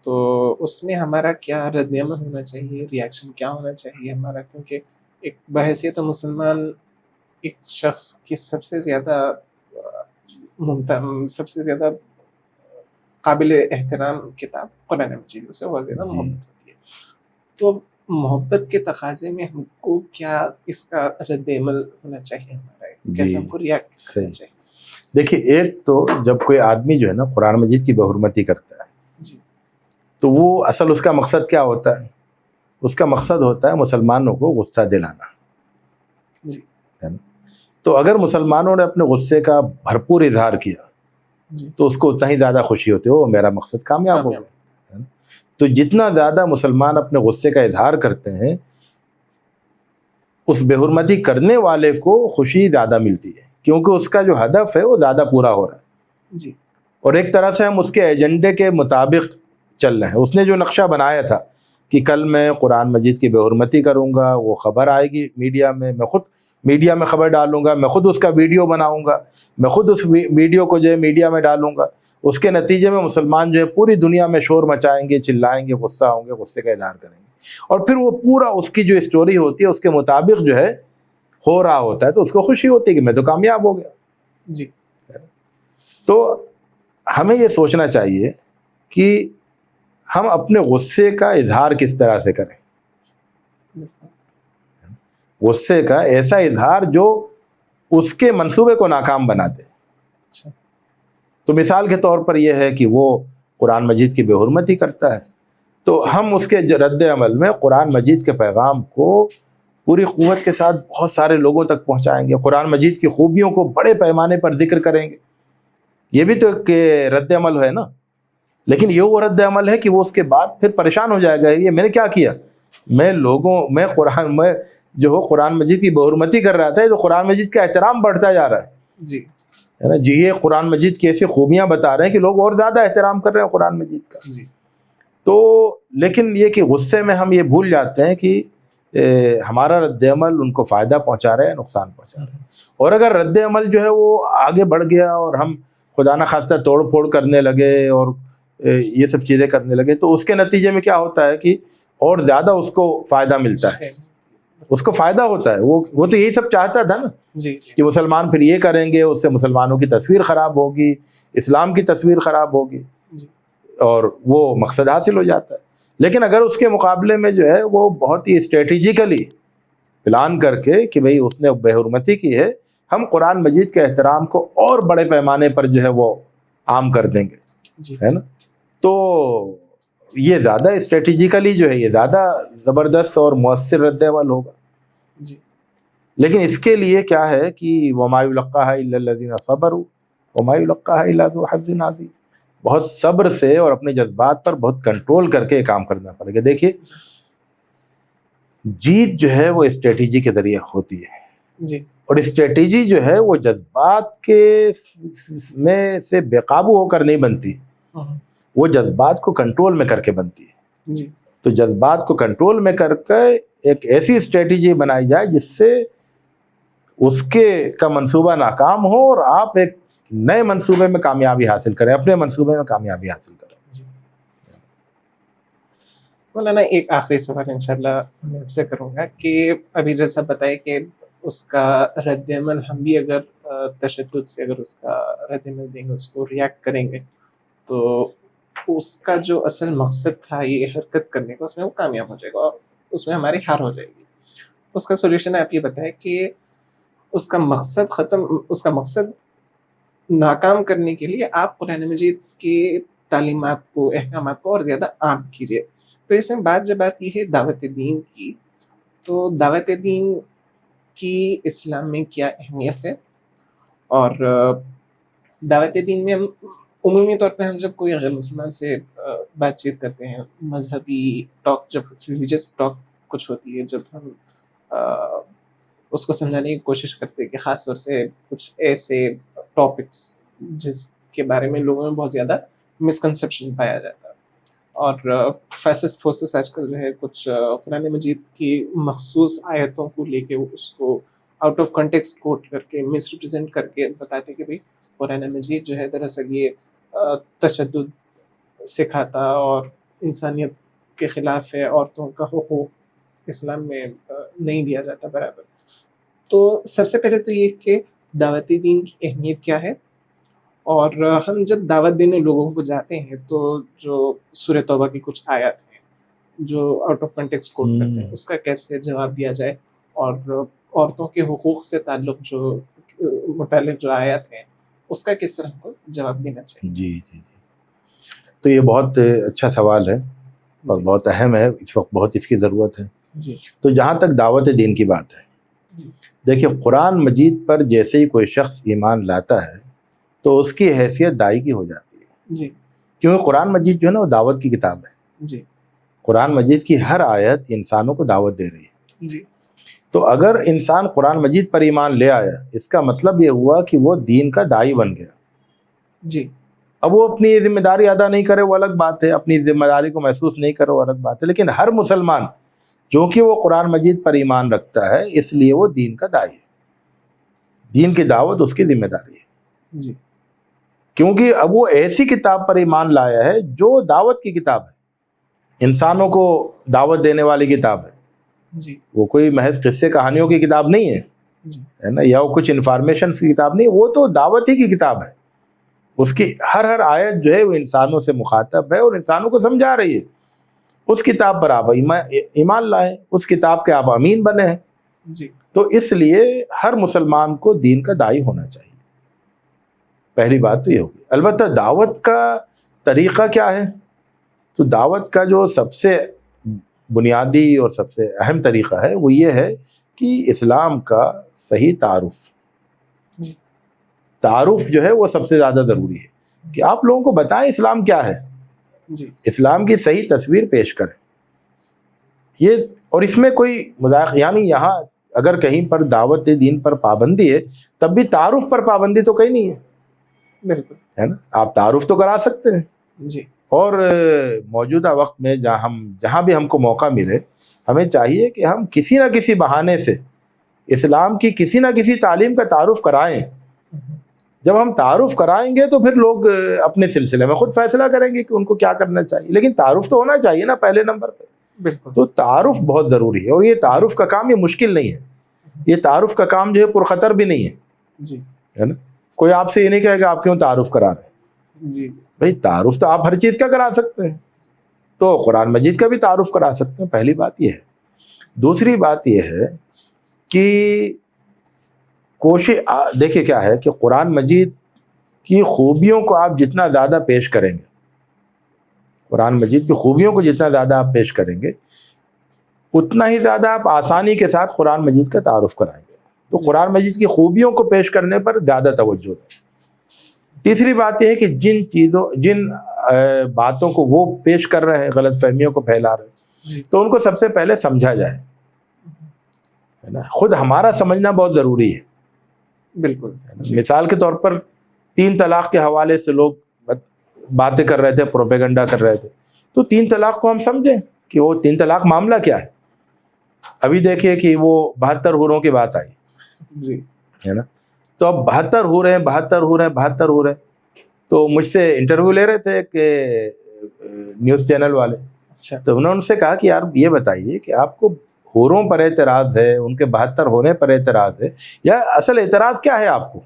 تو اس میں ہمارا کیا رد عمل ہونا چاہیے, ریاکشن کیا ہونا چاہیے ہمارا؟ کیونکہ ایک بحیثیت مسلمان ایک شخص کی سب سے زیادہ قابل احترام کتاب قرآن مجید, اسے بہت زیادہ محبت ہوتی ہے. تو محبت کے تقاضے میں ہم کو کیا اس کا رد عمل ہونا چاہیے ہمارا, کیسے ہم کو ریاکٹ کرنا چاہیے؟ دیکھیے, ایک تو جب کوئی آدمی جو ہے نا قرآن مجید کی بے حرمتی کرتا ہے جی, تو وہ اصل اس کا مقصد کیا ہوتا ہے؟ اس کا مقصد ہوتا ہے مسلمانوں کو غصہ دلانا. جی, تو اگر مسلمانوں نے اپنے غصے کا بھرپور اظہار کیا جی, تو اس کو اتنا ہی زیادہ خوشی ہوتی ہے, میرا مقصد کامیاب ہو گیا. تو جتنا زیادہ مسلمان اپنے غصے کا اظہار کرتے ہیں, اس بے حرمتی کرنے والے کو خوشی زیادہ ملتی ہے, کیونکہ اس کا جو ہدف ہے وہ زیادہ پورا ہو رہا ہے. جی, اور ایک طرح سے ہم اس کے ایجنڈے کے مطابق چل رہے ہیں. اس نے جو نقشہ بنایا تھا کہ کل میں قرآن مجید کی بے حرمتی کروں گا, وہ خبر آئے گی میڈیا میں خود میڈیا میں خبر ڈالوں گا, میں خود اس کا ویڈیو بناؤں گا, میں خود اس ویڈیو کو جو ہے میڈیا میں ڈالوں گا. اس کے نتیجے میں مسلمان جو ہے پوری دنیا میں شور مچائیں گے, چلائیں گے, غصہ ہوں گے, غصے کا اظہار کریں گے, اور پھر وہ پورا اس کی جو اسٹوری ہوتی ہے اس کے مطابق جو ہے ہو رہا ہوتا ہے, تو اس کو خوشی ہوتی ہے کہ میں تو کامیاب ہو گیا. جی, تو ہمیں یہ سوچنا چاہیے کہ ہم اپنے غصے کا اظہار کس طرح سے کریں. غصے کا ایسا اظہار جو اس کے منصوبے کو ناکام بنا دے. تو مثال کے طور پر یہ ہے کہ وہ قرآن مجید کی بے حرمتی کرتا ہے, تو ہم اس کے رد عمل میں قرآن مجید کے پیغام کو پوری قوت کے ساتھ بہت سارے لوگوں تک پہنچائیں گے, قرآن مجید کی خوبیوں کو بڑے پیمانے پر ذکر کریں گے. یہ بھی تو ایک رد عمل ہے نا, لیکن یہ وہ رد عمل ہے کہ وہ اس کے بعد پھر پریشان ہو جائے گا, یہ میں نے کیا کیا, میں قرآن مجید کی بے حرمتی کر رہا تھا, تو قرآن مجید کا احترام بڑھتا جا رہا ہے. جی, ہے نا جی, یہ قرآن مجید کی ایسی خوبیاں بتا رہے ہیں کہ لوگ اور زیادہ احترام کر رہے ہیں قرآن مجید کا. جی, تو لیکن یہ کہ غصے میں ہم یہ بھول جاتے ہیں کہ ہمارا رد عمل ان کو فائدہ پہنچا رہا ہے, نقصان پہنچا رہا ہے. اور اگر رد عمل جو ہے وہ آگے بڑھ گیا اور ہم خدا نہ خواستہ توڑ پھوڑ کرنے لگے اور یہ سب چیزیں کرنے لگے, تو اس کے نتیجے میں کیا ہوتا ہے کہ اور زیادہ اس کو فائدہ ملتا ہے, اس کو فائدہ ہوتا ہے. وہ تو یہی سب چاہتا تھا نا, جی, کہ مسلمان پھر یہ کریں گے, اس سے مسلمانوں کی تصویر خراب ہوگی, اسلام کی تصویر خراب ہوگی, اور وہ مقصد حاصل ہو جاتا ہے. لیکن اگر اس کے مقابلے میں جو ہے وہ بہت ہی اسٹریٹجیکلی پلان کر کے کہ بھئی اس نے بے حرمتی کی ہے, ہم قرآن مجید کے احترام کو اور بڑے پیمانے پر جو ہے وہ عام کر دیں گے, ہے نا, تو یہ زیادہ اسٹریٹجیکلی جو ہے یہ زیادہ زبردست اور مؤثر رد عمل ہوگا. جی, لیکن اس کے لیے کیا ہے کہ وَمَا يُلَقَّاهَا إِلَّا الَّذِينَ صَبَرُوا وَمَا يُلَقَّاهَا إِلَّا ذُو حَظٍّ عَظِيمٍ. بہت صبر سے اور اپنے جذبات پر بہت کنٹرول کر کے کام کرنا پڑے گا. دیکھیے, جیت جو ہے وہ اسٹریٹجی کے ذریعے ہوتی ہے, جی, اور اسٹریٹجی جو ہے وہ جذبات کے میں سے بے قابو ہو کر نہیں بنتی, وہ جذبات کو کنٹرول میں کر کے بنتی ہے. جی, تو جذبات کو کنٹرول میں کر کے ایک ایسی اسٹریٹجی بنائی جائے جس سے اس کے کا منصوبہ ناکام ہو اور آپ ایک نئے منصوبے میں کامیابی حاصل کریں، اپنے منصوبے میں کامیابی حاصل کریں۔ مولانا ایک آخری سوال انشاءاللہ میں آپ سے کروں گا کہ ابھی جیسا بتائے کہ اس کا رد عمل ہم بھی اگر تشدد سے اگر اس کا رد عمل دیں گے، اس کو ریاکٹ کریں گے، تو اس کا جو اصل مقصد تھا یہ حرکت کرنے کا، اس میں وہ کامیاب ہو جائے گا اور اس میں ہماری ہار ہو جائے گی۔ اس کا سولوشن آپ یہ بتائیں کہ اس کا مقصد ناکام کرنے کے لیے آپ قرآن مجید کی تعلیمات کو، احکامات کو اور زیادہ عام کیجیے۔ تو اس میں جب بات یہ ہے دعوت دین کی، تو دعوت دین کی اسلام میں کیا اہمیت ہے؟ اور دعوت دین میں ہم عمومی طور پہ ہم جب کوئی غیر مسلمان سے بات چیت کرتے ہیں، مذہبی ٹاک، جب ریلیجس ٹاک کچھ ہوتی ہے، جب ہم اس کو سمجھانے کی کوشش کرتے ہیں کہ خاص طور سے کچھ ایسے ٹاپکس جس کے بارے میں لوگوں میں بہت زیادہ مسکنسیپشن پایا جاتا ہے، اور فیسس فورسز آج کل جو ہے کچھ قرآن مجید کی مخصوص آیتوں کو لے کے اس کو آؤٹ آف کنٹیکسٹ کوٹ کر کے مس ریپرزینٹ کر کے بتاتے کہ بھئی قرآن مجید جو ہے دراصل یہ تشدد سکھاتا اور انسانیت کے خلاف ہے، عورتوں کا حقوق اسلام میں نہیں دیا جاتا برابر۔ تو سب سے پہلے تو یہ کہ دعوت دین کی اہمیت کیا ہے، اور ہم جب دعوت دینے لوگوں کو جاتے ہیں تو جو سورہ توبہ کی کچھ آیات ہیں جو آؤٹ آف کنٹیکسٹ کوٹ کرتے ہیں، اس کا کیسے جواب دیا جائے، اور عورتوں کے حقوق سے متعلق جو آیات ہیں اس کا کس طرح کو جواب دینا چاہیے؟ جی، تو یہ بہت اچھا سوال ہے اور بہت اہم ہے، اس وقت بہت اس کی ضرورت ہے۔ جی، تو جہاں تک دعوت دین کی بات ہے، دیکھیے قرآن مجید پر جیسے ہی کوئی شخص ایمان لاتا ہے تو اس کی حیثیت داعی کی ہو جاتی ہے، جی، کیونکہ قرآن مجید جو ہے نا وہ دعوت کی کتاب ہے۔ جی، قرآن مجید کی ہر آیت انسانوں کو دعوت دے رہی ہے۔ جی، تو اگر انسان قرآن مجید پر ایمان لے آیا، اس کا مطلب یہ ہوا کہ وہ دین کا داعی بن گیا۔ جی، اب وہ اپنی ذمہ داری ادا نہیں کرے وہ الگ بات ہے، اپنی ذمہ داری کو محسوس نہیں کرے وہ الگ بات ہے، لیکن ہر مسلمان جو کہ وہ قرآن مجید پر ایمان رکھتا ہے اس لیے وہ دین کا داعی ہے، دین کی دعوت اس کی ذمہ داری ہے۔ جی، کیونکہ اب وہ ایسی کتاب پر ایمان لایا ہے جو دعوت کی کتاب ہے، انسانوں کو دعوت دینے والی کتاب ہے، جی، وہ کوئی محض قصے کہانیوں کی کتاب نہیں ہے، جی، ہے نا، یا وہ کچھ انفارمیشن کی کتاب نہیں، وہ تو دعوت ہی کی کتاب ہے۔ اس کی ہر آیت جو ہے وہ انسانوں سے مخاطب ہے اور انسانوں کو سمجھا رہی ہے۔ اس کتاب پر آپ ایمان لائیں، اس کتاب کے آپ امین بنے ہیں، جی، تو اس لیے ہر مسلمان کو دین کا داعی ہونا چاہیے۔ پہلی بات تو یہ ہوگی۔ البتہ دعوت کا طریقہ کیا ہے؟ تو دعوت کا جو سب سے بنیادی اور سب سے اہم طریقہ ہے وہ یہ ہے کہ اسلام کا صحیح تعارف، جی، تعارف جو ہے وہ سب سے زیادہ ضروری ہے کہ آپ لوگوں کو بتائیں اسلام کیا ہے، جی، اسلام کی صحیح تصویر پیش کریں۔ یہ اور اس میں کوئی مذاق، یعنی یہاں اگر کہیں پر دعوت دین پر پابندی ہے تب بھی تعارف پر پابندی تو کہیں نہیں ہے، بالکل، ہے نا، آپ تعارف تو کرا سکتے ہیں۔ جی، اور موجودہ وقت میں جہاں بھی ہم کو موقع ملے ہمیں چاہیے کہ ہم کسی نہ کسی بہانے سے اسلام کی کسی نہ کسی تعلیم کا تعارف کرائیں۔ جب ہم تعارف کرائیں گے تو پھر لوگ اپنے سلسلے میں خود فیصلہ کریں گے کہ ان کو کیا کرنا چاہیے، لیکن تعارف تو ہونا چاہیے نا پہلے نمبر پہ۔ بالکل، تو تعارف بہت ضروری ہے، اور یہ تعارف کا کام یہ مشکل نہیں ہے، یہ تعارف کا کام جو ہے پرخطر بھی نہیں ہے، جی، ہے نا۔ کوئی آپ سے یہ نہیں کہے کہ آپ کیوں تعارف کرا رہے ہیں، جی، بھائی تعارف تو آپ ہر چیز کا کرا سکتے ہیں، تو قرآن مجید کا بھی تعارف کرا سکتے ہیں، پہلی بات یہ ہے۔ دوسری بات یہ ہے کہ کوشش دیکھیے کیا ہے کہ قرآن مجید کی خوبیوں کو آپ جتنا زیادہ پیش کریں گے، قرآن مجید کی خوبیوں کو جتنا زیادہ آپ پیش کریں گے اتنا ہی زیادہ آپ آسانی کے ساتھ قرآن مجید کا تعارف کرائیں گے۔ تو قرآن مجید کی خوبیوں کو پیش کرنے پر زیادہ توجہ دیں۔ تیسری بات یہ ہے کہ جن باتوں کو وہ پیش کر رہے ہیں، غلط فہمیوں کو پھیلا رہے ہیں، تو ان کو سب سے پہلے سمجھا جائے، ہے نا۔ خود ہمارا سمجھنا بہت ضروری ہے، بالکل۔ مثال کے طور پر 3 طلاق کے حوالے سے لوگ باتیں کر رہے تھے، پروپیگنڈا کر رہے تھے، تو 3 طلاق کو ہم سمجھیں کہ وہ 3 طلاق معاملہ کیا ہے۔ ابھی دیکھیے کہ وہ 72 حوروں کی بات آئی، جی ہے نا. تو اب 72 ہو رہے ہیں. تو مجھ سے انٹرویو لے رہے تھے کہ نیوز چینل والے. اچھا. تو انہوں نے ان سے کہا کہ یار یہ بتائیے کہ آپ کو حوروں پر اعتراض ہے, ان کے 72 ہونے پر اعتراض ہے, یا اصل اعتراض کیا ہے آپ کو؟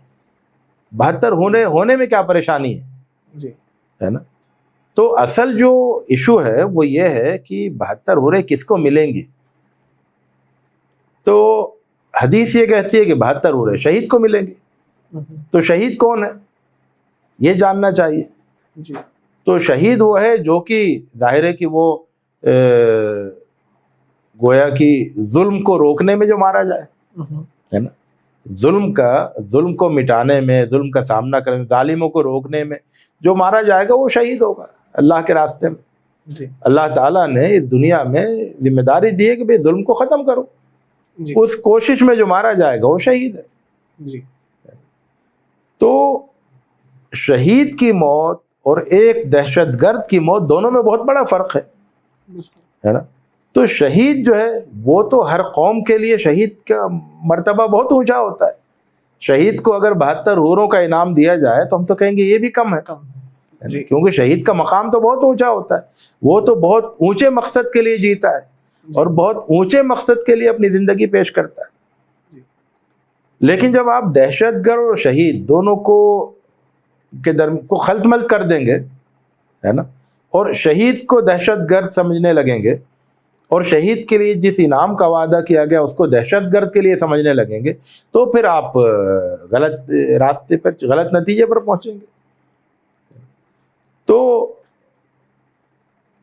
72 ہونے میں کیا پریشانی ہے؟ جی ہے نا. تو اصل جو ایشو ہے وہ یہ ہے کہ 72 حوریں کس کو ملیں گی. تو حدیث یہ کہتی ہے کہ 72 حوریں شہید کو ملیں گی. تو شہید کون ہے یہ جاننا چاہیے. جی تو شہید وہ ہے جو کہ ظاہر ہے کہ وہ گویا کہ ظلم کو روکنے میں جو مارا جائے, ہے نا, ظلم کو مٹانے میں, ظلم کا سامنا کرنے میں, ظالموں کو روکنے میں جو مارا جائے گا وہ شہید ہوگا اللہ کے راستے میں. جی اللہ تعالیٰ نے اس دنیا میں ذمہ داری دی ہے کہ بھئی ظلم کو ختم کرو. جی اس کوشش میں جو مارا جائے گا وہ شہید ہے. جی تو شہید کی موت اور ایک دہشت گرد کی موت دونوں میں بہت بڑا فرق ہے نا. تو شہید جو ہے وہ تو ہر قوم کے لیے شہید کا مرتبہ بہت اونچا ہوتا ہے. شہید کو اگر 72 حوروں کا انعام دیا جائے تو ہم تو کہیں گے یہ بھی کم ہے, جی کیونکہ شہید کا مقام تو بہت اونچا ہوتا ہے. وہ تو بہت اونچے مقصد کے لیے جیتا ہے اور بہت اونچے مقصد کے لیے اپنی زندگی پیش کرتا ہے. لیکن جب آپ دہشت گرد اور شہید دونوں کو خلط ملط کر دیں گے, ہے نا, اور شہید کو دہشت گرد سمجھنے لگیں گے اور شہید کے لیے جس انعام کا وعدہ کیا گیا اس کو دہشت گرد کے لیے سمجھنے لگیں گے, تو پھر آپ غلط راستے پر, غلط نتیجے پر پہنچیں گے. تو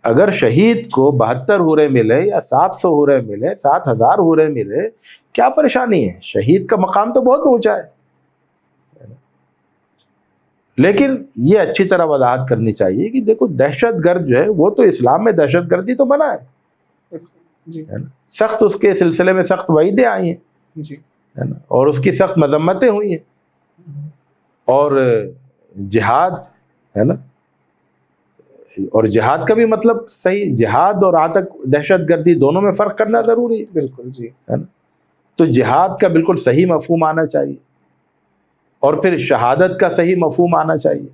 اگر شہید کو 72 حوریں ملے یا 700 حوریں ملے, 7000 حوریں ملے, کیا پریشانی ہے؟ شہید کا مقام تو بہت اونچا ہے. لیکن یہ اچھی طرح وضاحت کرنی چاہیے کہ دیکھو دہشت گرد جو ہے وہ تو اسلام میں دہشت گردی تو بنا ہے, ہے نا, سخت اس کے سلسلے میں سخت وعیدیں آئی ہیں, ہے نا, اور اس کی سخت مذمتیں ہوئی ہیں. اور جہاد, ہے نا, اور جہاد کا بھی مطلب صحیح, جہاد اور آتک دہشت گردی دونوں میں فرق کرنا ضروری ہے. بالکل جی, ہے نا. تو جہاد کا بالکل صحیح مفہوم آنا چاہیے اور پھر شہادت کا صحیح مفہوم آنا چاہیے.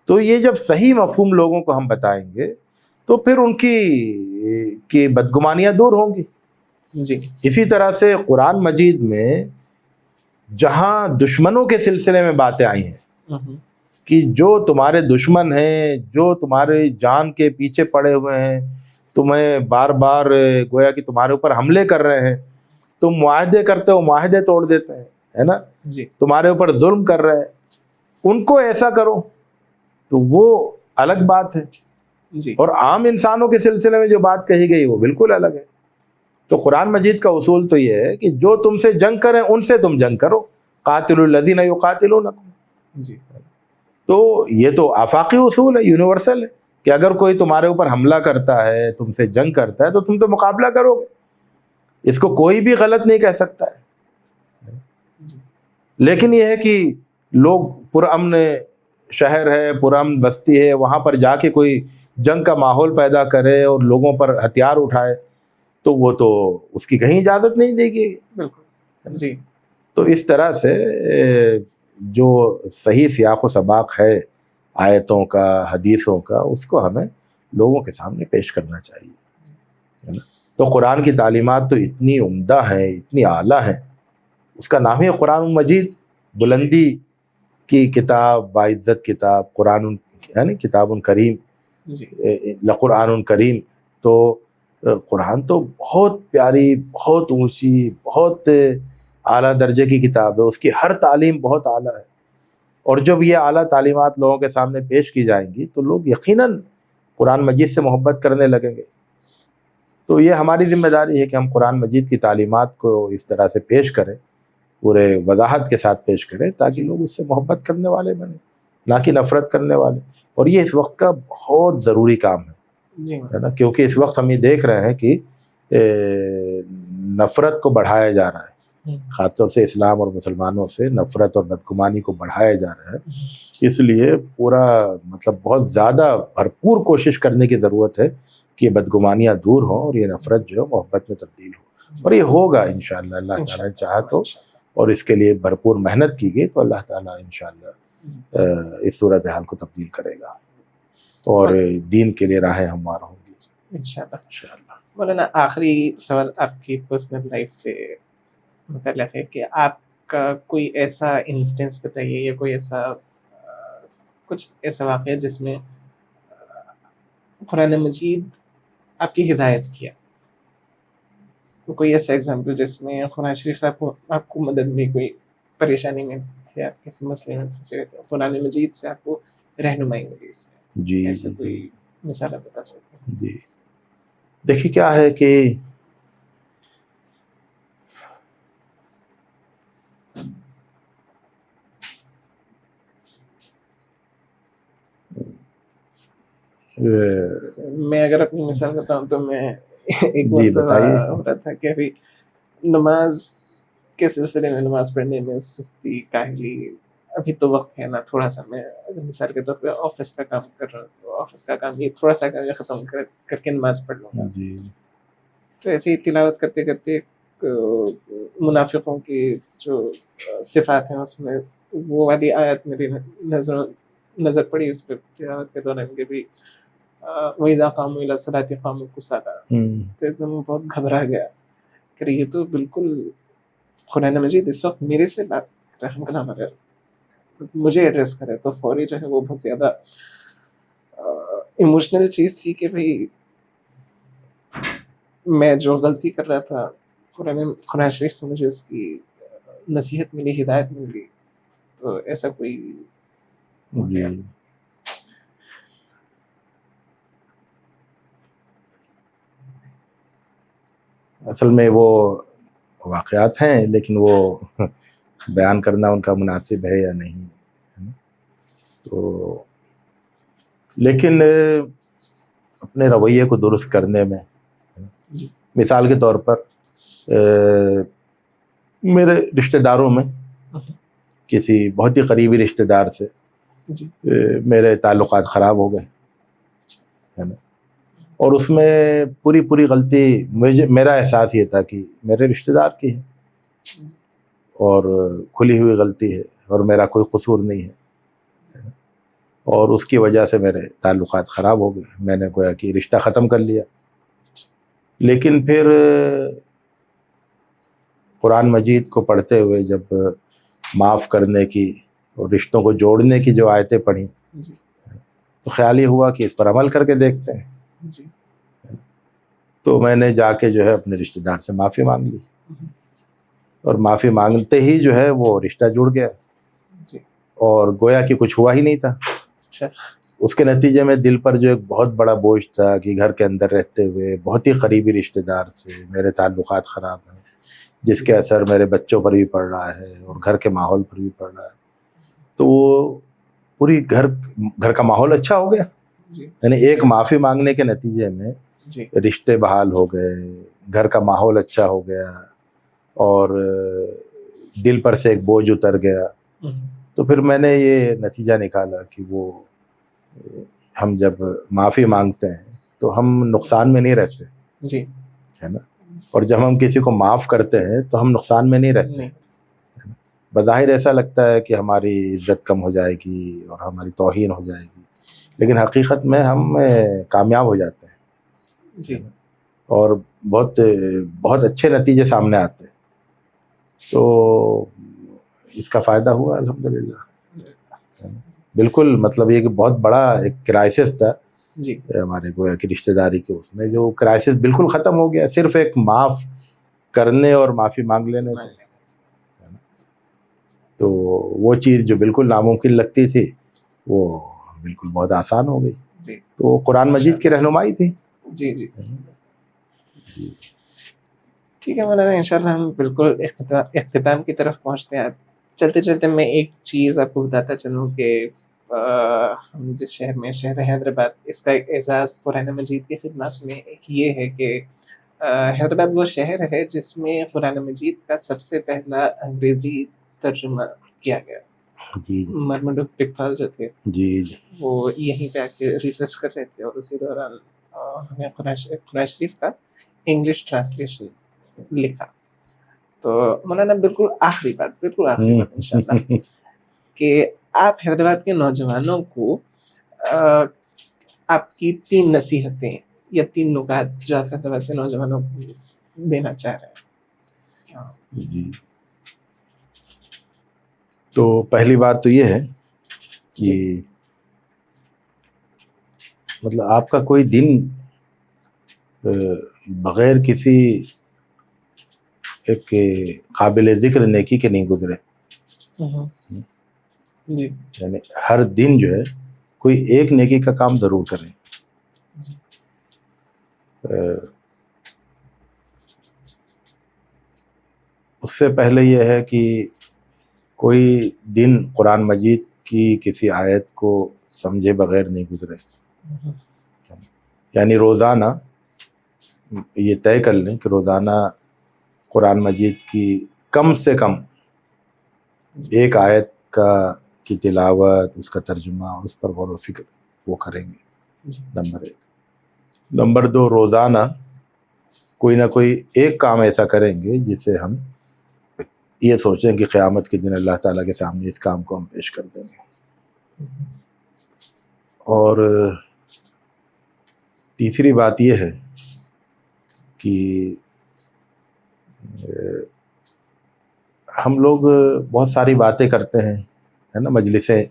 تو یہ جب صحیح مفہوم لوگوں کو ہم بتائیں گے تو پھر ان کی بدگمانیاں دور ہوں گی. جی اسی طرح سے قرآن مجید میں جہاں دشمنوں کے سلسلے میں باتیں آئی ہیں کہ جو تمہارے دشمن ہیں, جو تمہارے جان کے پیچھے پڑے ہوئے ہیں, تمہیں بار بار گویا کہ تمہارے اوپر حملے کر رہے ہیں, تم معاہدے کرتے ہو معاہدے توڑ دیتے ہیں, ہے نا, جی تمہارے اوپر ظلم کر رہے ہیں, ان کو ایسا کرو تو وہ الگ بات ہے. جی اور عام انسانوں کے سلسلے میں جو بات کہی گئی وہ بالکل الگ ہے. تو قرآن مجید کا اصول تو یہ ہے کہ جو تم سے جنگ کریں ان سے تم جنگ کرو, قاتلوا الذین یقاتلونکم. جی تو یہ تو آفاقی اصول ہے, یونیورسل ہے, کہ اگر کوئی تمہارے اوپر حملہ کرتا ہے, تم سے جنگ کرتا ہے, تو تم تو مقابلہ کرو گے. اس کو کوئی بھی غلط نہیں کہہ سکتا ہے. لیکن یہ ہے کہ لوگ پرامن شہر ہے, پرامن بستی ہے, وہاں پر جا کے کوئی جنگ کا ماحول پیدا کرے اور لوگوں پر ہتھیار اٹھائے, تو وہ تو اس کی کہیں اجازت نہیں دے گی. بالکل جی. تو اس طرح سے جو صحیح سیاق و سباق ہے آیتوں کا, حدیثوں کا, اس کو ہمیں لوگوں کے سامنے پیش کرنا چاہیے, ہے نا. تو قرآن کی تعلیمات تو اتنی عمدہ ہیں, اتنی اعلیٰ ہیں. اس کا نام ہے قرآن مجید, بلندی کی کتاب, باعزت کتاب, قرآن, یعنی کتاب کریم, لقرآن کریم. تو قرآن تو بہت پیاری, بہت اونچی, بہت اعلیٰ درجے کی کتاب ہے. اس کی ہر تعلیم بہت اعلیٰ ہے. اور جب یہ اعلیٰ تعلیمات لوگوں کے سامنے پیش کی جائیں گی تو لوگ یقیناً قرآن مجید سے محبت کرنے لگیں گے. تو یہ ہماری ذمہ داری ہے کہ ہم قرآن مجید کی تعلیمات کو اس طرح سے پیش کریں, پورے وضاحت کے ساتھ پیش کریں, تاکہ لوگ اس سے محبت کرنے والے بنیں, نہ کہ نفرت کرنے والے. اور یہ اس وقت کا بہت ضروری کام ہے نا, کیونکہ اس وقت ہم یہ دیکھ رہے ہیں کہ نفرت کو بڑھایا جا رہا ہے, خاص طور سے اسلام اور مسلمانوں سے نفرت اور بدگمانی کو بڑھایا جا رہا ہے. اس لیے پورا مطلب بہت زیادہ بھرپور کوشش کرنے کی ضرورت ہے کہ یہ بدگمانیاں دور ہوں اور یہ نفرت جو ہے محبت میں تبدیل ہو. اور یہ ہوگا انشاءاللہ, اللہ تعالیٰ نے چاہا تو. اور اس کے لیے بھرپور محنت کی گئی تو اللہ تعالیٰ انشاءاللہ اس صورتحال کو تبدیل کرے گا اور دین کے لیے راہیں ہموار ہوں گی انشاءاللہ. مولانا آخری سوال آپ کی پرسنل لائف سے متعلق ہے کہ آپ کا کوئی ایسا انسٹنس بتائیے یا کوئی ایسا کچھ ایسا واقعہ جس میں قرآن مجید آپ کی ہدایت کیا. تو کوئی ایسا ایگزامپل جس میں قرآن شریف سے آپ کو مدد بھی، کوئی پریشانی میں تھے آپ، کسی مسئلے میں پھنسے ہوئے تھے، قرآن مجید سے آپ کو رہنمائی ملی اس سے. جی ایسا کوئی مثال آپ بتا سکتے ہیں؟ جی دیکھیے کیا ہے کہ میں اگر اپنی مثال بتاؤں تو میں ایک جی مرتبہ بتائیے. ہو رہا تھا کہ ابھی نماز کے سلسلے میں نماز پڑھنے میں سستی، کاہلی، ابھی تو وقت ہے نا تھوڑا سا. میں مثال کے طور پہ آفس کا کام کر رہا ہوں تو آفس کا کام یہ تھوڑا سا کام ختم کر کے نماز پڑھ لوں گا. جی تو ایسے ہی تلاوت کرتے کرتے منافقوں کی جو صفات ہیں اس میں وہ والی آیت میری نظر پڑی اس پہ تلاوت کے دوران کہ بھی وَإِذَا قَامُوا إِلَى الصَّلَاةِ قَامُوا كُسَالَىٰ. تو ایک دم بہت گھبرا گیا کہ یہ تو بالکل قرآن مجید اس وقت میرے سے بات کر رہا ہے، ہم کلام رہے مجھے ایڈریس کرے. تو فوری جو ہے وہ بہت زیادہ ایموشنل چیز تھی کہ بھئی میں جو غلطی کر رہا تھا قرآن شریف سے مجھے اس کی نصیحت ملی، ہدایت ملی. تو ایسا کوئی جی اصل میں وہ واقعات ہیں لیکن وہ بیان کرنا ان کا مناسب ہے یا نہیں، تو لیکن اپنے رویے کو درست کرنے میں مثال کے طور پر میرے رشتہ داروں میں کسی بہت ہی قریبی رشتہ دار سے میرے تعلقات خراب ہو گئے ہے نا، اور اس میں پوری غلطی میرا احساس یہ تھا کہ میرے رشتہ دار کی ہے اور کھلی ہوئی غلطی ہے اور میرا کوئی قصور نہیں ہے، اور اس کی وجہ سے میرے تعلقات خراب ہو گئے. میں نے گویا کہ رشتہ ختم کر لیا. لیکن پھر قرآن مجید کو پڑھتے ہوئے جب معاف کرنے کی اور رشتوں کو جوڑنے کی جو آیتیں پڑھی تو خیال یہ ہوا کہ اس پر عمل کر کے دیکھتے ہیں. تو میں نے جا کے جو ہے اپنے رشتہ دار سے معافی مانگ لی اور معافی مانگتے ہی جو ہے وہ رشتہ جڑ گیا اور گویا کہ کچھ ہوا ہی نہیں تھا. اس کے نتیجے میں دل پر جو ایک بہت بڑا بوجھ تھا کہ گھر کے اندر رہتے ہوئے بہت ہی قریبی رشتہ دار سے میرے تعلقات خراب ہیں، جس کے اثر میرے بچوں پر بھی پڑ رہا ہے اور گھر کے ماحول پر بھی پڑ رہا ہے. تو وہ پوری گھر کا ماحول اچھا ہو گیا. یعنی ایک معافی مانگنے کے نتیجے میں رشتے بحال ہو گئے، گھر کا ماحول اچھا ہو گیا اور دل پر سے ایک بوجھ اتر گیا. تو پھر میں نے یہ نتیجہ نکالا کہ وہ ہم جب معافی مانگتے ہیں تو ہم نقصان میں نہیں رہتے ہے نا، اور جب ہم کسی کو معاف کرتے ہیں تو ہم نقصان میں نہیں رہتے. بظاہر ایسا لگتا ہے کہ ہماری عزت کم ہو جائے گی اور ہماری توہین ہو جائے گی، لیکن حقیقت میں ہم کامیاب ہو جاتے ہیں اور بہت اچھے نتیجے سامنے آتے ہیں. تو اس کا فائدہ ہوا الحمدللہ. بالکل مطلب یہ کہ بہت بڑا ایک کرائسس تھا ہمارے گویا کہ رشتہ داری کے، اس میں جو کرائسس بالکل ختم ہو گیا صرف ایک معاف کرنے اور معافی مانگ لینے سے. تو وہ چیز جو بالکل ناممکن لگتی تھی وہ بالکل بہت آسان ہو گئی. تو قرآن مجید کی رہنمائی تھی. جی ٹھیک ہے مولانا، انشاءاللہ ہم بالکل اختتام کی طرف پہنچتے ہیں. چلتے چلتے میں ایک چیز آپ کو بتاتا چلوں کہ ہم جس شہر میں شہر حیدرآباد، اس کا ایک اعزاز قرآن مجید کی خدمات میں ایک یہ ہے کہ حیدرآباد وہ شہر ہے جس میں قرآن مجید کا سب سے پہلا انگریزی ترجمہ کیا گیا. مرمڈک ٹکفال جو تھے وہ یہیں پہ آ کے ریسرچ کر رہے تھے اور اسی دوران ہمیں قرآن شریف کا انگلش ٹرانسلیشن لکھا. تو مولانا بالکل آخری بات انشاءاللہ کہ آپ حیدرآباد کے نوجوانوں کو آپ کی 3 نصیحتیں یا 3 نکات جو آپ حیدرآباد کے نوجوانوں کو دینا چاہ رہے ہیں. جی تو پہلی بات تو یہ ہے کہ مطلب آپ کا کوئی دن بغیر کسی ایک قابل ذکر نیکی کے نہیں گزرے. جی یعنی ہر دن جو ہے کوئی ایک نیکی کا کام ضرور کریں. اس سے پہلے یہ ہے کہ کوئی دن قرآن مجید کی کسی آیت کو سمجھے بغیر نہیں گزرے. یعنی روزانہ یہ طے کر لیں کہ روزانہ قرآن مجید کی کم سے کم ایک آیت کی تلاوت، اس کا ترجمہ اور اس پر غور و فکر وہ کریں گے. نمبر 1. نمبر 2، روزانہ کوئی نہ کوئی ایک کام ایسا کریں گے جس سے ہم یہ سوچیں کہ قیامت کے دن اللہ تعالیٰ کے سامنے اس کام کو ہم پیش کر دیں گے. اور تیسری بات یہ ہے کہ ہم لوگ بہت ساری باتیں کرتے ہیں، ہے نا، مجلسیں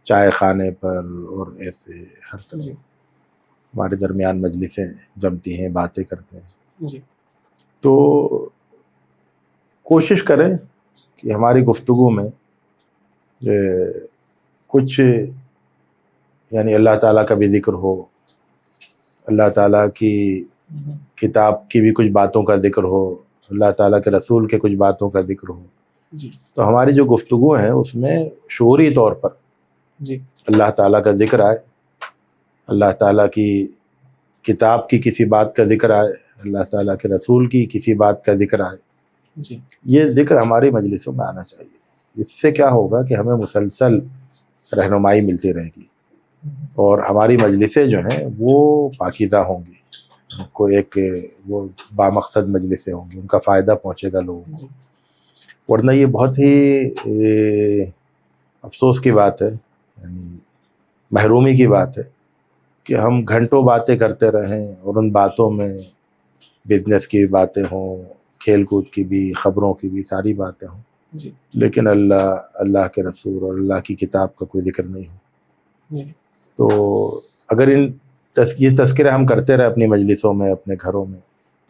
چائے خانے پر اور ایسے ہر طرح ہمارے درمیان مجلسیں جمتی ہیں، باتیں کرتے ہیں. جی تو کوشش کریں کہ ہماری گفتگو میں کچھ یعنی اللہ تعالیٰ کا بھی ذکر ہو، اللہ تعالیٰ کی کتاب کی بھی کچھ باتوں کا ذکر ہو، اللہ تعالیٰ کے رسول کے کچھ باتوں کا ذکر ہو. جی تو ہماری جو گفتگو ہیں اس میں شعوری طور پر جی اللہ تعالیٰ کا ذکر آئے، اللہ تعالیٰ کی کتاب کی کسی بات کا ذکر آئے، اللہ تعالیٰ کے رسول کی کسی بات کا ذکر آئے. جی یہ ذکر ہماری مجلسوں میں آنا چاہیے. اس سے کیا ہوگا کہ ہمیں مسلسل رہنمائی ملتی رہے گی اور ہماری مجلسیں جو ہیں وہ پاکیزہ ہوں گی، کوئی ایک وہ بامقصد مجلسیں ہوں گی، ان کا فائدہ پہنچے گا لوگوں کو. ورنہ یہ بہت ہی افسوس کی بات ہے، یعنی محرومی کی بات ہے کہ ہم گھنٹوں باتیں کرتے رہیں اور ان باتوں میں بزنس کی باتیں ہوں، کھیل کود کی بھی، خبروں کی بھی، ساری باتیں ہوں، جی لیکن اللہ کے رسول اور اللہ کی کتاب کا کوئی ذکر نہیں ہو. جی تو اگر یہ تذکرے ہم کرتے رہے اپنی مجلسوں میں، اپنے گھروں میں،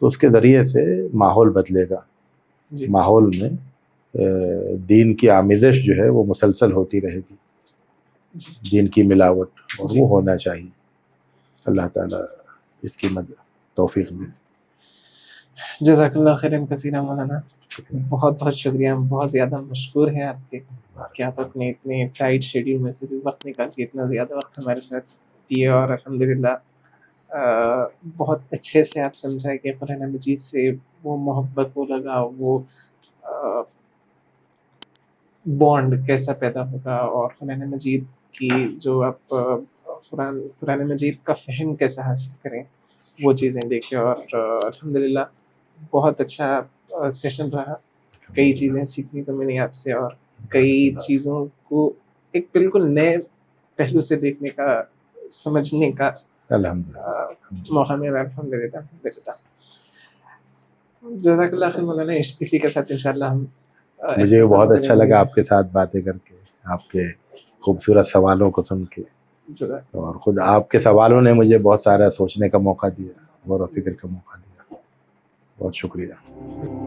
تو اس کے ذریعے سے ماحول بدلے گا. جی ماحول میں دین کی آمیزش جو ہے وہ مسلسل ہوتی رہے گی، دین کی ملاوٹ، اور وہ ہونا چاہیے. اللہ تعالیٰ اس کی توفیق دے. جزاک اللہ خیرن کثیرا مولانا، بہت بہت شکریہ. ہم بہت زیادہ مشکور ہیں آپ کے کہ آپ اپنے اتنے ٹائٹ شیڈیول میں سے بھی وقت نکال کے اتنا زیادہ وقت ہمارے ساتھ دیے، اور الحمدللہ بہت اچھے سے آپ سمجھائے کہ قرآن مجید سے وہ محبت، وہ لگاؤ، وہ بانڈ کیسا پیدا ہوگا، اور قرآن مجید کی جو آپ قرآن مجید کا فہم کیسا حاصل کریں، وہ چیزیں دیکھیں. اور الحمدللہ بہت اچھا سیشن رہا. کئی چیزیں سیکھنے کو ملی آپ سے، اور کئی چیزوں کو ایک بالکل نئے پہلو سے دیکھنے کا، سمجھنے کا موقع ملا. الحمدللہ. جزاک اللہ خیر مولانا. اسی کے ساتھ انشاءاللہ ہم مجھے بہت اچھا لگا آپ کے ساتھ باتیں کر کے، آپ کے خوبصورت سوالوں کو سن کے، اور خود آپ کے سوالوں نے مجھے بہت سارا سوچنے کا موقع دیا، غور و فکر کا موقع دیا. بہت شکریہ.